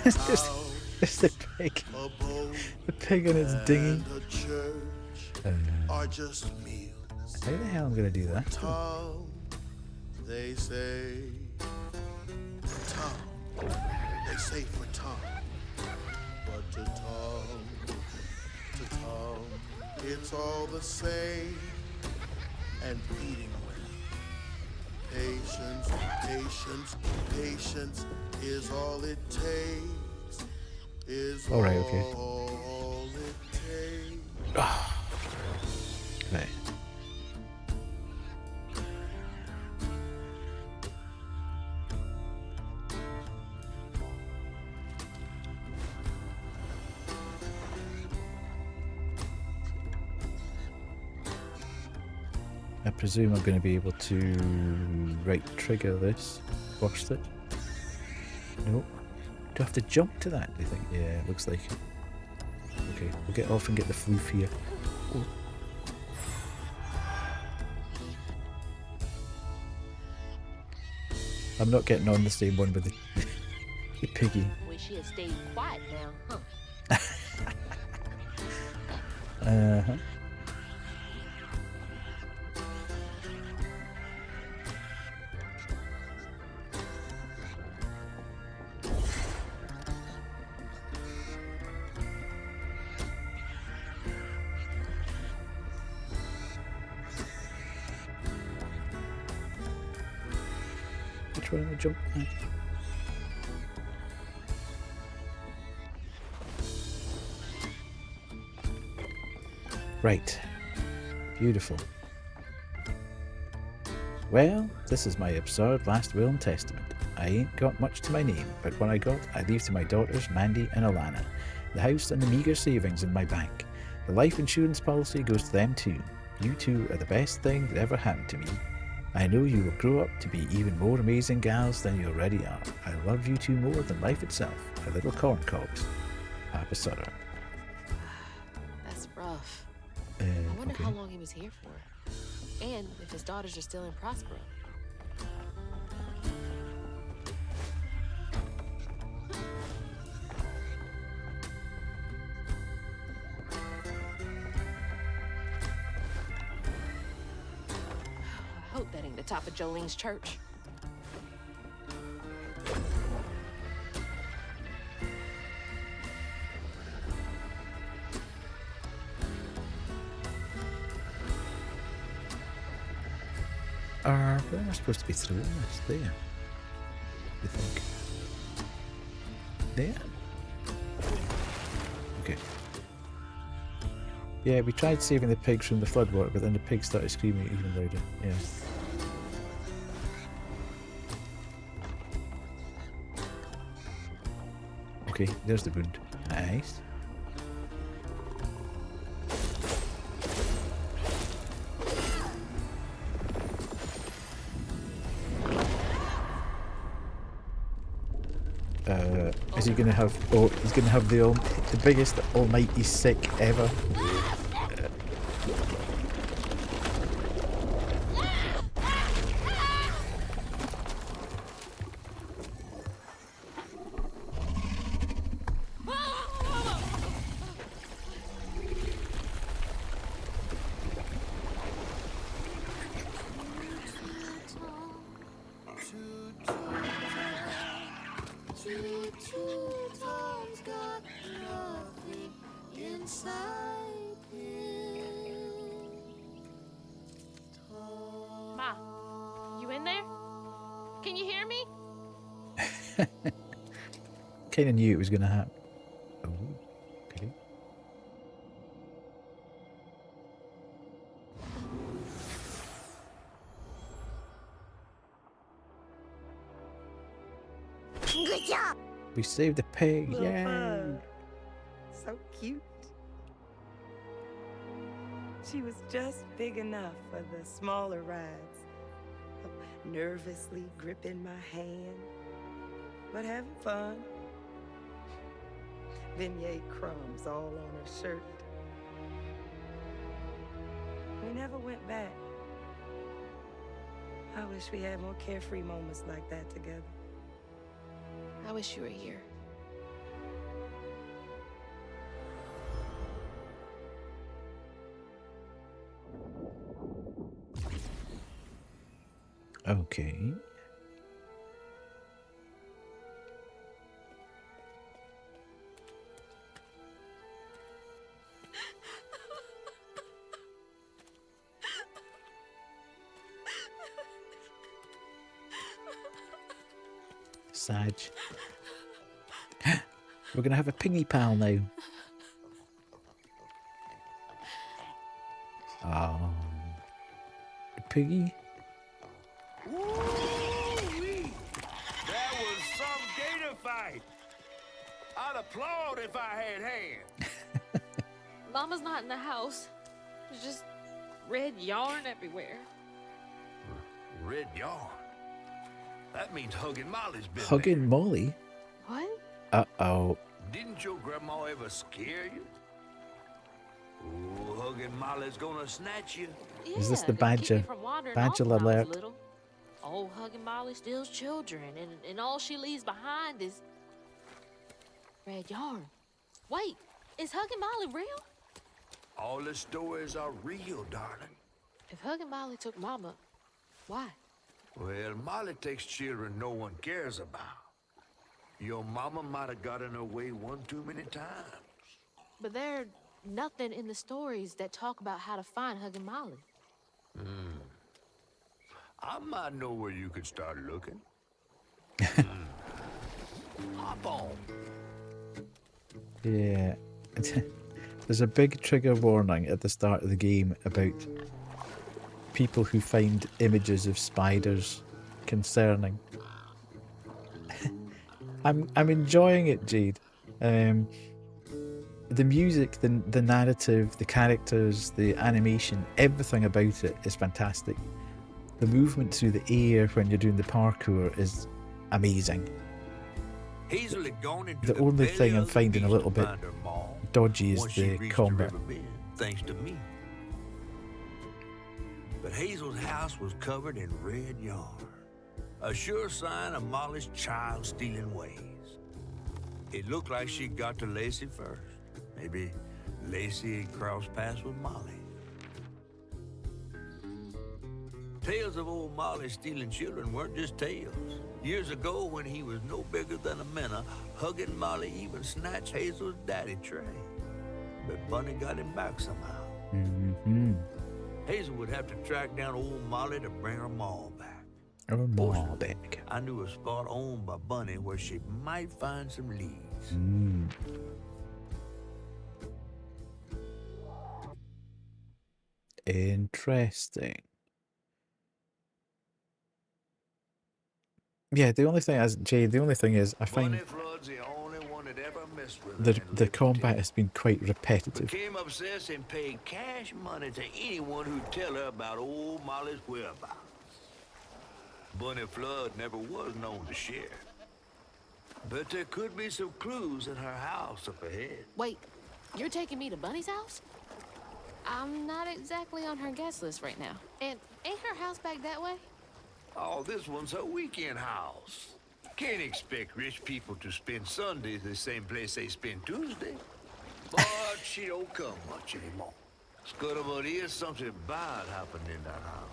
It's the pig. The pig in its dinghy. Are just meals. How the hell am I going to do that? Tom, they say. Tom, they say for Tom. But to Tom, it's all the same. And eating well. Patience, patience, patience is all it takes. Is All right, okay. all it takes. Right. I presume I'm going to be able to right trigger this. Burst it. Nope. Do I have to jump to that, do you think? Yeah, it looks like it. Okay, we'll get off and get the floof here. Oh. I'm not getting on the same one with the piggy. Wish she had stayed quiet now, huh? Uh-huh. Which one am I jumping at? Right. Beautiful. Well, this is my absurd last will and testament. I ain't got much to my name, but what I got, I leave to my daughters, Mandy and Alana. The house and the meagre savings in my bank. The life insurance policy goes to them too. You two are the best thing that ever happened to me. I know you will grow up to be even more amazing gals than you already are. I love you two more than life itself. My little corncobs. Papa Sutter. That's rough. Uh, I wonder okay. how long he was here for. And if his daughters are still in Prospero. I hope that ain't the top of Jolene's church. Where am I supposed to be throwing this? There. You think? There? Okay. Yeah, we tried saving the pigs from the floodwater, but then the pigs started screaming even louder. Yeah. Okay, there's the wound. Nice. Is he gonna have? Oh, he's gonna have the biggest almighty sick ever. Tom's got nothing inside him. Ma, you in there? Can you hear me? Kind of knew it was gonna happen. Oh, okay. Good job! We saved the pig. Little Yay! bug. So cute. She was just big enough for the smaller rides. Nervously gripping my hand, but having fun. Beignet crumbs all on her shirt. We never went back. I wish we had more carefree moments like that together. I wish you were here. Okay. Sag. We're gonna have a piggy pal now. Oh, the piggy. Woo-wee! That was some gator fight. I'd applaud if I had hands. Mama's not in the house. There's just red yarn everywhere. Red yarn. That means Huggin' Molly's been Hugging Molly. What? Uh-oh. there. Didn't your grandma ever scare you? Oh, Huggin' Molly's gonna snatch you. Is this the to keep me badger? from wandering Badger off when I was alert. little. Old Huggin' Molly steals children, and all she leaves behind is red yarn. Wait, is Huggin' Molly real? All the stories are real, darling. If Huggin' Molly took Mama, why? Well, Molly takes children no one cares about. Your mama might have got in her way one too many times. But there's nothing in the stories that talk about how to find Huggin' Molly. I might know where you could start looking. Hop on. Yeah. There's a big trigger warning at the start of the game about people who find images of spiders concerning. I'm enjoying it, Jade. The music, the narrative, the characters, the animation, everything about it is fantastic. The movement through the air when you're doing the parkour is amazing. Hazel had gone into The only belly thing I'm of the finding a beast little to bit find her maw dodgy is once she the reached combat. river bend, thanks to me. But Hazel's house was covered in red yarn, a sure sign of Molly's child-stealing ways. It looked like she got to Lacey first. Maybe Lacey had crossed paths with Molly. Tales of old Molly stealing children weren't just tales. Years ago, when he was no bigger than a minnow, Huggin' Molly even snatched Hazel's daddy, Trey. But Bunny got him back somehow. Mm-hmm. Hazel would have to track down old Molly to bring her maw back. Oh, Fortunately, back. I knew a spot owned by Bunny where she might find some leads. Interesting. Yeah, the only thing is, Jay, the only thing is, I find Bunny Flood's the only one that ever messed with her and the lived combat to has been quite repetitive. became obsessed and paid cash money to anyone who'd tell her about old Molly's whereabouts. Bunny Flood never was known to share. But there could be some clues in her house up ahead. Wait, you're taking me to Bunny's house? I'm not exactly on her guest list right now. And ain't her house back that way? Oh, this one's her weekend house. Can't expect rich people to spend Sundays the same place they spend Tuesday. But she don't come much anymore. Scuttlebutt is something bad happened in that house.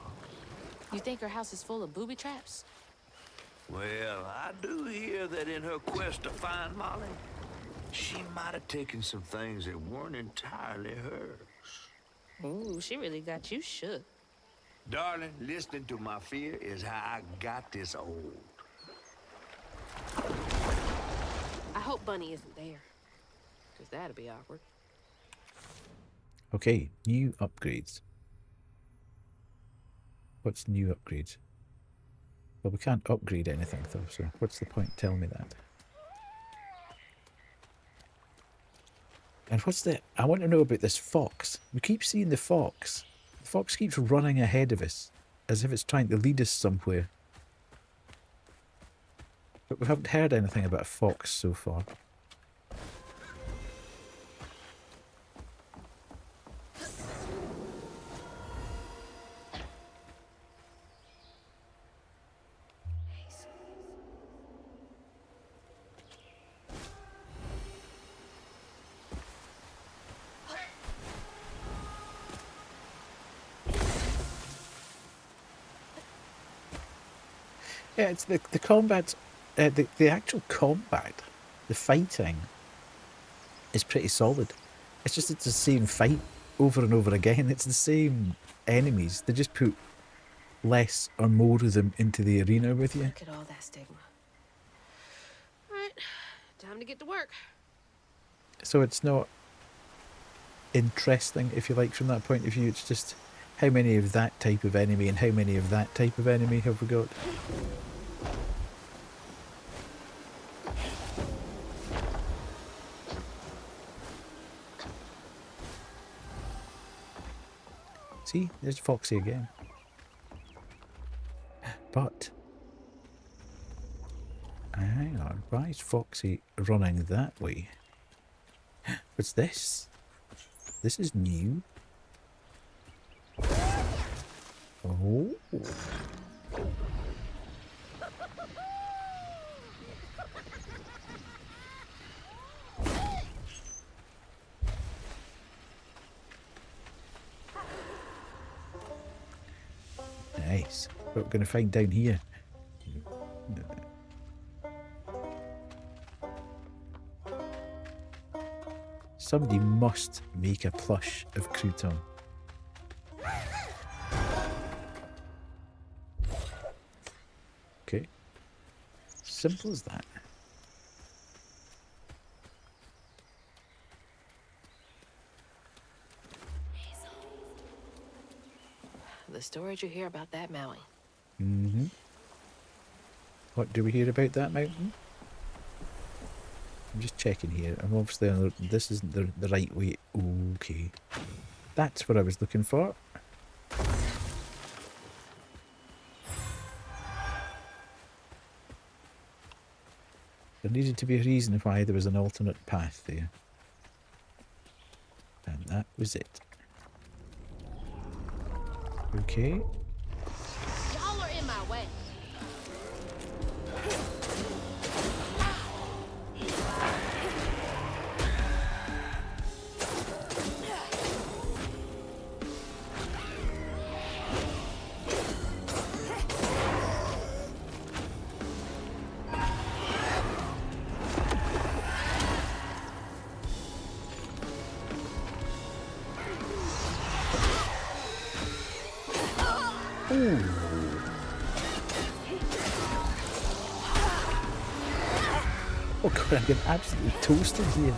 You think her house is full of booby traps? Well, I do hear that in her quest to find Molly, she might have taken some things that weren't entirely hers. Ooh, she really got you shook. Darling, listening to my fear is how I got this old. I hope Bunny isn't there. Because that'd be awkward. Okay, new upgrades. What's new upgrades? Well, we can't upgrade anything though, so what's the point telling me that? And what's the... I want to know about this fox. We keep seeing the fox. The fox keeps running ahead of us, as if it's trying to lead us somewhere. But we haven't heard anything about a fox so far. Yeah, it's the combat, the actual combat, the fighting is pretty solid. It's just it's the same fight over and over again. It's the same enemies. They just put less or more of them into the arena with you. Look at all that stigma. Time to get to work. So it's not interesting, if you like, from that point of view. It's just how many of that type of enemy and how many of that type of enemy have we got? See, there's Foxy again. But hang on, why is Foxy running that way? What's this? This is new. Oh. Nice. What we're going to find down here? Somebody must make a plush of Crouton. Okay. Simple as that. The stories you hear about that mountain. Mm-hmm. What do we hear about that mountain? I'm just checking here. I'm obviously on the, this isn't the right way. Okay. That's what I was looking for. There needed to be a reason why there was an alternate path there. And that was it. Okay. Y'all are in my way. Oh god, I'm getting absolutely toasted here.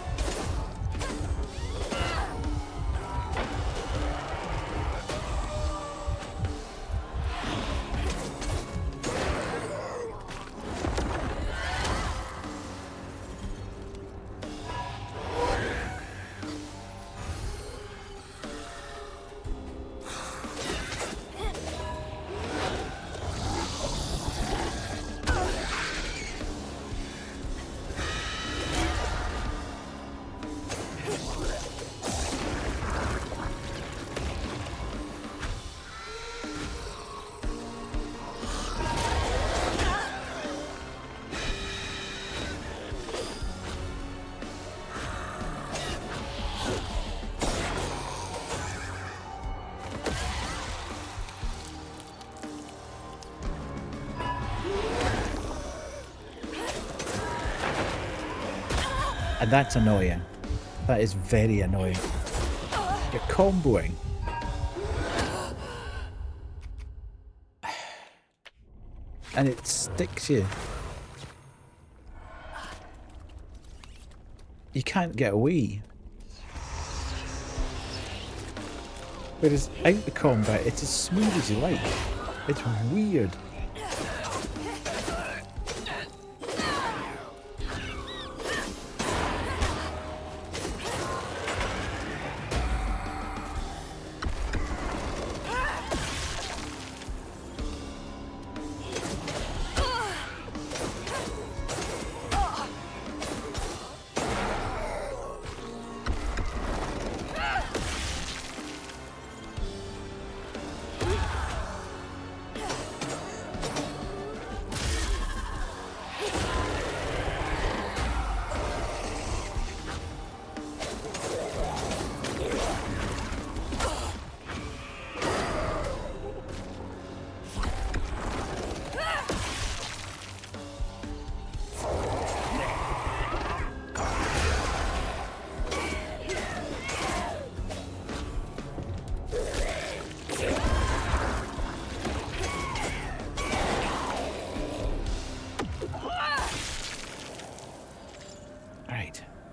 And that's annoying. That is very annoying. You're comboing. And it sticks you. You can't get away. Whereas out the combat, it's as smooth as you like. It's weird.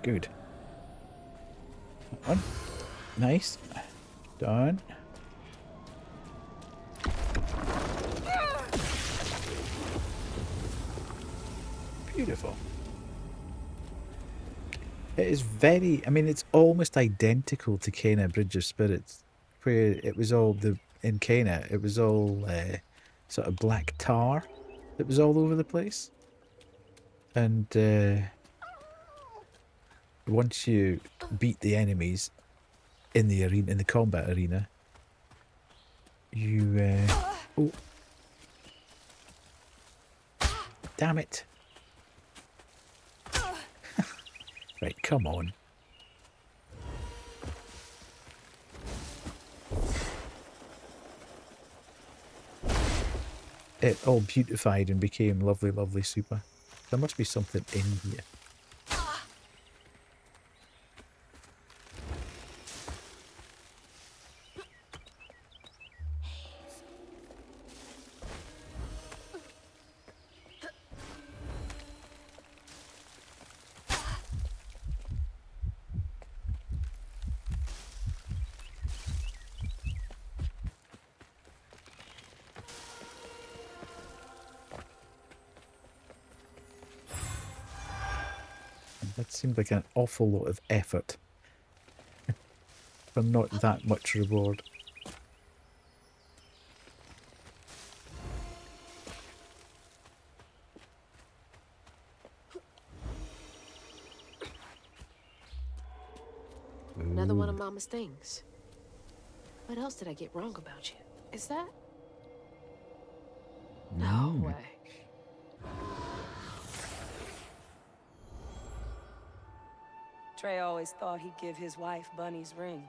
Good. That one. Nice. Done. Beautiful. It is very, I mean, it's almost identical to Kena Bridge of Spirits, where it was all in Kena, it was all sort of black tar that was all over the place. And once you beat the enemies in the arena, in the combat arena, you, oh, damn it. Right, come on. It all beautified and became lovely, lovely super. There must be something in here. That seemed like an awful lot of effort for not that much reward. Another one of Mama's things. What else did I get wrong about you? Is that? No way. Trey always thought he'd give his wife Bunny's ring.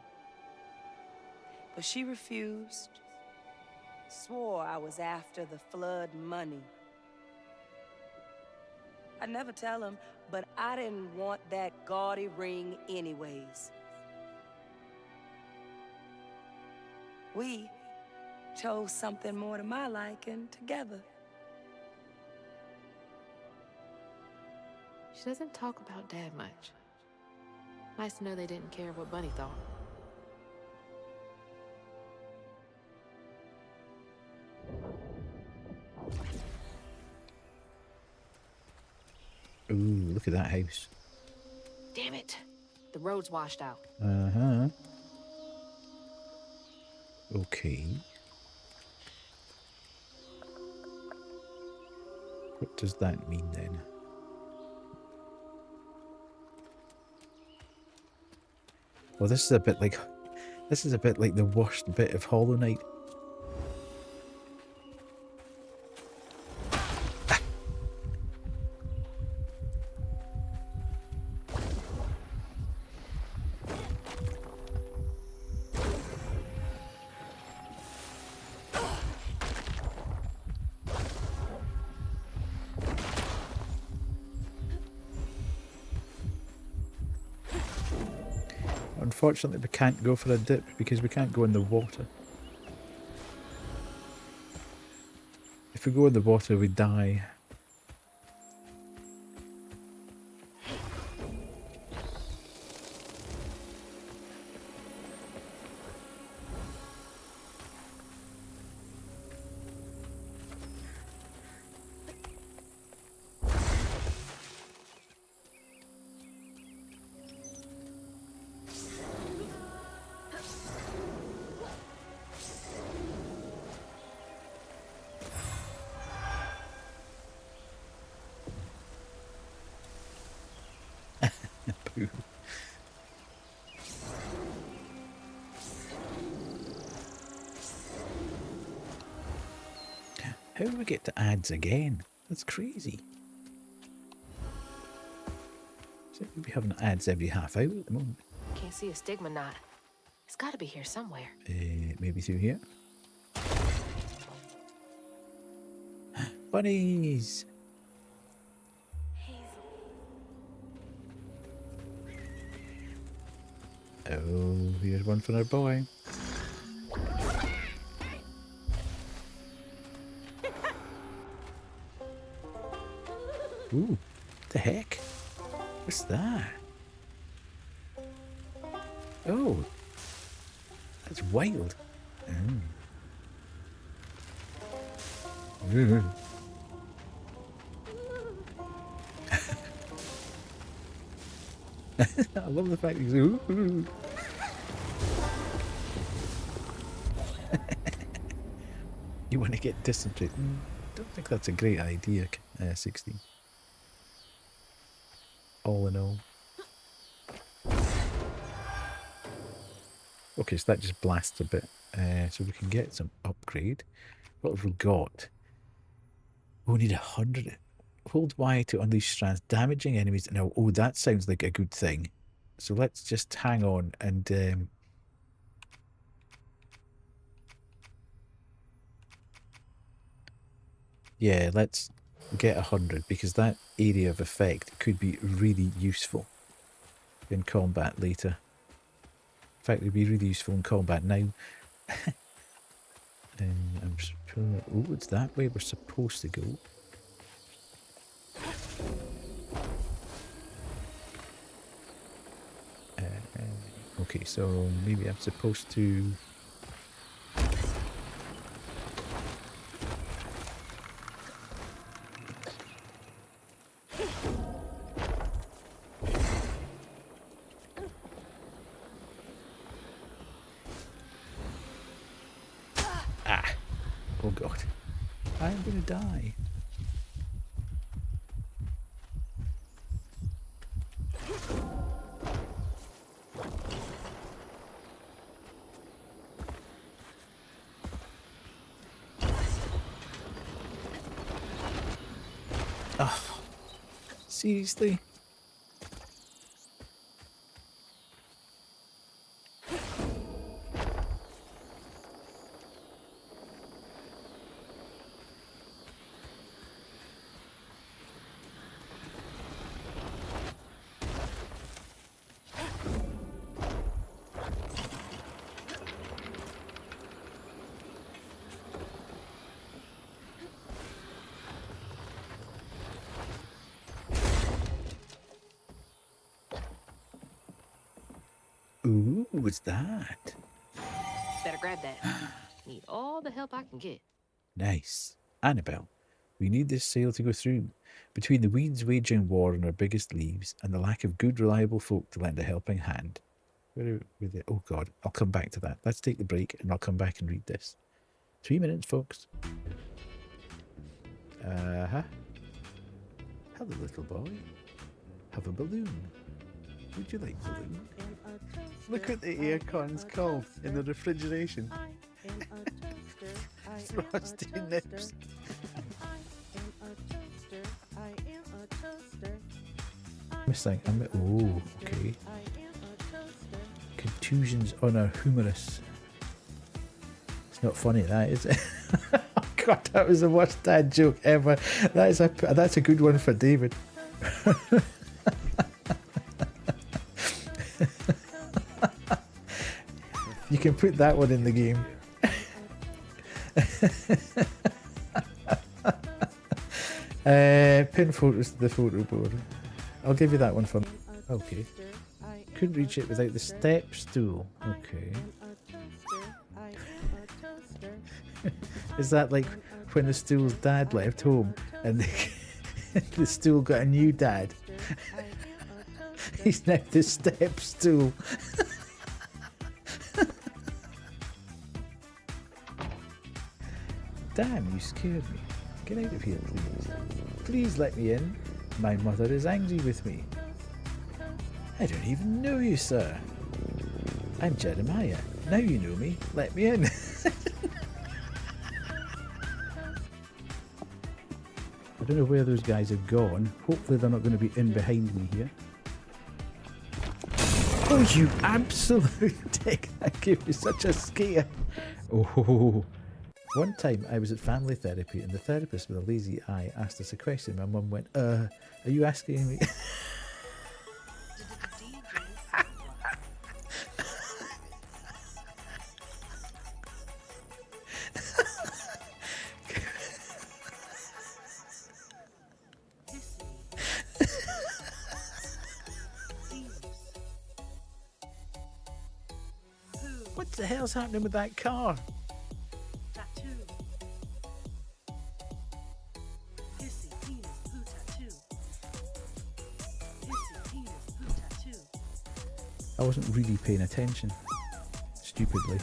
But she refused. Swore I was after the flood money. I'd never tell him, but I didn't want that gaudy ring anyways. We chose something more to my liking together. She doesn't talk about Dad much. Nice to know they didn't care what Bunny thought. Ooh, look at that house. Damn it! The road's washed out. Uh-huh. Okay. What does that mean then? Well, this is a bit like the worst bit of Hollow Knight. Unfortunately, we can't go for a dip because we can't go in the water. If we go in the water, we die. How do we get to ads again? That's crazy. Seem to be having ads every half hour at the moment. Can't see a stigma knot. It's got to be here somewhere. Maybe through here. Bunnies! Oh, here's one for our boy. Ooh, what the heck? What's that? Oh, that's wild. Mm. I love the fact he's ooh. You want to get dysentery? Don't think that's a great idea, 16. All in all. Okay, so that just blasts a bit. So we can get some upgrade. What have we got? We need 100. Hold Y to unleash strands, damaging enemies. Now, oh, that sounds like a good thing. So let's just hang on and yeah, let's get 100 because that area of effect could be really useful in combat later. In fact, it would be really useful in combat now. I'm just pulling. Oh, it's that way we're supposed to go. Okay, so maybe I'm supposed to. Ah! Oh god. I'm gonna die. Oh, seriously? Ooh, what's that? Better grab that. Need all the help I can get. Nice. Annabelle, we need this sale to go through. Between the weeds waging war on our biggest leaves and the lack of good, reliable folk to lend a helping hand. Oh god, I'll come back to that. Let's take the break and I'll come back and read this. 3 minutes, folks. Uh-huh. Hello, little boy. Have a balloon. Would you like balloon? Look what the aircon's called in the refrigeration. Frosty Nips. Missing. Oh, okay. Contusions on a humerus. It's not funny, that is it? Oh god, that was the worst dad joke ever. That's a good one for David. You can put that one in the game. Pin photos to the photo board. I'll give you that one for me. Okay. Couldn't reach it without the step stool. Okay. Is that like when the stool's dad left home and the stool got a new dad? He's now the step stool. Damn, you scared me. Get out of here, please. Please let me in. My mother is angry with me. I don't even know you, sir. I'm Jeremiah. Now you know me. Let me in. I don't know where those guys have gone. Hopefully they're not going to be in behind me here. Oh, you absolute dick. That gave me such a scare. Oh. One time I was at family therapy and the therapist with a lazy eye asked us a question. My mum went, are you asking me? What the hell's happening with that car? Tattoo. Pissy penis poo tattoo. Pissy penis poo tattoo. I wasn't really paying attention. Stupidly.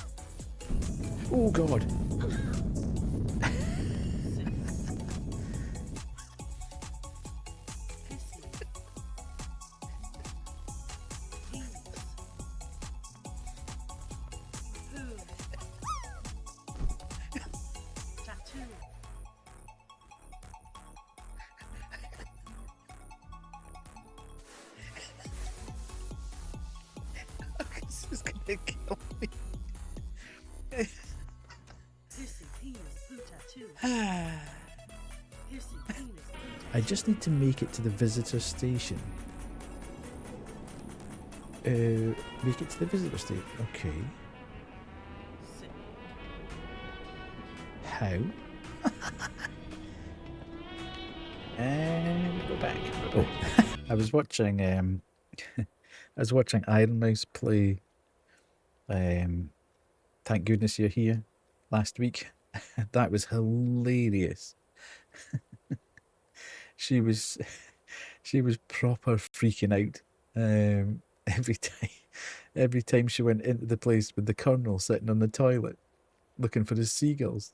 Oh god! This is gonna kill me. I just need to make it to the visitor station. Make it to the visitor station. Okay. How? And go back. Oh, I was watching. I was watching Iron Mouse play. Thank goodness you're here. Last week, that was hilarious. She was proper freaking out every time she went into the place with the Colonel sitting on the toilet looking for his seagulls.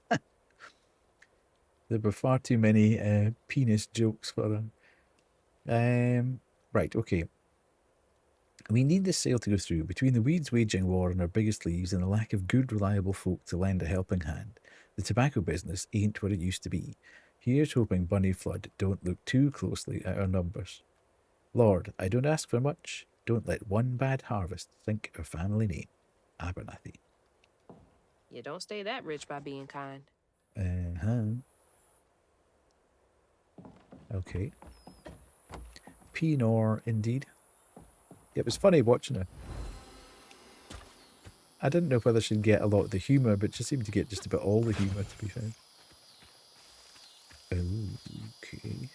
There were far too many penis jokes for her. Right, okay. We need this sale to go through. Between the weeds waging war on our biggest leaves and the lack of good, reliable folk to lend a helping hand, the tobacco business ain't what it used to be. Here's hoping Bunny Flood don't look too closely at our numbers. Lord, I don't ask for much. Don't let one bad harvest sink our family name. Abernathy. You don't stay that rich by being kind. Okay. Pinot, indeed. It was funny watching her. I didn't know whether she'd get a lot of the humour, but she seemed to get just about all the humour, to be fair. Okay.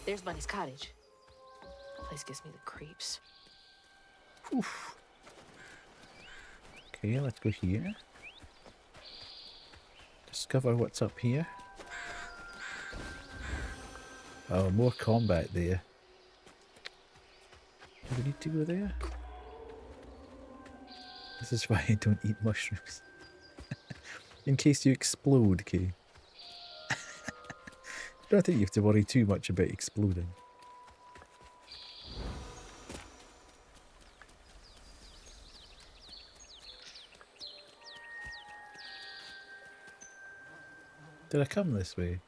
There's Bunny's cottage. Place gives me the creeps. Oof. Okay, let's go here. Discover what's up here. Oh, more combat there. Do we need to go there? This is why I don't eat mushrooms. In case you explode, okay? I don't think you have to worry too much about exploding. Did I come this way?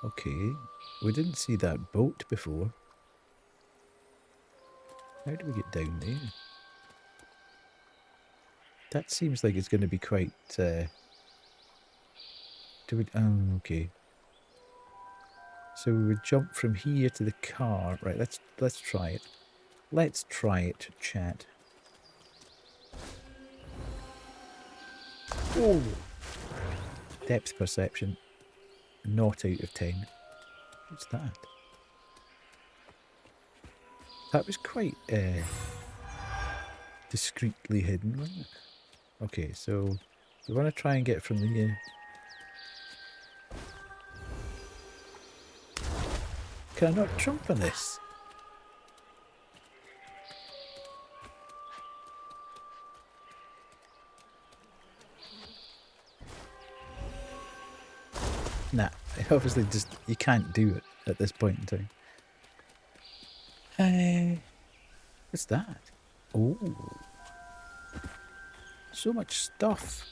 Okay. We didn't see that boat before. How do we get down there? That seems like it's going to be quite... do we... Oh, okay. So we would jump from here to the car. Right, let's try it. Let's try it, chat. Oh! Depth perception. Not out of 10. What's that? That was quite discreetly hidden, wasn't it? Okay, so we want to try and get from the... Can I not jump on this? Nah, obviously just, you can't do it at this point in time. What's that? Oh. So much stuff.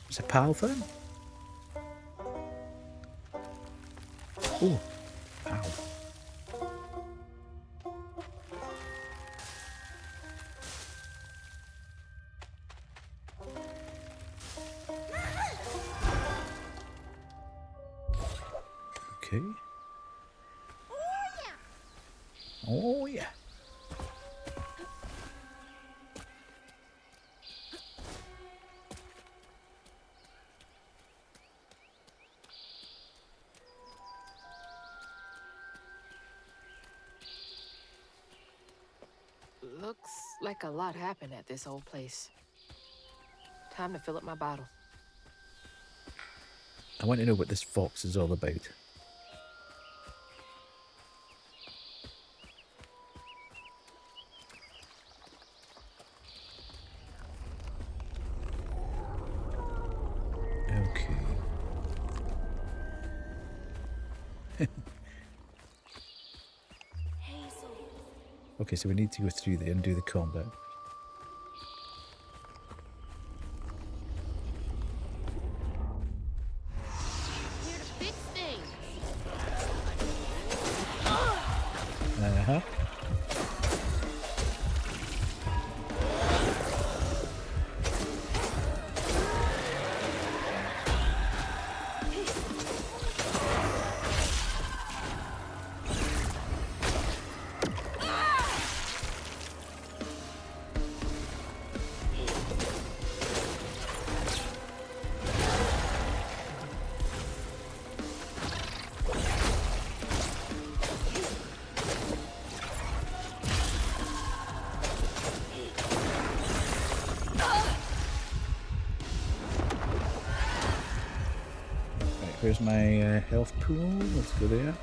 It's a pal thing. Oh, ow. Okay. Oh yeah. Looks like a lot happened at this old place. Time to fill up my bottle. I want to know what this fox is all about. Okay. Okay, so we need to go through there and do the combat. Here to fix things. Uh-huh. Where's my health pool? Let's go there.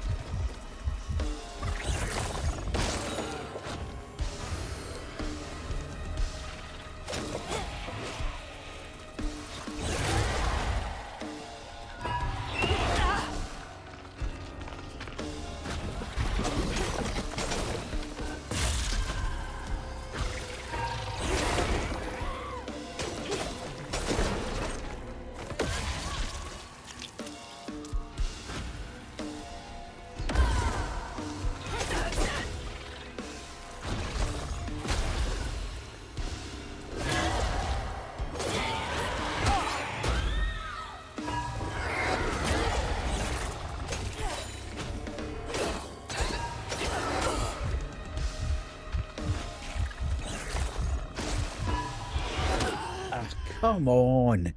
Come on.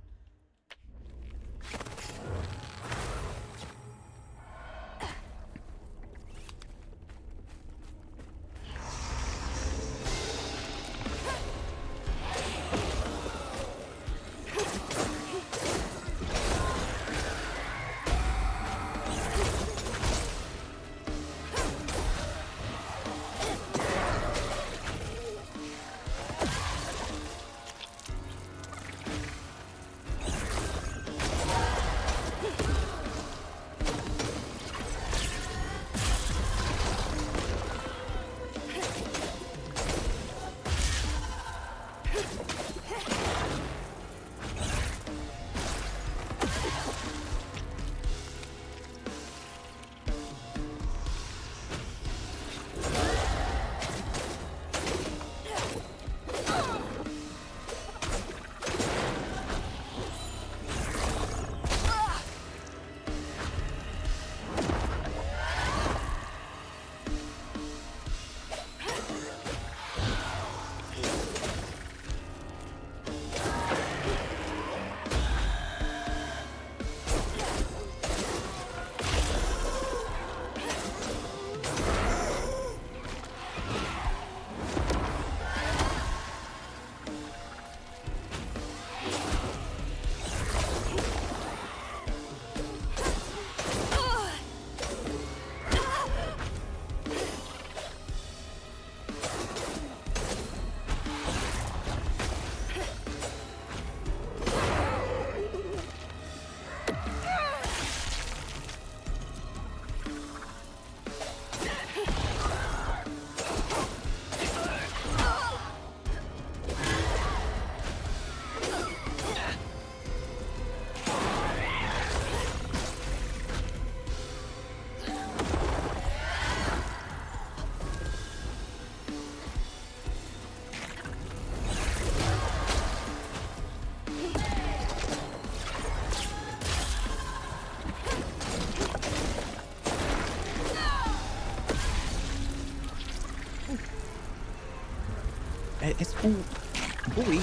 It's wait.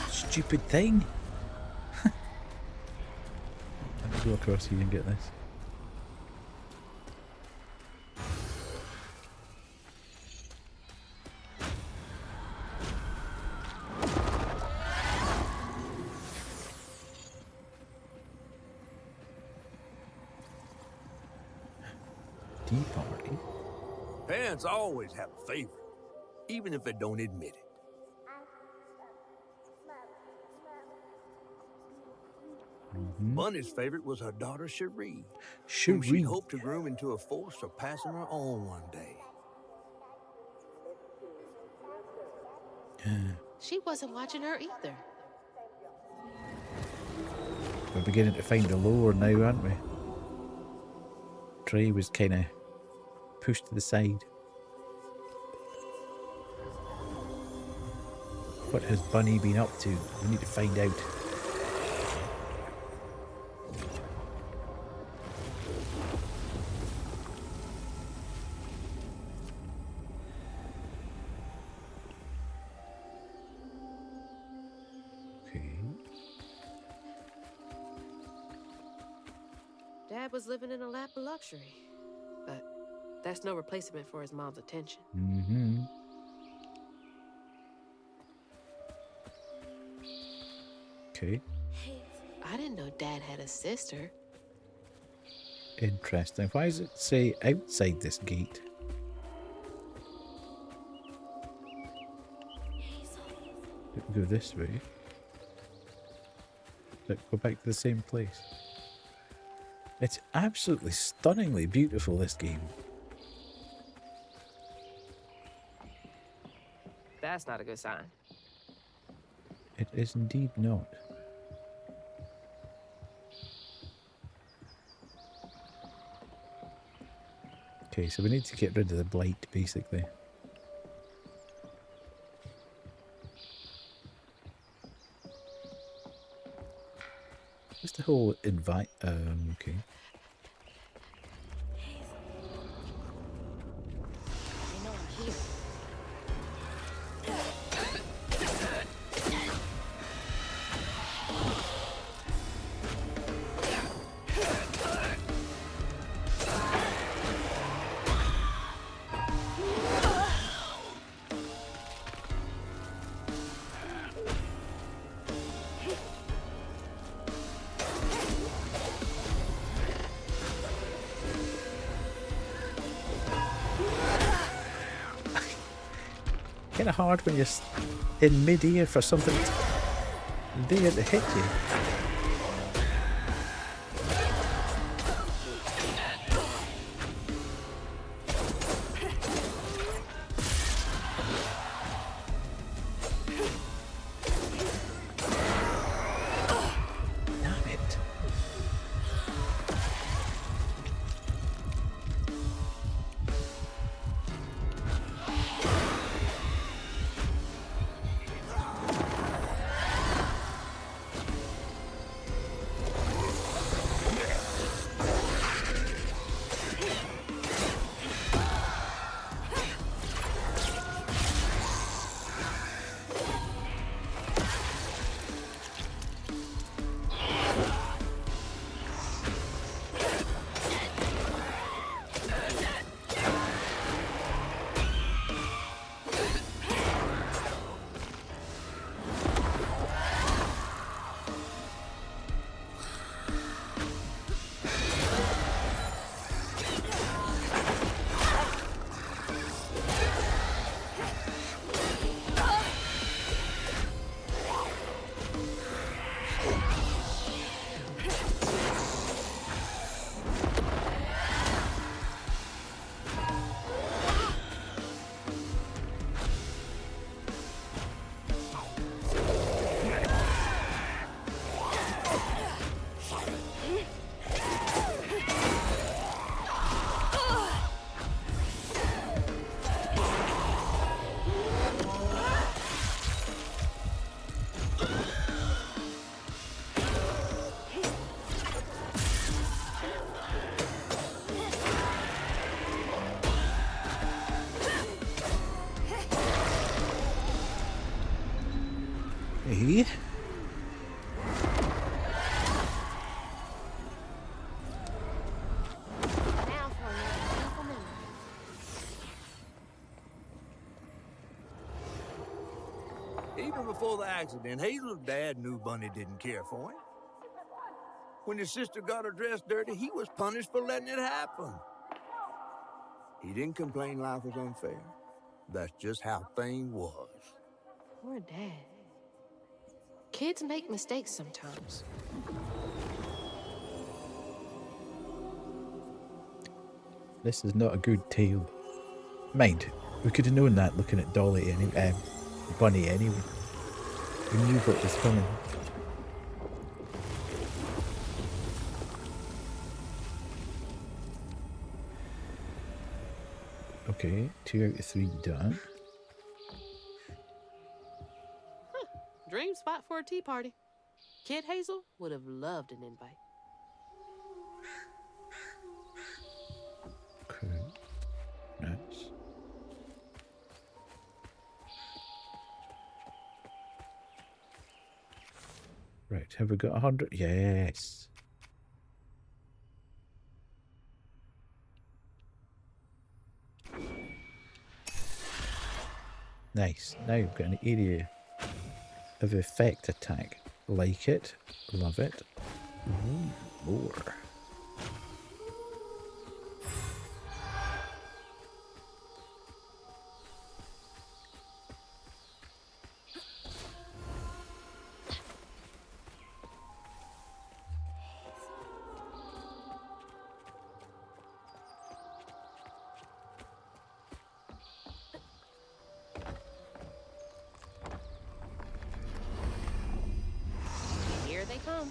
Stupid thing. Let me go across here and get this. Tea party. Parents always have a favorite, even if they don't admit it. Bunny's favorite was her daughter Cherie, whom she Cherie. hoped to groom into a force surpassing her own one day. She wasn't watching her either. We're beginning to find the lore now, aren't we? Trey was kind of pushed to the side. What has Bunny been up to? We need to find out. Okay. Dad was living in a lap of luxury, but that's no replacement for his mom's attention. Mm-hmm. Okay. I didn't know Dad had a sister. Interesting. Why does it say outside this gate? Don't go this way. Go back to the same place. It's absolutely stunningly beautiful, this game. That's not a good sign. It is indeed not. Okay, so we need to get rid of the blight, basically. What's the whole invite? Okay. They know I'm here. Kind of hard when you're in mid-air for something there to hit you. Damn it. Okay. Now for another painful memory. Even before the accident, Hazel's dad knew Bunny didn't care for him. When his sister got her dress dirty, he was punished for letting it happen. He didn't complain life was unfair. That's just how things was. Poor Dad. Kids make mistakes sometimes. This is not a good tale. Mind, we could have known that looking at Dolly anyway, Bunny anyway. We knew what was coming. Okay, 2 out of 3 done. Dream spot for a tea party. Kid Hazel would have loved an invite. Cool. Nice. Right, have we got 100? Yes. Nice. Now we've got an area of effect attack. Like it. Love it. Ooh, more. Here they come.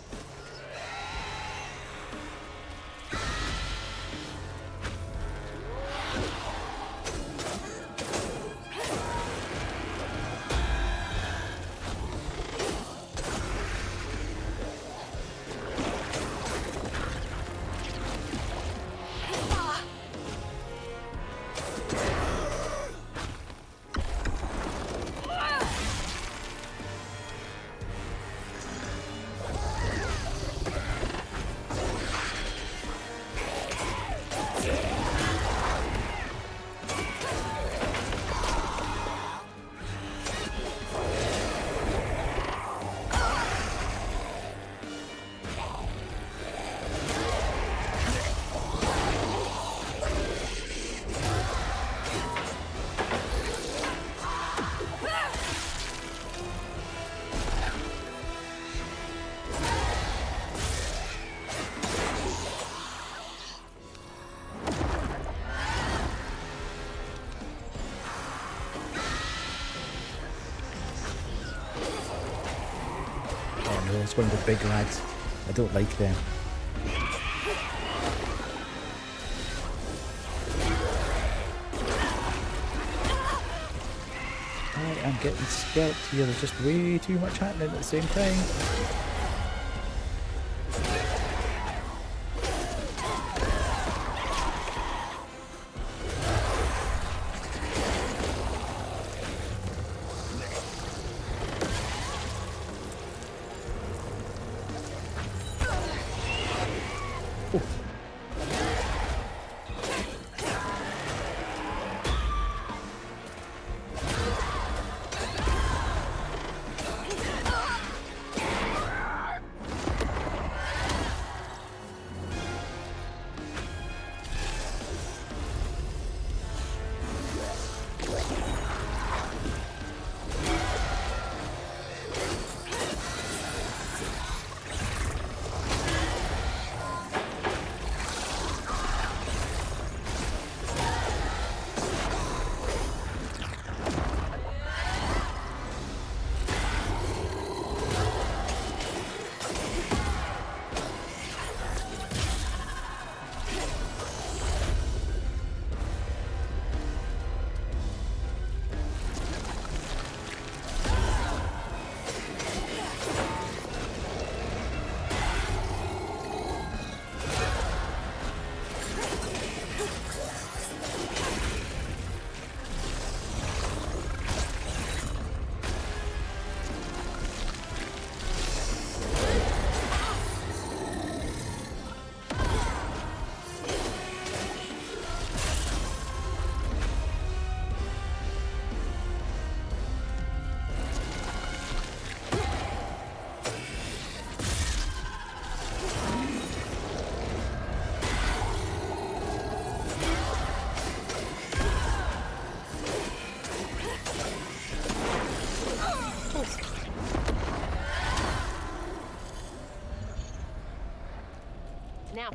Oh no, it's one of the big lads. I don't like them. I am getting scalped here. There's just way too much happening at the same time.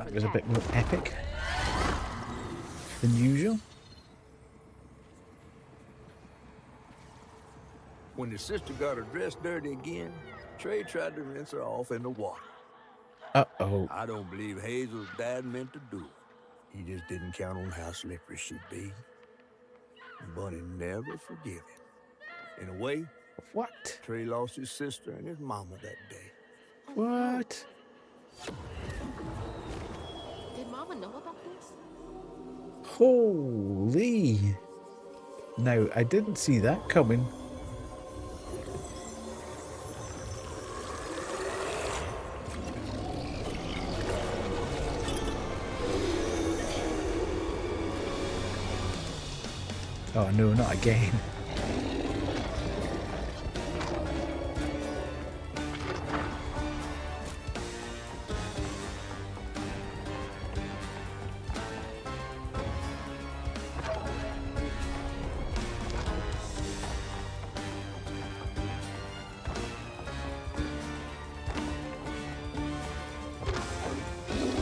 That was a bit more epic than usual. When his sister got her dress dirty again, Trey tried to rinse her off in the water. Uh-oh. I don't believe Hazel's dad meant to do it. He just didn't count on how slippery she'd be. Bunny never forgive him. In a way, What? Trey lost his sister and his mama that day. What? Did Mama know about this? Holy. Now, I didn't see that coming. Oh no, not again.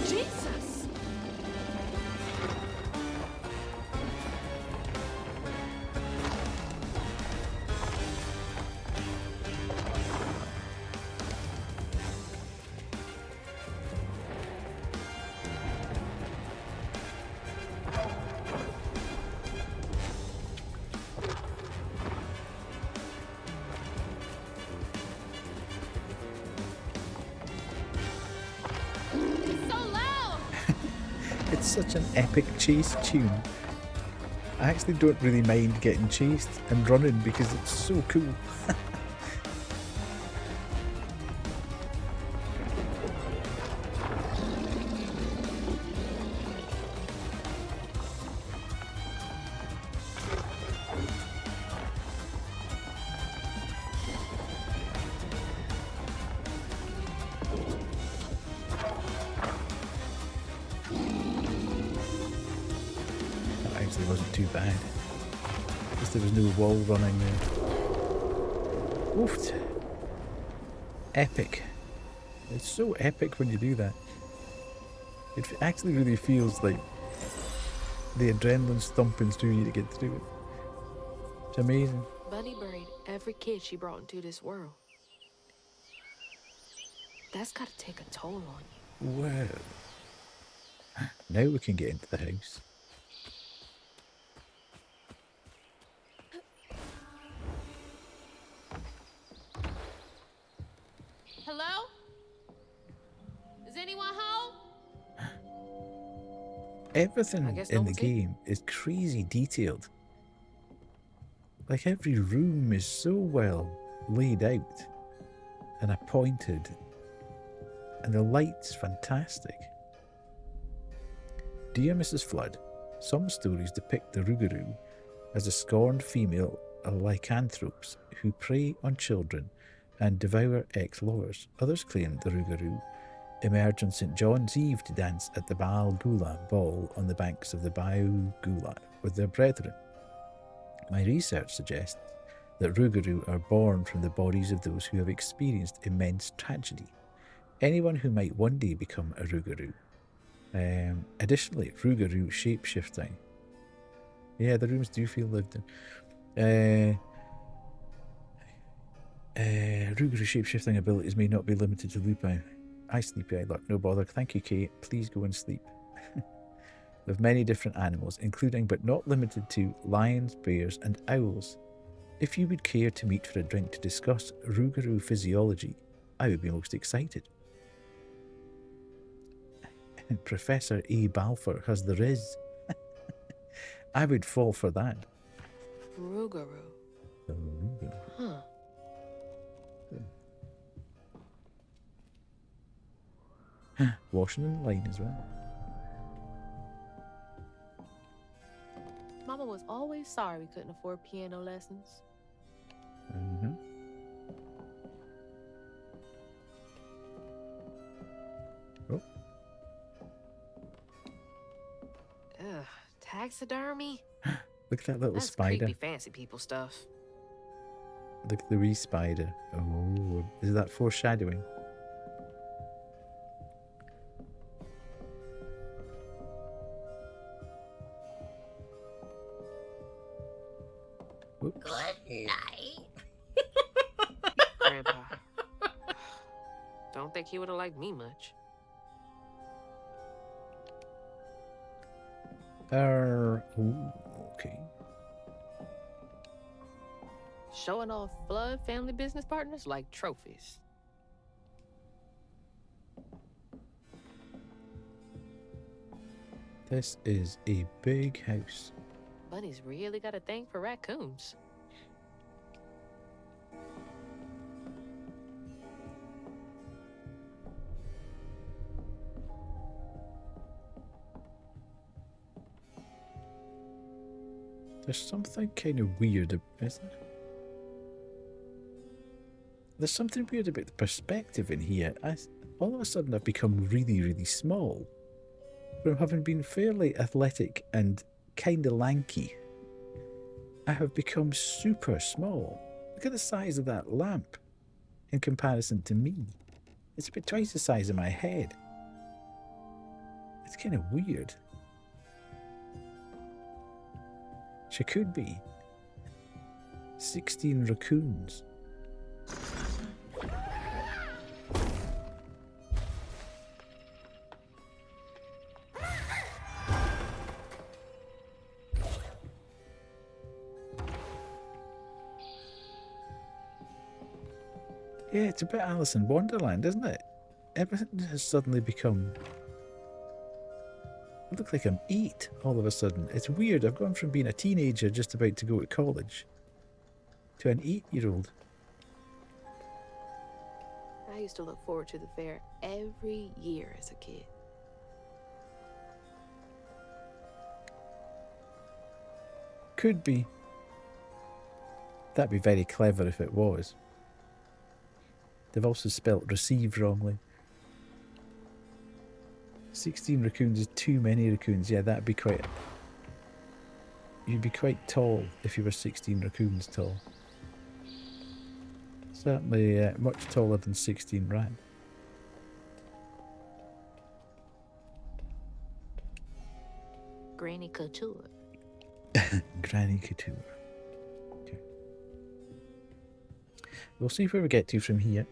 Jesus! It's so loud! It's such an epic chase tune. I actually don't really mind getting chased and running because it's so cool. That actually wasn't too bad. Just there was no wall running there. Oofed. Epic. It's so epic when you do that. It actually really feels like the adrenaline's thumping through you to get through it. It's amazing. Bunny buried every kid she brought into this world. That's gotta take a toll on you. Wow. Now we can get into the house. Hello? Is anyone home? Everything I guess in no the one's here. game is crazy detailed. Like every room is so well laid out and appointed, and the light's fantastic. Dear Mrs. Flood, some stories depict the Rougarou as a scorned female lycanthropes who prey on children and devour ex-lovers. Others claim the Rougarou emerge on St. John's Eve to dance at the Baal Gula ball on the banks of the Bayou Gula with their brethren. My research suggests that Rougarou are born from the bodies of those who have experienced immense tragedy. Anyone who might one day become a Rougarou. Additionally, Rougarou shapeshifting. Yeah, the rooms do feel lived in. Rougarou shapeshifting abilities may not be limited to Lupin. I sleepy eye luck, no bother. Thank you, Kate. Please go and sleep. Of many different animals, including but not limited to lions, bears, and owls. If you would care to meet for a drink to discuss Rougarou physiology, I would be most excited. And Professor A. Balfour has the Riz. I would fall for that. Rougarou. Oh, Rougarou. Huh. Washing in the line as well. Mama was always sorry we couldn't afford piano lessons. Mm-hmm. Oh, Ugh, taxidermy? look at that little That's spider. creepy fancy people stuff. Look at the wee spider. Oh, is that foreshadowing? Good night. Grandpa. Don't think he would have liked me much. Ooh, okay. Showing off Flood family business partners like trophies. This is a big house. Bunny's really got a thing for raccoons. There's something kind of weird, isn't there? There's something weird about the perspective in here. All of a sudden I've become really, really small. From having been fairly athletic and kind of lanky, I have become super small. Look at the size of that lamp in comparison to me. It's about twice the size of my head. It's kind of weird. She could be 16 raccoons. Yeah, it's a bit Alice in Wonderland, isn't it? Everything has suddenly become... I look like I'm 8 all of a sudden. It's weird. I've gone from being a teenager just about to go to college to an 8-year-old. I used to look forward to the fair every year as a kid. Could be. That'd be very clever if it was. They've also spelt receive wrongly. 16 raccoons is too many raccoons. Yeah, that'd be quite... You'd be quite tall if you were 16 raccoons tall. Certainly much taller than 16 rats. Granny Couture. Granny Couture. Okay. We'll see where we get to from here.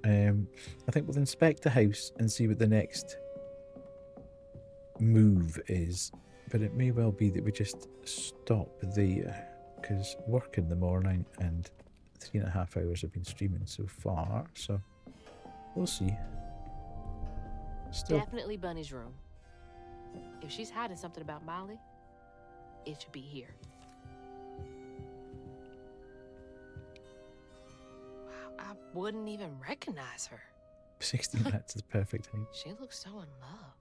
I think we'll inspect the house and see what the next move is. But it may well be that we just stop there, because work in the morning and 3.5 hours have been streaming so far, so we'll see. Still, Definitely Bunny's room. If she's hiding something about Molly, it should be here. Wow, I wouldn't even recognize her. 16 rats is perfect height. She looks so in love.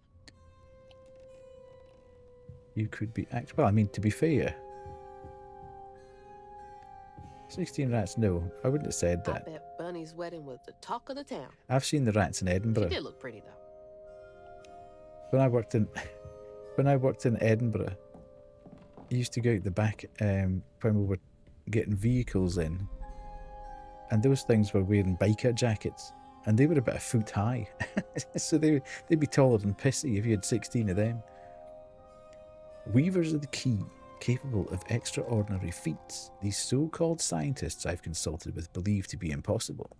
You could be well, I mean, to be fair, 16 rats, no, I wouldn't have said I that. bet Bunny's wedding was the talk of the town. I've seen the rats in She Edinburgh. did look pretty though. When I worked in Edinburgh, I used to go out the back when we were getting vehicles in, and those things were wearing biker jackets, and they were about a foot high. So they'd be taller than Pissy if you had 16 of them. Weavers are the key, capable of extraordinary feats. These so-called scientists I've consulted with believe to be impossible.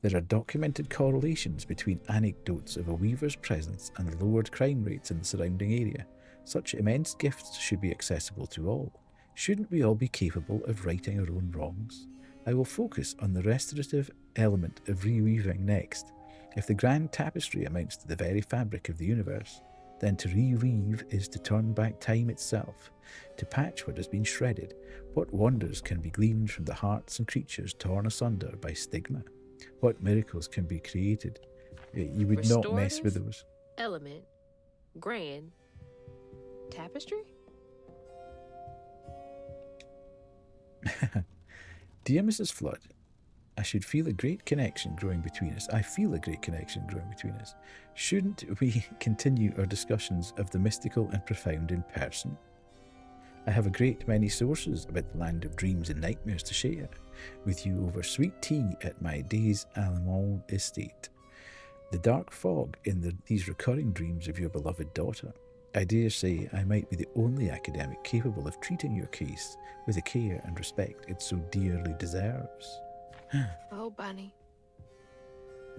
There are documented correlations between anecdotes of a weaver's presence and lowered crime rates in the surrounding area. Such immense gifts should be accessible to all. Shouldn't we all be capable of righting our own wrongs? I will focus on the restorative element of reweaving next. If the grand tapestry amounts to the very fabric of the universe, then to reweave is to turn back time itself, to patch what has been shredded. What wonders can be gleaned from the hearts and creatures torn asunder by stigma? What miracles can be created? You would not mess with those. Element, grand, tapestry? Dear Mrs. Flood, I should feel a great connection growing between us. I feel a great connection growing between us. Shouldn't we continue our discussions of the mystical and profound in person? I have a great many sources about the land of dreams and nightmares to share with you over sweet tea at my Des Allemands estate. The dark fog in these recurring dreams of your beloved daughter. I dare say I might be the only academic capable of treating your case with the care and respect it so dearly deserves. Oh, Bunny.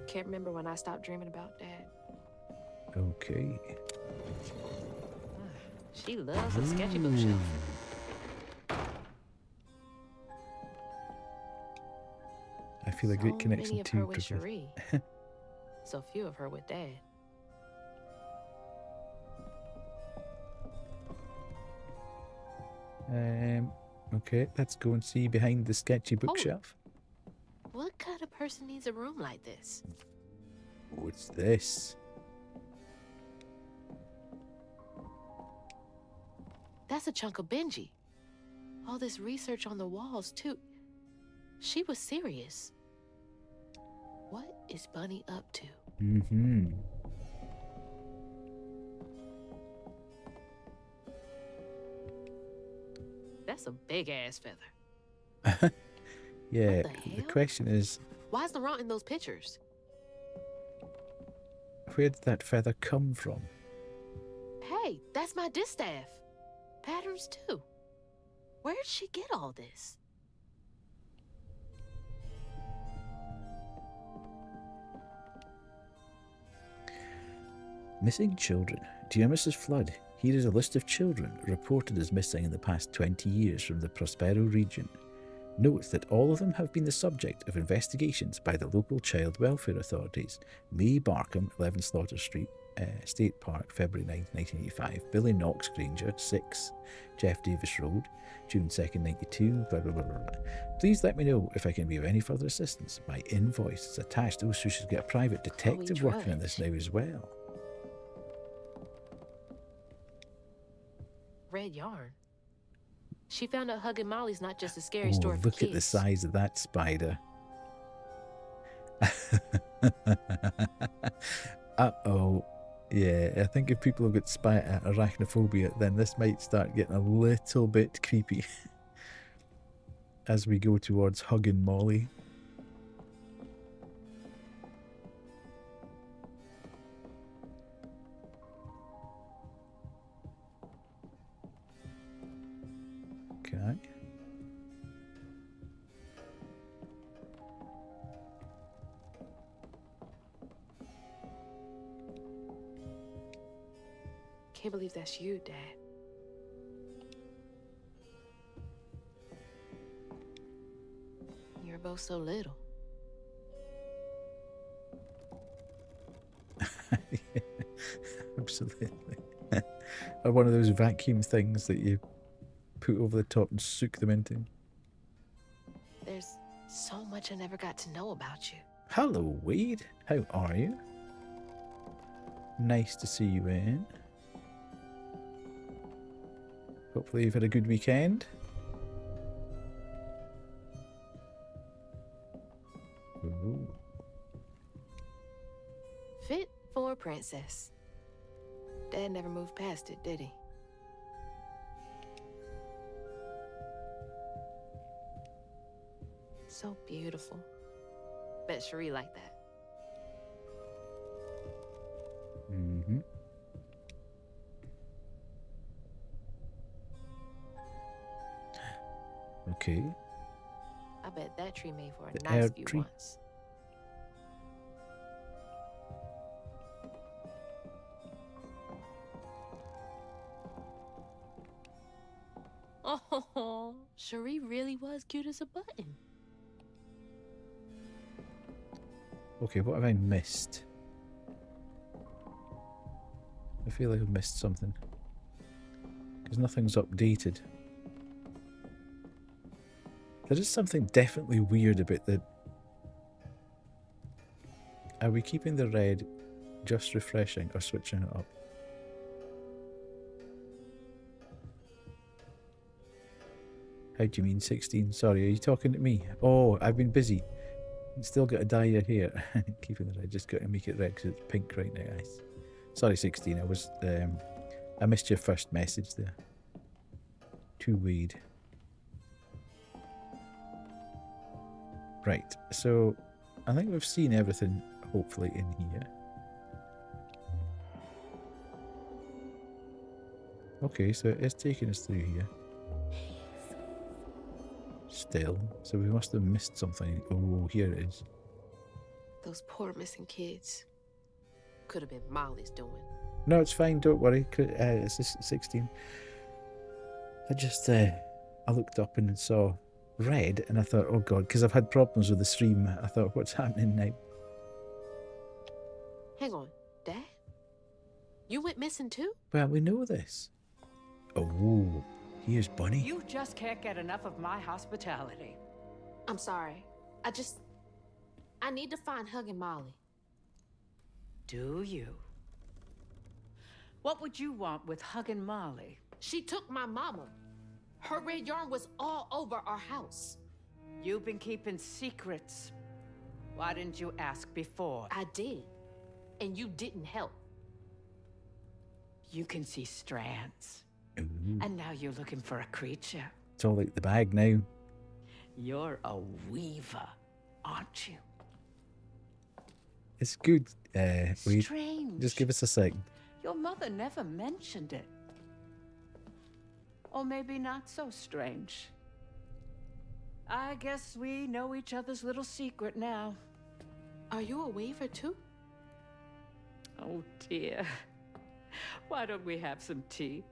Can't remember when I stopped dreaming about Dad. Okay. She loves a sketchy bookshelf. I feel a great connection many of to her with Professor. Cherie. So few of her with Dad. Okay, let's go and see behind the sketchy bookshelf. What kind of person needs a room like this? What's this? That's a chunk of Benji. All this research on the walls, too. She was serious. What is Bunny up to? Mm-hmm. That's a big-ass feather. Yeah, What the the hell? question is, Why's Laurent in those pictures? where did that feather come from? Hey, that's my distaff. Patterns, too. Where'd she get all this? Missing children. Dear Mrs. Flood, here is a list of children reported as missing in the past 20 years from the Prospero region. Note that all of them have been the subject of investigations by the local child welfare authorities. May Barkham, 11 Slaughter Street, State Park, February 9, 1985. Billy Knox Granger, 6, Jeff Davis Road, June 2nd, 92, blah, blah, blah, blah, blah. Please let me know if I can be of any further assistance. My invoice is attached. Oh, so we should get a private detective working on this now as well. Red yarn. She found out hugging Molly's not just a scary story for Look kids. at the size of that spider. Uh-oh. Yeah, I think if people have got arachnophobia, then this might start getting a little bit creepy as we go towards hugging Molly. Okay. Can't believe that's you, Dad. You're both so little. Yeah, absolutely. Or one of those vacuum things that you put over the top and soak them into. There's so much I never got to know about you. Hello, Wade. How are you? Nice to see you in. Hopefully you've had a good weekend. Ooh. Fit for a princess. Dad never moved past it, did he? So beautiful. Bet Cherie liked that. Mm-hmm. Okay. I bet that tree made for a The nice air view tree. once. Oh, Cherie really was cute as a button. Okay, what have I missed? I feel like I've missed something. Because nothing's updated. There is something definitely weird about the... Are we keeping the red just refreshing or switching it up? How do you mean 16? Sorry, are you talking to me? Oh, I've been busy. Still got to dye your hair. Keeping the red, just got to make it red because it's pink right now, guys. Sorry, 16. I missed your first message there. Too weird. Right, so I think we've seen everything, hopefully, in here. Okay, so it is taking us through here. Still. So we must have missed something. Oh, here it is. Those poor missing kids. Could have been Molly's doing. No, it's fine. Don't worry. It's just 16. I just, I looked up and saw red, and I thought, oh god, because I've had problems with the stream. I thought, what's happening now? Hang on, Dad? You went missing too? Well, we know this. Oh, here's Bunny. You just can't get enough of my hospitality. I'm sorry. I need to find Hug and Molly. Do you? What would you want with Huggin' Molly? She took my mama. Her red yarn was all over our house. You've been keeping secrets. Why didn't you ask before? I did. And you didn't help. You can see strands. Ooh. And now you're looking for a creature. It's all like the bag now. You're a weaver, aren't you? It's good. Wait, Strange. just give us a second. Your mother never mentioned it. Or maybe not so strange. I guess we know each other's little secret now. Are you a weaver too? Oh dear. Why don't we have some tea?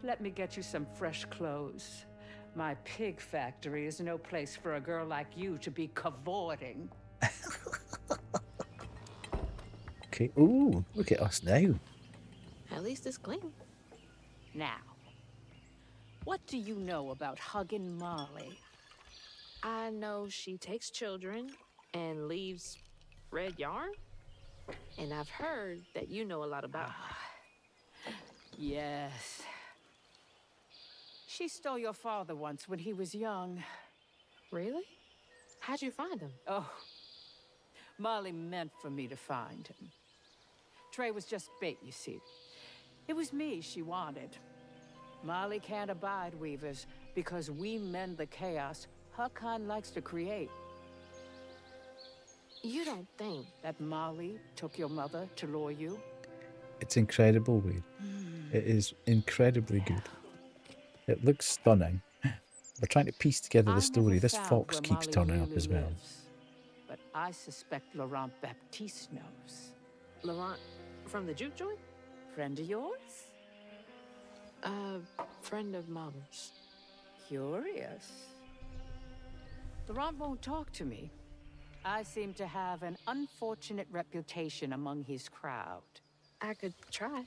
Let me get you some fresh clothes. My pig factory is no place for a girl like you to be cavorting. Okay. Ooh, look at us now. At least it's clean. Now, what do you know about Huggin' Molly? I know she takes children and leaves red yarn. And I've heard that you know a lot about her. Yes. She stole your father once when he was young. Really? How'd you find him? Oh, Molly meant for me to find him. Trey was just bait, you see. It was me she wanted. Molly can't abide weavers because we mend the chaos her kind likes to create. You don't think That Molly took your mother to lure you? It's incredible, Wade. It is incredibly good. It looks stunning. We're trying to piece together I the story. never This found fox where keeps Molly turning up really as well. lives, but I suspect Laurent Baptiste knows. Laurent from the juke joint? Friend of yours? Friend of Mama's. Curious. Laurent won't talk to me. I seem to have an unfortunate reputation among his crowd. I could try.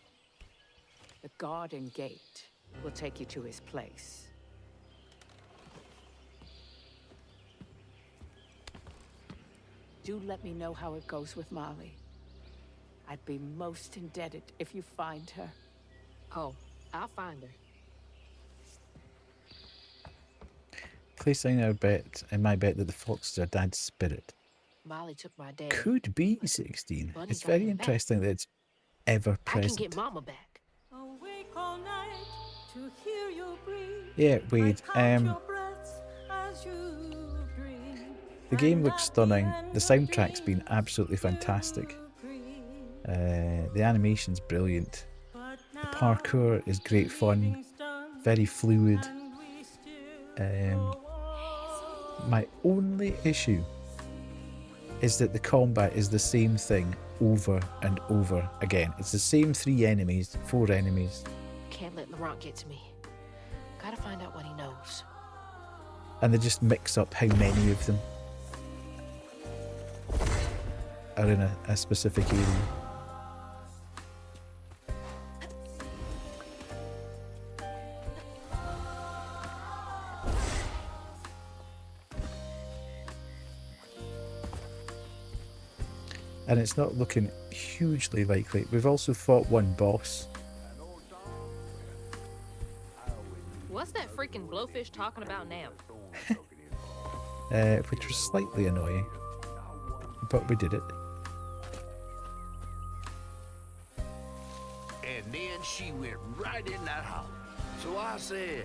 The garden gate will take you to his place. Do let me know how it goes with Molly. I'd be most indebted if you find her. Oh, I'll find her. Placing our bet, in my bet, that the fox is our dad's spirit. Molly took my dad. Could be 16. Bunny It's got very him back. interesting that it's ever I can present. get Mama back. Awake all night to hear you breathe. Yeah, Wade. The game looks stunning. The soundtrack's been absolutely fantastic. The animation's brilliant. The parkour is great fun. Very fluid. My only issue is that the combat is the same thing over and over again. It's the same 3 enemies, 4 enemies, Can't let Laurent get to me. Gotta find out what he knows. and they just mix up how many of them are in a specific area. And it's not looking hugely likely. We've also fought one boss. What's that freaking blowfish talking about now? Which was slightly annoying, but we did it. And then she went right in that house. So I said,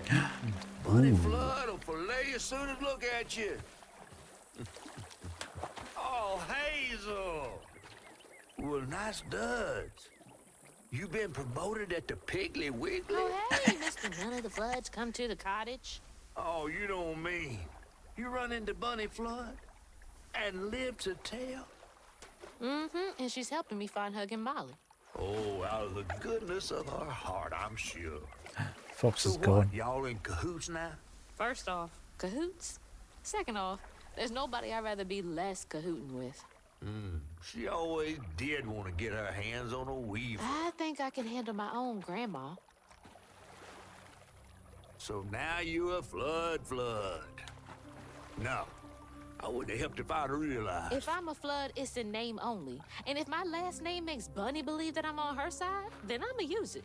Bunny Flood will fillet you as soon as look at you. Oh, Hazel. Well, nice duds. You been promoted at the Piggly Wiggly? Oh, hey, Mr. None of the Floods, come to the cottage. Oh, you don't mean. You run into Bunny Flood and live to tell? Mm-hmm, and she's helping me find Huggin' Molly. Oh, out of the goodness of her heart, I'm sure. Fox So is what, gone. y'all in cahoots now? First off, cahoots. Second off, there's nobody I'd rather be less cahooting with. She always did want to get her hands on a weaver. I think I can handle my own grandma. So now you're a flood. No, I wouldn't have helped if I'd realized. If I'm a Flood, it's in name only. And if my last name makes Bunny believe that I'm on her side, then I'ma use it.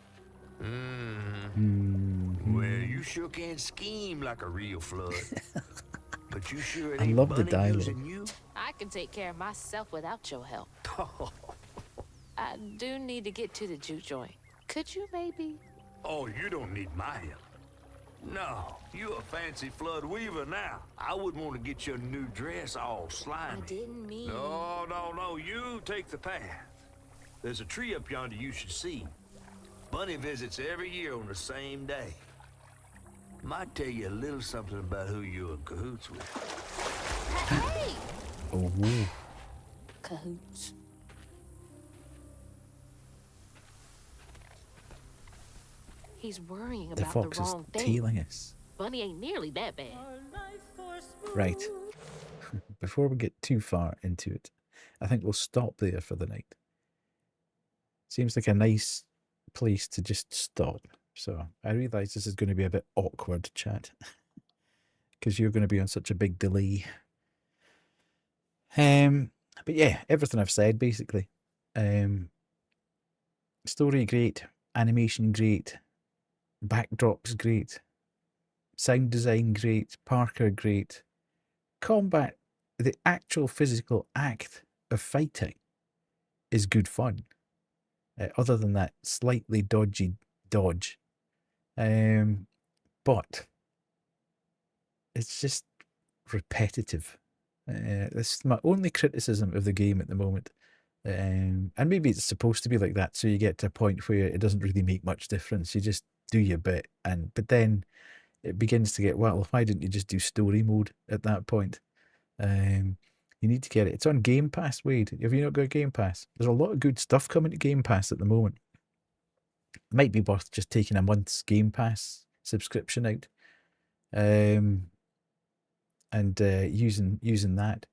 Well, you sure can scheme like a real flood. But you sure it I ain't love the Bunny dialogue. using you? I can take care of myself without your help. I do need to get to the juke joint. Could you maybe? Oh, you don't need my help. No, you a fancy flood weaver now. I wouldn't want to get your new dress all slimy. I didn't mean... No, you take the path. There's a tree up yonder you should see. Bunny visits every year on the same day. Might tell you a little something about who you're in cahoots with. Hey! Oh, Cahoots. He's worrying the about fox the is wrong thing. tailing us. Bunny ain't nearly that bad. Right. Before we get too far into it, I think we'll stop there for the night. Seems like a nice place to just stop. So I realise this is going to be a bit awkward, chat, because you're going to be on such a big delay. But yeah, everything I've said basically. Story great, animation great, backdrops great, sound design great, Parker great, combat, the actual physical act of fighting is good fun. Other than that slightly dodgy dodge. But it's just repetitive. This is my only criticism of the game at the moment. And maybe it's supposed to be like that, so you get to a point where it doesn't really make much difference. You just do your bit, but then it begins to get, well, why didn't you just do story mode at that point? You need to get it. It's on Game Pass, Wade. Have you not got Game Pass? There's a lot of good stuff coming to Game Pass at the moment. It might be worth just taking a month's Game Pass subscription out, and using that.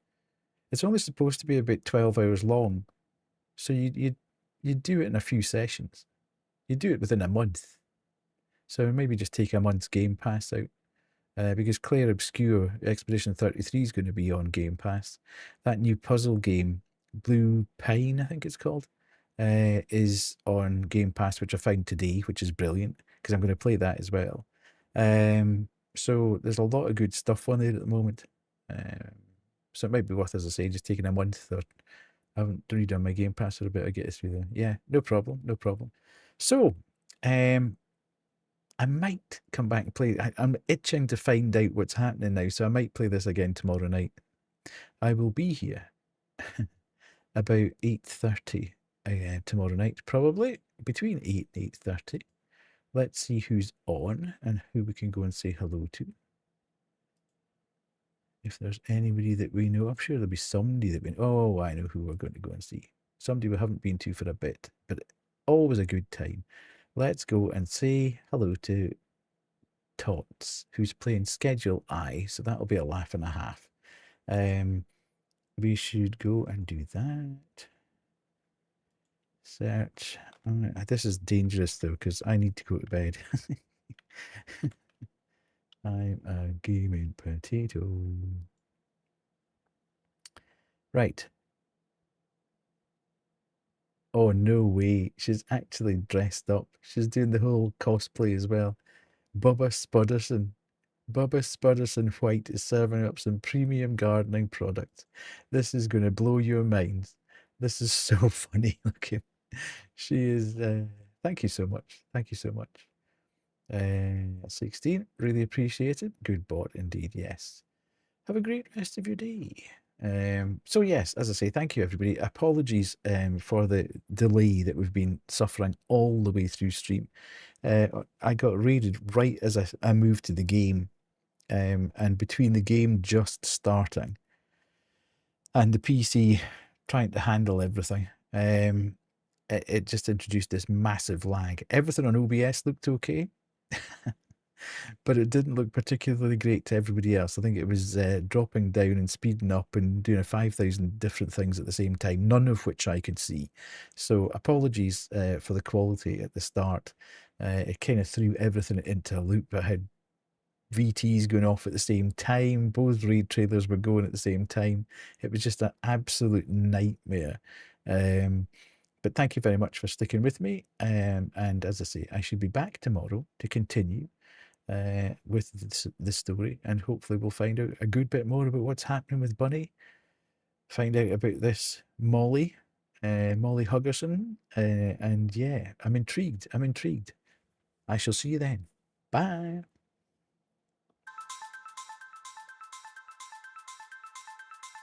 It's only supposed to be about 12 hours long, so you do it in a few sessions. You do it within a month. So maybe just take a month's Game Pass out. Because Claire Obscure Expedition 33 is going to be on Game Pass. That new puzzle game, Blue Pine, I think it's called, is on Game Pass, which I found today, which is brilliant, because I'm going to play that as well. So there's a lot of good stuff on there at the moment. So it might be worth, as I say, just taking a month. Or I haven't redone my Game Pass for a bit. I get it through there. Yeah, no problem. So, I might come back and play. I'm itching to find out what's happening now, so I might play this again tomorrow night. I will be here about 8:30 tomorrow night, probably between 8 and 8:30. Let's see who's on and who we can go and say hello to. If there's anybody that we know, I'm sure there'll be somebody that we know. Oh, I know who we're going to go and see. Somebody we haven't been to for a bit, but always a good time. Let's go and say hello to Tots, who's playing Schedule I, so that'll be a laugh and a half. We should go and do that. Search. This is dangerous though, because I need to go to bed. I'm a gaming potato. Right. Oh, no way. She's actually dressed up. She's doing the whole cosplay as well. Bubba Spudderson White is serving up some premium gardening products. This is going to blow your minds. This is so funny looking. She is... thank you so much. 16. Really appreciate it. Good bot indeed, yes. Have a great rest of your day. So yes, as I say, thank you everybody. Apologies for the delay that we've been suffering all the way through stream. I got raided right as I moved to the game, and between the game just starting and the PC trying to handle everything, it just introduced this massive lag. Everything on OBS looked okay, but it didn't look particularly great to everybody else. I think it was dropping down and speeding up and doing 5,000 different things at the same time, none of which I could see. So apologies for the quality at the start. It kind of threw everything into a loop. I had VTs going off at the same time. Both raid trailers were going at the same time. It was just an absolute nightmare. But thank you very much for sticking with me. And as I say, I should be back tomorrow to continue with this story, and hopefully we'll find out a good bit more about what's happening with Bunny. Find out about this Molly Huggerson. And yeah, I'm intrigued. I shall see you then. Bye.